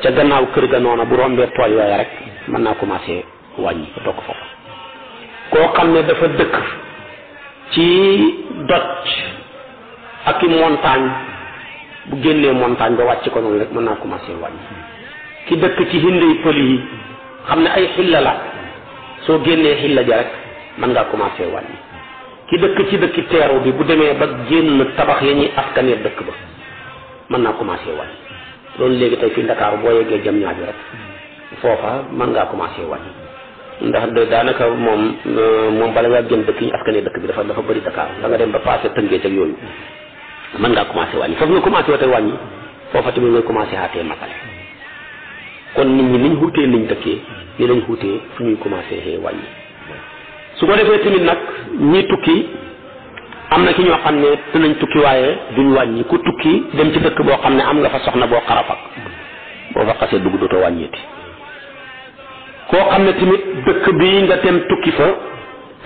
ca gannaaw kër ga noona bu rombee tool yooya rek mën naa commencé wàññi ba toog foofa koo xam ne dafa dëkk ci doj ak i montagne bu génnee montagne ba wàcc ko noonu rek mën naa commencé wàññi ki dëkk ci hindi pël yi xam ne ay xilla la soo génnee xilla ja rek mën ngaa commencé wàññi ki dëkk ci dëkki teeru bi bu demee ba génn tabax ya ñuy askanee dëkk ba mën naa commencé wàññi loolu léegi tey fii Dakar boo yeggee jam ñaar bi rek foofa mën ngaa commencé wàññi ndax daanaka moom bala ngaa génn dëkk yi ñu askanee dëkk bi dafa bëri Dakar da nga dem ba passé Tëngéej ak yooyu mën ngaa commencé wàññi foofu nga commencé wate wàññi foofa tamit ngay commencé xaatee matale kon nit ñi niñ xuutee liñ dëkkee ni lañ xuutee fu ñuy commencé wàññi su ko defee tamit nag ñi tukki am na ki ñoo xam ne dinañ tukki waaye duñ wàññi ku tukki dem ci dëkk boo xam ne am nga fa soxna boo xarafak boo fa xasee dugg dootoo wàññeeti koo xam ne tamit dëkk bi nga dem tukki fa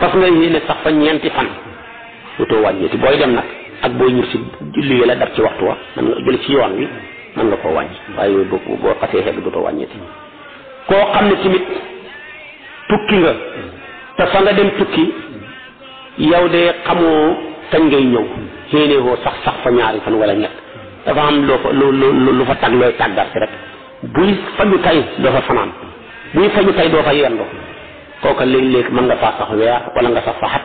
fas nga yéene sax fa ñeenti fan dootoo wàññeeti booy dem nag ak booy ñur si julli la dab ci waxtu wa man nga jël ci yoon wi mën nga koo wàññi waaye yooyu boo xasee xegg dootoo wàññeeti koo xam ne tamit tukki nga te fa nga dem tukki yow de xamoo kañ ngay ñëw xéene woo sax fa ñaari fan wala ñett dafa am loo fa lu fa tag looy tàggat si rek buy fañu tay doo fa fanaan buy fañu tay doo fa yendo kooka léegi-léegi mën nga faa sax weer wala nga sax fa xat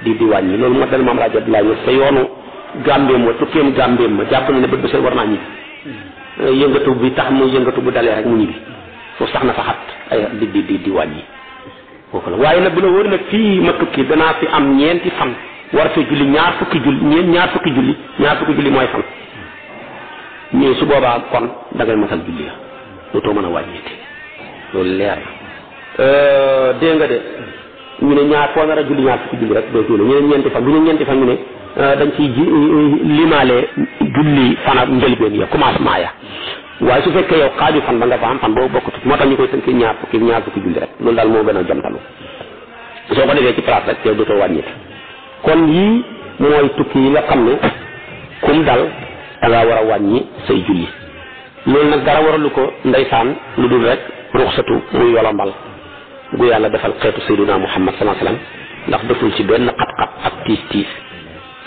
di wàññi loolu moo dal maam rajo laa te yoonu gàmbeem wa tukkeem gàmbeem ma jàpp na ne bët bu sel war naa ñibbi yëngatu bi tax mu yëngatu bu dalee rek mu ñibbi foofu sax na fa xat ay di wàññi kooku la waaye nag bu la wóor nag fii ma tukki danaa fi am ñeenti fan war fee julli ñaar fukki julli mooy fan ñii su boobaa kon dangay matal julli ya dootoo mën a wàññeeti loolu leer na dégg nga de ñu ne ñaar foo nar a julli ñaar fukki julli rek doo julli ñu ne ñeenti fan bu ñu ñeenti fan ñu ne dañ ciy limaale julli fan ak njëlbeen ya commencement ya waaye su fekkee yow xaaju fan ba nga fa am fan boobu bokkut moo tax ñu koy tënkee ñaar fukki julli rek loolu daal moo gën a jamtalu soo ko defee ci place rek yow dootoo wàññeeti kon yii mooy tukki yi nga xam ne kum dal da ngaa war a wàññi say julli loolu nag dara waralu ko ndeysaan lu dul rek ruxsatu muy yolombal gu yàlla defal xeetu sayyiduna Muhammad sallallahu alayhi wasallam ndax deful ci benn xat-xat ak tiis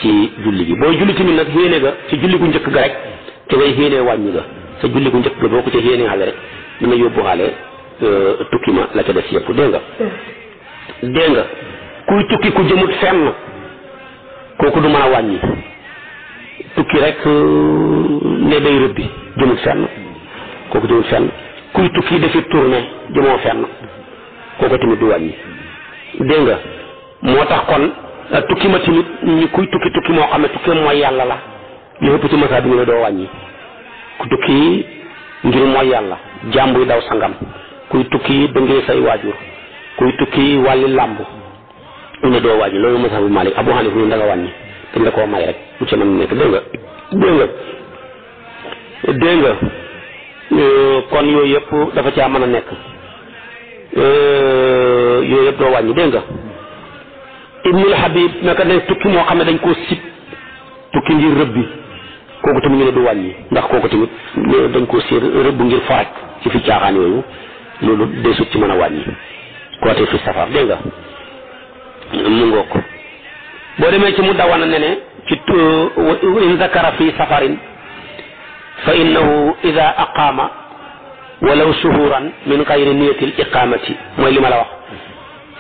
ci julli gi booy julli tamit nag xéene ga ci julli gu njëkk ga rek te ngay xéenee wàññi ga sa julli gu njëkk ga boo ko ca xéenee xale rek dina yóbbu xale tukki ma la ca des yëpp dégg nga kuy tukki ku jëmut fenn kooku du mën a wàññi tukki rek ne day rëbbi jëmut fenn kooku jëmut fenn kuy tukki dafi tourné jëmoo fenn kooku tamit du wàññi dégg nga moo tax kon tukki ma tamit ñu kuy tukki moo xam ne tukki mooy yàlla la li ëpp ci masa bi ñu ne doo wàññi ku tukki ngir mooy yàlla jàmbuy daw sangam kuy tukki dëngee say waajur kuy tukki wàlli làmb ñu ne doo wàññi loolu masa bu Malik Abu Hanifa ñu da nga wàññi dañ la koo may rek bu ci mën nekk dégg nga kon yooyu yëpp dafa caa mën a nekk yooyu yëpp doo wàññi dégg nga Ibnul Habib naka ne tukki moo xam ne dañ koo sib tukki ngir rëbb bi kooku tamit ñu ne du wàññi ndax kooku tamit dañ koo si rëbb ngir forek ci fi caaxaan yooyu loolu desut ci mën a wàññi koote fi safar dégg nga mu ngoo ko boo demee ci mu dawana ne ci in zakara fi safarin fa innahu ida aqaama walaw shuhuran min xayri niyatil iqamati mooy li ma la wax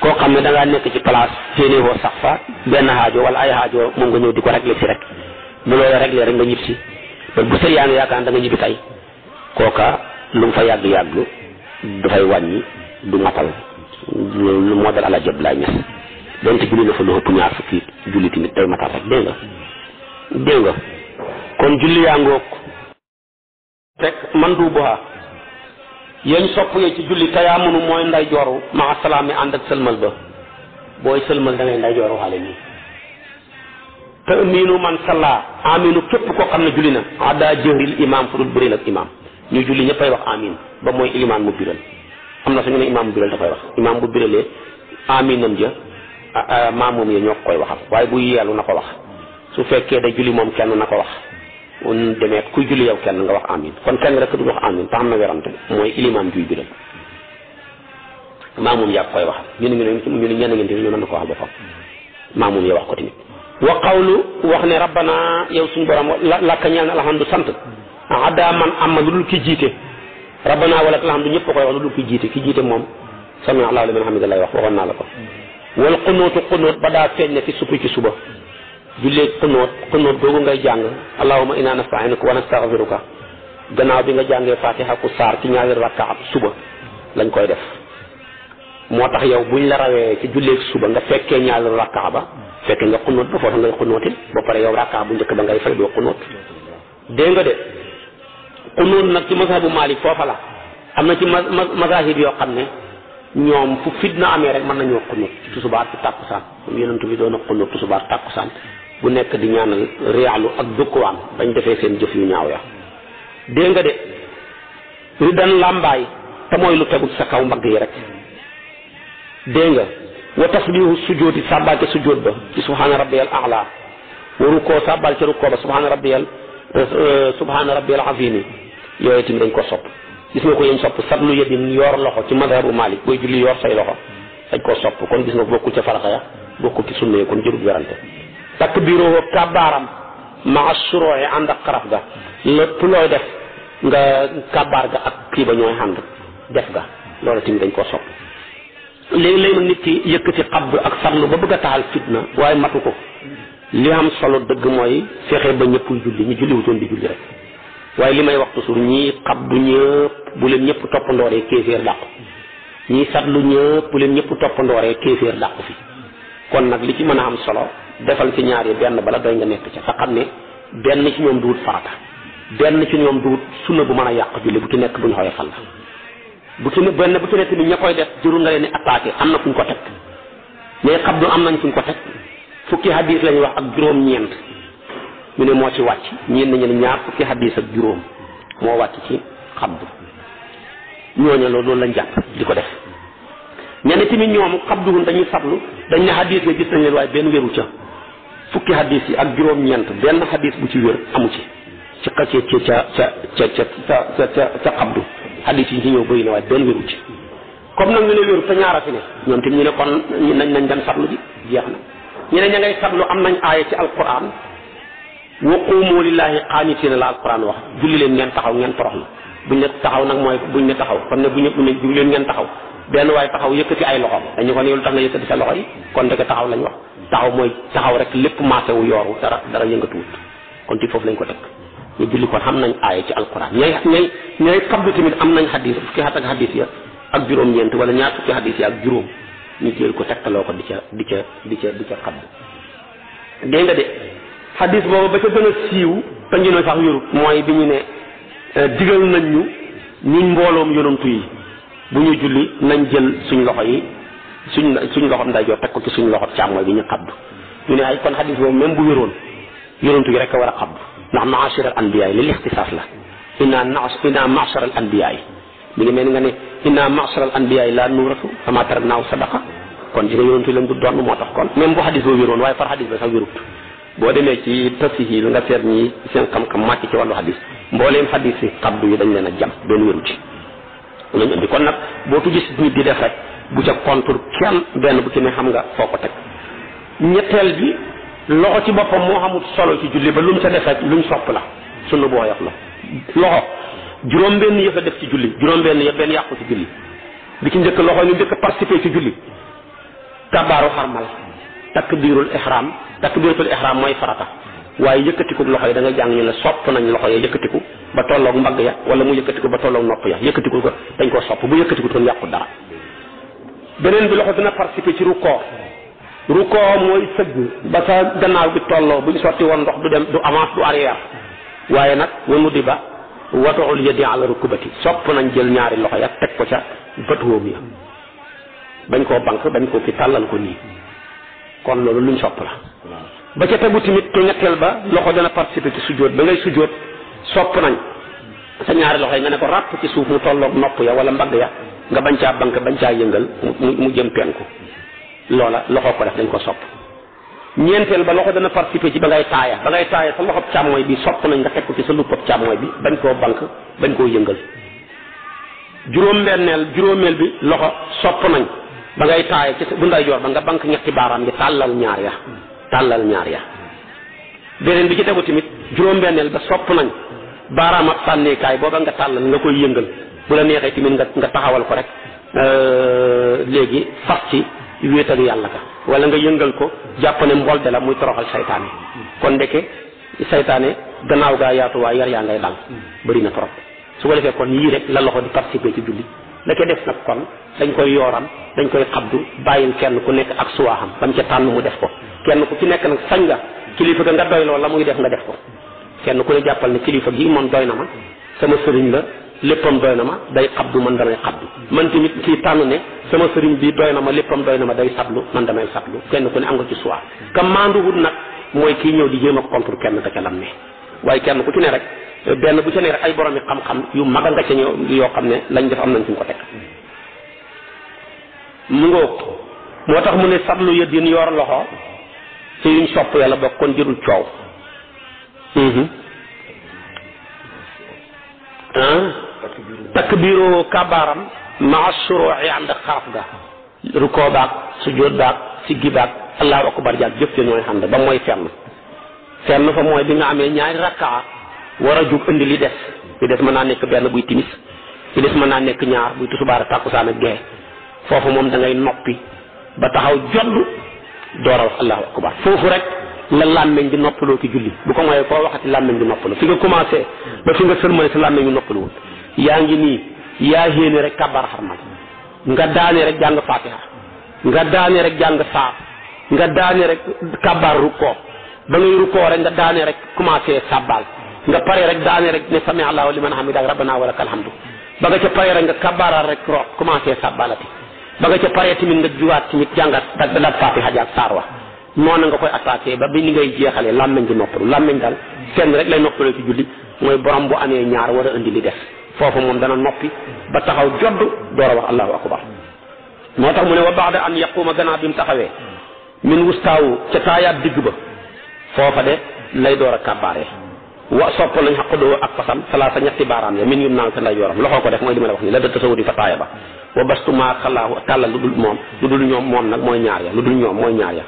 koo xam ne da ngaa nekk ci place féene woo sax fa benn xaajo wala ay xaajo moom nga ñëw di ko régler si rek bu loolu régler rek nga ñib si bu sëy yaa ngi yaakaar da nga ñibbi tey kooka lu mu fa yàgg-yàgg dafay wàññi du matal lu moo dal ala jëb laay ñes donte julli na fa lu ëpp ñaar fukki julli tamit day matal rek dégg nga kon julli yaa ngoog rek man du boha yéen sopp yee ci julli tayaamunu mooy nday jooru maa salaam mi ànd ak sëlmal ba booy sëlmal da ngay nday jooru xale nii te miinu man salla aminu képp koo xam ne julli na ada jëhril imam fu dul bëri ak imam ñuy julli ñëppay wax amin ba mooy ilimaan mu biral am na suñu ne imam mu biral dafay wax imam bu biralee aminam ja maamoom ya ñoo koy waxal waaye bu yeelu na ko wax su fekkee day julli moom kenn na ko wax un demee kuy julli yow kenn nga wax amin kon kenn rek du wax amin te xam na werante mooy ilimaan juy biral maamoom yaa koy waxal ñu ne ñenn ngeen ñu mën na ko wax boppam maamoom ya wax ko tamit wa qawlu wax ne rabbana yow suñu borom lakka ñeel na alhamdu sant ada man am lu dul ki jiite rabbana wala alhamdu ñëpp koy wax lu dul ki jiite moom sami Allahu liman hamida lay wax waxoon naa la ko wal qunut ba daa feeñ ne fi suppi ci suba jullee qunut googu ngay jàng allahumma inna nasta'inuka wa nastaghfiruka gannaaw bi nga jàngee fatiha ku saar ci ñaari rakkaat suba lañ koy def moo tax yow buñ la rawee ci jullee suba nga fekkee ñaari rakkaa ba fekkee nga qunut ba foofu ngay qunutil ba pare yow rakkaa bu njëkk ba ngay fay doo qunut dégg nga de qunut nag ci mazhabu Malik foofa la am na ci mazahib yoo xam ne ñoom fu fitna amee rek mën nañoo qunut ci tusubaar ci tàkkusaan comme yonent bi doon a qunut tusubaar tàkkusaan bu nekk di ñaanal réalu ak dukkuwaan bañ defee seen jëf yu ñaaw ya dégg nga de ridan làmbaay te mooy lu tegu sa kaw mbagg yi rek dégg nga wa tasbihu sujjóoti sàbbal ca sujjóot ba ci subhaana rabbiyal a'la wa rukkoo sàbbal ca rukkoo ba subhaana rabbiyal azimi yooyu tamit dañ ko sopp gis nga ko yéen sopp satlu yedin yor loxo ci mazhabu Malik booy julli yor say loxo dañ ko sopp kon gis nga bokkul ca farata ya bokkul ci sunna yi kon jërul werante takbiiroo kabaaram maa shuru'i ànd ak xaraf ga lépp looy def nga kabaar ga ak kii ba ñooy ànd def ga loolu tamit dañ ko sopp léegi-léegi nag nit ki yëkkati xabd ak farlu ba bëgg a taxal fitna waaye matu ko li am solo dëgg mooy fexe ba ñëpp julli ñu julli wutoon di julli rek waaye li may wax toujours ñii xabdu ñëpp bu leen ñëpp toppandooree kéeféer dàqu ñii satlu ñëpp bu leen ñëpp toppandooree kéeféer dàqu fi kon nag li ci mën a am solo defal ci ñaar yi benn bala doy nga nekk ca te xam ne benn ci ñoom duwut farata benn ci ñoom duwut sunna bu mën a yàq julli bu ci nekk bu ñu xooy fal la bu ci ne benn bu ci nekk ni ña koy def jërul nga leen ni attaqué am na fu ñu ko teg mais xabdu am nañ fu ñu ko teg fukki hadis lañuy wax ak juróom-ñeent ñu ne moo ci wàcc ñeen nañu ne ñaar fukki hadis ak juróom moo wàcc ci xabdu ñooñu loolu lañ jàpp di ko def ñenn tamit ñoom xabduhun dañuy sablu dañ ne hadis la gis nañ leen waaye benn wéru ca fukki hadis yi ak juróom-ñeent benn hadis bu ci wér amu ci ca xabdu hadis yi ci ñëw bëri na waaye benn wéru ci comme nag ñu ne wéru te ñaara fi ne ñoom tamit ñu ne kon nañ dem sablu ji jeex na ñeneen ña ngay sablu am nañ aaya ci alquran wa qumu lillahi qaanitina la alquran wax julli leen ngeen taxaw ngeen toroxlu buñ ne taxaw nag mooy buñ ne taxaw kon ne bu ñëpp ne julli leen ngeen taxaw benn waaye taxaw yëkkati ay loxo dañu ko ne yow lu tax nga yëkkati sa loxo yi kon ndeke taxaw lañ wax taxaw mooy taxaw rek lépp maase wu yooru dara yëngatuwut kon ci foofu lañ ko teg ñu julli kon xam nañ aaya ci alquran ñay xabdu tamit am nañ hadis fukki xat ak hadis ya ak juróom-ñeent wala ñaar fukki hadis ya ak juróom ñu jël ko tegtaloo ko di ca xabdu dégg nga de hadis boobu ba ca gën a siiw te ñu ne sax wérut mooy bi ñu ne digal nañ ñu ñuñ mbooloom yonantu yi bu ñu julli nañ jël suñ loxo yi suñ loxo ndeyjoor teg ko ci suñ loxo càmmooy bi ñu xabdu ñu ne ay kon hadis boobu même bu wéroon yonantu yi rek a war a xabdu ndax maashar al anbiya yi li ixtisaas la inna maashar al anbiya yi mi ngi mel ni nga ne inna maashar al anbiya yi la nuuratu fama taraknaahu sadaqa kon ci nga yonantu yi lañ du doon moo tax kon même bu hadis boobu wéroon waaye far hadis ba sax wérut boo demee ci tasihil nga seet ñi seen xam-xam màcc ci wàllu hadis mbooleem hadis yi xabdu yi dañ leen a jam benn wéru ci lañ indi kon nag boo ko gis nit di def rek bu ca contour kenn benn bu ci ne xam nga foo ko teg ñetteel bi loxo ci boppam moo xamul solo ci julli ba lu mu ca def rek luñ sopp la sunna boo yof la loxo juróom-benn yëf a def ci julli juróom-benn yëf benn yàqu ci julli bi ci njëkk loxo ñu njëkk participer ci julli kabaaru xarmal takbiratul ihram mooy farata waaye yëkkatiku loxo yi da nga jàng ñu ne sopp nañ loxo ya yëkkatiku ba tolloog mbagg ya wala mu yëkkatiku ba tolloog nopp ya yëkkatiku ko dañ koo sopp bu yëkkatiku kon yàqu dara beneen bi loxo dina participer ci rukkoo mooy sëgg ba sa gannaaw bi tolloo buñ sotti woon ndox du dem du avance du arrière waaye nag wanu di ba watuul yadi ala rukubati sopp nañ jël ñaari loxo ya teg ko ca bët wóom ya bañ koo bank bañ koo fi tàllal ko nii kon loolu luñ sopp la ba ca tegu tamit ke ñetteel ba loxo dana participer ci sujjóot ba ngay sujjóot sopp nañ sa ñaari loxo yi nga ne ko ràpp ci suuf mu tolloog nopp ya wala mbagg ya nga bañ caa bank bañ caa yëngal mu jëm penku loola loxo ko def dañ ko sopp ñeenteel ba loxo dana participer ci ba ngay taaya sa loxob càmmooy bi sopp nañ nga teg ko ci sa luppab càmmooy bi bañ koo bank bañ koo yëngal juróomeel bi loxo sopp nañ ba ngay taaya ci bu ndeyjoor ba nga bank ñetti baaraam yi tàllal ñaar ya beneen bi ci tegu tamit juróom-benneel ba sopp nañ baaraam ak sànneekaay booba nga tàllal nga koy yëngal bu la neexee tamit nga taxawal ko rek léegi fas ci wéetal yàlla ka wala nga yëngal ko jàpp ne mbolde la muy toroxal saytaane kon ndeke saytaane gannaaw gaa yaatu waa yar yaa ngay dal bëri na trop su ko defee kon yii rek la loxo di participer ci julli la ca def nag kon dañ koy yooram dañ koy xabdu bàyyil kenn ku nekk ak suwaaxam bam ca tànn mu def ko kenn ku ci nekk nag sañ nga kilifa ga nga doy loolu la muy def nga def ko kenn ku ne jàppal ne kilifa gi moom doy na ma sama sëriñ la léppam doy na ma day xabdu man damay xabdu man tamit kii tànn ne sama sëriñ bi doy na ma léppam doy na ma day sablu man damay sablu kenn ku ne am nga ci suwaa kam maanduwut nag mooy kii ñëw di jéem a contre kenn ka ca lam ne waaye kenn ku ci ne rek benn bu ci ne rek ay borom yi xam-xam yu mag a nga ca ñëw yoo xam ne lañ def am nañ fi ñu ko teg mu ngoo moo tax mu ne sablu yëddin yor loxo ci yuñ sopp yàlla bokk kon jërul coow takbiru kabaaram maa shuruu'i ànd xaaf ga rukoo baag sujjóot baag siggi baag allahu akbar jaag jëf ca ñooy xand ba mooy fenn fa mooy bi nga amee ñaari rakkaa war a jug indi li des mën naa nekk benn buy timis li des mën naa nekk ñaar buy tusubaar tàkkusaan ak gee foofu moom da ngay noppi ba taxaw jodd door a wax allahu akbar foofu rek la làmmeñ di noppaloo ki julli bu ko mooy koo waxati làmmeñ di noppalu fi nga commencé ba fi nga sëlmale sa làmmeñ di noppaluwul yaa ngi nii yaa yéene rek kabar xarmal nga daane rek jàng fatiha nga daane rek jàng saar nga daane rek kabar rukkoo ba ngay rukkoo rek nga daane rek commencé sabbal nga pare rek daane rek ne sami allahu liman hamida rabbana wa lakal hamdu ba nga ca pare rek nga kabaral rek root commencé sabbalati ba nga ca pare tamit nga juwaat tamit jàngat daat fatiha jaag saar wa noonu nga koy attaqué ba bi ni ngay jeexalee làmmeñ di noppalu làmmeñ daal kenn rek lay noppaloo ci julli mooy borom bu amee ñaar war a indi li def foofu moom dana noppi ba taxaw jodd door a wax allahu akbar moo tax mu ne wa ba'da an yaquuma gannaaw bi mu taxawee min wustaawu ca taayaat digg ba foofa de lay door a kàbbaaree wa sopp lañ xaqudoo ak fasam salaasa ñetti baaraam ya min yum naan sa nday yoram loxoo ko def mooy li ma la wax ni la da tasawudi fa taaya ba wa bastuma xalaahu tàllal lu dul ñoom moom nag mooy ñaar ya lu dul ñoom mooy ñaar ya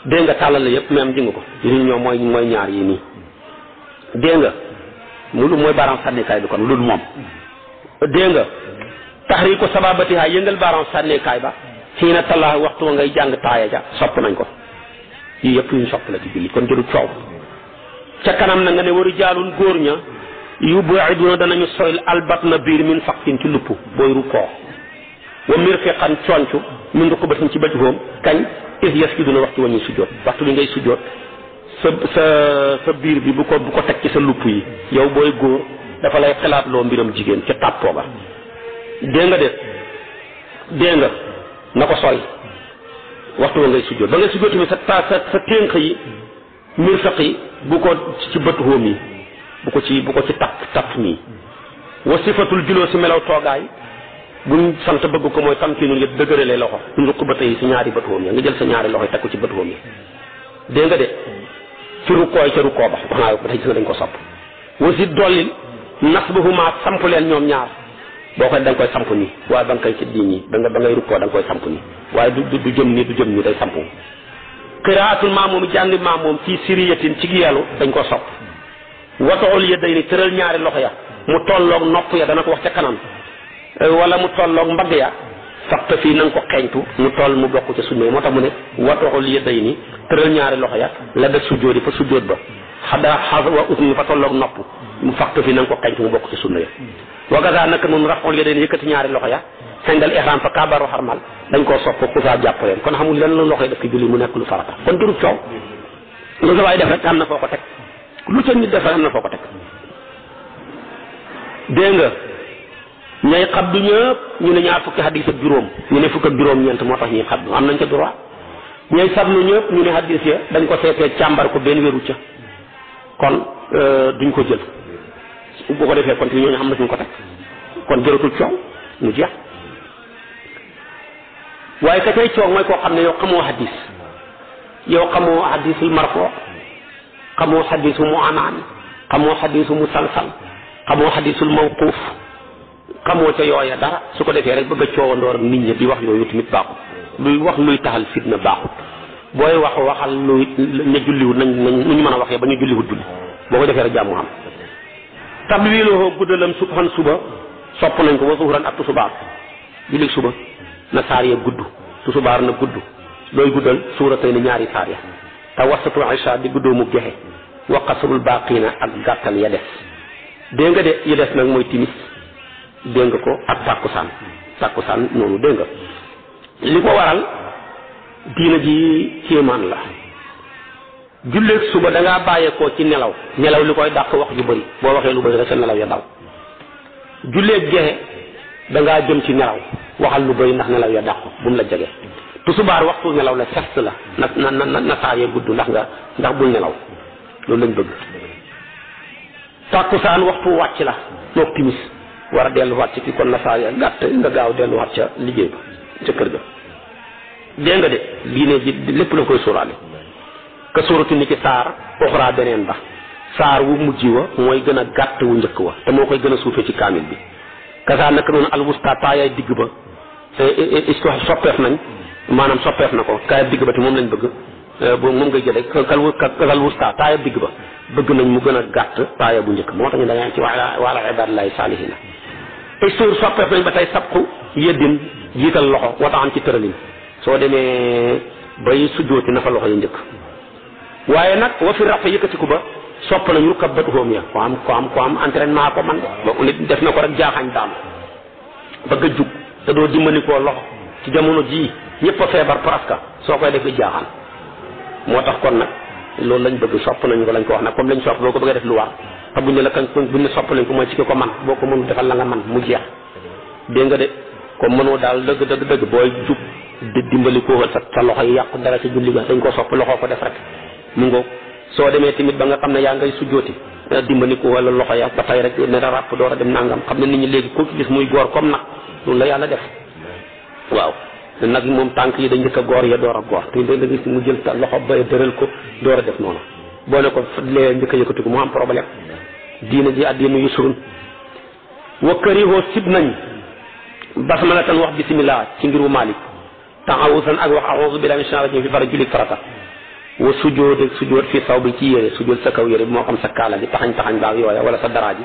dégg nga tàllal la yëpp même jëngu ko lu dul ñoom mooy ñaar yi nii dégg nga mu mooy baaraam sànnikaay bi kon lu dul moom dégg nga taxriiku sababatiha yëngal baaraam sànnikaay ba xiina tallaahu waxtu wa ngay jàng taaya ja sopp nañ ko yii yëpp yuñ sopp la ci julli kon jëlu coow ca kanam na nga ne waru jaalun góor ña yu bu'iduna danañu soyl albat na biir min faqtin ci lupp booy rukkoo wa mirfiqan concu min rukubatin ci bëti hoom kañ is yasjuduna waxtu wa ñuy sujjoot waxtu bi ngay sujjoot sa biir bi bu ko teg ci sa lupp yi yow booy góor dafa lay xalaat loo mbiram jigéen ca tàppoo ga dégg nga dégg nga na ko sori waxtu wa ngay sujjoot ba ngay sujjoot tamit sa ténk yi mirfaq yi bu ko ci bët hóom yi bu ko ci tapp nii wa sifatul juloo si melaw toogaay buñ sant bëgg ko mooy tamkiinul yëpp dëgëralee loxo ñu rukk bët yi si ñaari bët hóom ya nga jël sa ñaari loxo yi teg ko ci bët hóom yi dégg nga de ci rukkooy ca rukkoo ba wax naa ba tey gis nga dañ ko sopp wasi dollil nasbuhuma samp leen ñoom ñaar boo koy da nga koy samp nii waaye ba nga koy ci di nii ba ngay rukkoo da nga koy samp nii waaye du jëm nii day samp qiraatul maamoom jàngi maamoom fii siriyatin ci yelu dañ ko sopp watool ya day ni tëral ñaari loxo ya mu tolloog nopp ya dana ko wax ca kanam wala mu tolloog mbagg ya saxta fii na nga ko xeeñtu mu toll mu bokk ca sunna moo tax mu ne watool ya day ni tëral ñaari loxo ya la def sujjóot yi fa sujjóot ba xada wa usni fa tolloog nopp mu faxta fii na nga ko xeeñtu mu bokk ca sunna ya wagaza naka moom rafool ya day ni yëkkati ñaari loxo ya xendal ihram fa kaabaru xarmal dañ koo sopp ku saa jàpp leen kon xamul lenn la loxo yi def ci julli mu nekk lu farata kon jërub coow lu sa waay def rek am na foo ko teg lu ca nit def rek am na foo ko teg dégg nga ñay xabdu ñëpp ñu ne ñaar fukki hadis ak juróom ñu ne fukk ak juróom-ñeent moo tax ñuy xabdu am nañ ca droit ñay sablu ñëpp ñu ne hadis ya dañ ko seetee càmbar ko benn wéru ca kon duñ ko jël bu ko defee kon ñooñu xam na suñ ko teg kon jëratul coow mu jeex waaye ka cay coow mooy koo xam ne yow xamoo hadis yow xamoo hadisul marfo xamoo hadisu mu anaan xamoo hadisu mu salsal xamoo hadisul mawquuf xamoo ca yooya dara su ko defee rek bëgg a coowandoor ak nit ñi di wax yooyu tamit baaxut luy wax luy taxal fitna baaxut booy waxal luy ne julliwut nañ nu ñu mën a waxee ba ñu julliwut julli boo ko defee rek jàmm am tabwiiloo guddalam suba sopp nañ ko wa zuhran ak tusubaar julli suba na saar ya gudd tusubaar na gudd looy guddal suuratay ni ñaari saar ya te wasatu isha di guddoo mu gexe wa qasrul baqina ak gàttal ya des dégg nga de ya des nag mooy timis dégg nga ko ak tàkkusaan noonu dégg nga li ko waral diina ji kéemaan la julleeg suba da ngaa bàyyeekoo ci nelaw li koy dàq wax ju bëri boo waxee lu bëri rek sa nelaw ya daw julleeg gexe da ngaa jëm ci nelaw waxal lu bëri ndax nelaw ya dàq bu mu la jege tusubaar waxtu nelaw la sest la na saa yee gudd ndax bul nelaw loolu lañ bëgg tàkkusaan waxtu wàcc la mook timis war a delluwaat ci ki kon na saa ya gàtt nga gaaw delluwaat ca liggéey ba ca kër ga dégg nga de diine ji lépp la koy sóoraale ka sóoratu ni ci saar oxraa beneen ba saar wu mujj wa mooy gën a gàtt wu njëkk wa te moo koy gën a suufee ci kaamil bi kasaa naka noonu alwusta taayaay digg ba soppeef nañ maanaam soppeef na ko kaayab digg ba te moom lañ bëgg moom ngay jëlee kal wusta taayab digg ba bëgg nañ mu gën a gàtt taaya bu njëkk moo tax ñu dañaa ci wala ibadillahi salihina ay sóor soppeef nañ ba tey sabqu yeddin jiital loxo wataan ci tëralin soo demee bay sujjooti na fa loxo yi njëkk waaye nag wa fi rafa yëkkatiku ba sopp nañu rukab batu xoom ya ko am entraînement ko man ba nit def na ko rek jaaxañ daanu bëgg a jug te doo dimbanikoo loxo ci jamono jii ñëpp a feebar presque soo koy def jaaxaan moo tax kon nag loolu lañ bëgg sopp nañu ko lañ ko wax nag comme lañ sopp boo ko bëggee def lu war te buñ ne la buñ ne sopp nañ ko mooy ci ki ko man boo ko mënu defal la nga man mu jeex dégg nga de comme mënoo daal dëgg booy jug di dimbalikoo sa loxo yi yàqu dara ci julli ga dañ ko sopp loxoo ko def rek mu ngoog soo demee tamit ba nga xam ne yaa ngay sujjooti dimbalikoo wala loxo ya ba tey rek ne da ràpp door a dem nangam xam ne nit ñi léegi koo ci gis muy góor comme nag loolu la yàlla def waaw nag moom tànk yi dañ njëkk a góor ya door a góor te da gis mu jël loxo ba dëral ko door a def noonu boo ne ko lee njëkk a yëkkati ko mu am problème diina ji addina yusrun wa karihoo sib nañ basmalatan wax bismillah ci ngiru Malik taawusan ak wax a'uuzu billahi minash shaytaanir rajiim fi fara julli farata wa sujjóot fii saw bi ci yére sujjóot sa kaw yére bi moo xam sa kaala gi taxañ baag yooya wala sa daraa ji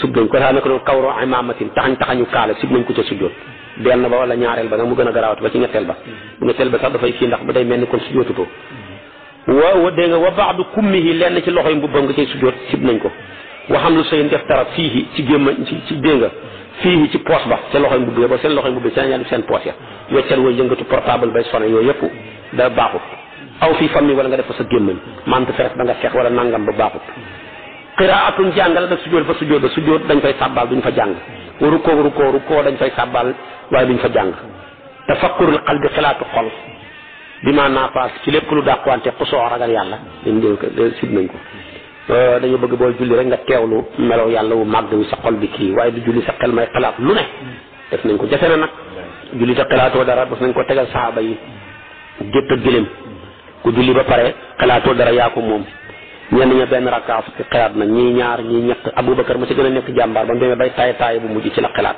sub nañ ko daa naka doon kawro imaamatin taxañu kaala sib nañ ko ca sujjóot benn ba wala ñaareel ba nag mu gën a garaawat ba ci ñetteel ba bu ñetteel ba sax dafay kii ndax ba day mel ni kon sujjóotutoo wa dégg nga wa ba'du kummihi lenn ci loxoy mbubbam nga cay sujjóot sib nañ ko waxam lu sëy def dara fii ci gémmañ ci dégg nga fii ci poche ba ca loxoy mbubb ba seen loxoy mbubb seen poche ya weccal way yëngatu portable bay sonné yooyu yëpp da baaxut aw fii famille wala nga def ko sa gémmañ mante feres ba nga feex wala nangam ba baaxut qiraatun jàngal nag sujjóot dañ fay sàbbaal duñ fa jàng rukkoo dañ fay sàbbaal waaye duñ fa jàng tafakkurul qalbi xalaatu xol bi ma naapaas ci lépp lu dàqwante xusoo ragal yàlla sib nañ ko dañu bëgg booy julli rek nga teewlu melow yàlla wu màgg wi sa xol bi kii waaye du julli sa xel may xalaat lu ne def nañ ko jafe na nag julli te xalaatoo dara bas nañ ko tegal saxaaba yi gétt ak gëléem ku julli ba pare xalaatoo dara yaa ko moom ñenn ña benn rakkaaf ci xalaat na ñii ñaar ñii ñett Abubakar ma ci gën a nekk jàmbaar ba mu demee bay taay bu mujj ci la xalaat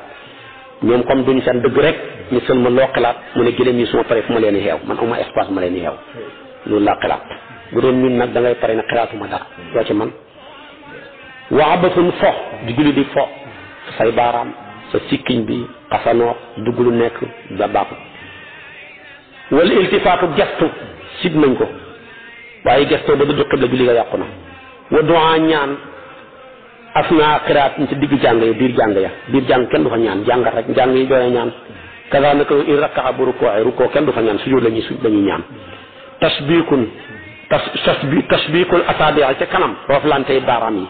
ñoom comme duñ seen dëgg rek ñu sën ma loo xalaat mu ne gëléem yi suma pare fu ma leen di xeew man amuma espace ma leen di xeew loolu laa xalaat bu doon ñun nag da ngay pare ne xalaatuma dara yoo ci man waxabatun fo di julli di fo say baaraam sa sikkiñ bi xasanoo dugg lu nekk da baaxut wala iltifaatu gestu sib nañ ko waaye gestoo ba dëddu xibla julli nga yàqu na wa du'a ñaan asna xiraat ci digg jàng ya biir jàng kenn du fa ñaan jàngat rek jàng yi jooyee ñaan kaza naka in rakkaa bu rukkoo kenn du fa ñaan sujud lañuy ñaan tasbikul asaabi ca kanam rooflante baaraam yi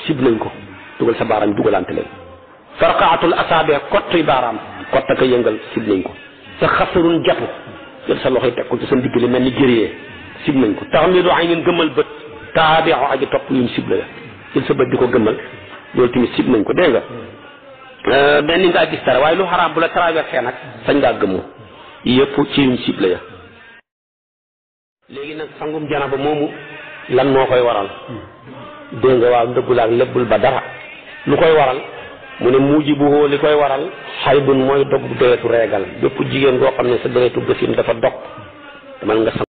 sib nañ ko dugal sa baaraam yi dugalante leen farqaatul asaabi kotti baaraam kotta ko yëngal sib nañ ko sa xasarun jatu jël sa loxoy teg ko ci sa ndigg li mel ni jëriyee sib nañ ko taxamidu aynin gëmmal bët taabi'u aji topp yuñ sib la jël sa bët di ko gëmmal loolu tamit sib nañ ko dégg nga mel ni ngaa gis dara waaye lu xaraam bu la traversé nag sañ ngaa gëmmu yëpp ci yuñ sib la léegi nag sangum janaba moomu lan moo koy waral dégg nga waaw ndëggul ak lébbul ba dara lu koy waral mu ne mujibuhu li koy waral xaydun mooy dog deretu reegal bépp jigéen goo xam ne sa deretu gësin dafa dog man nga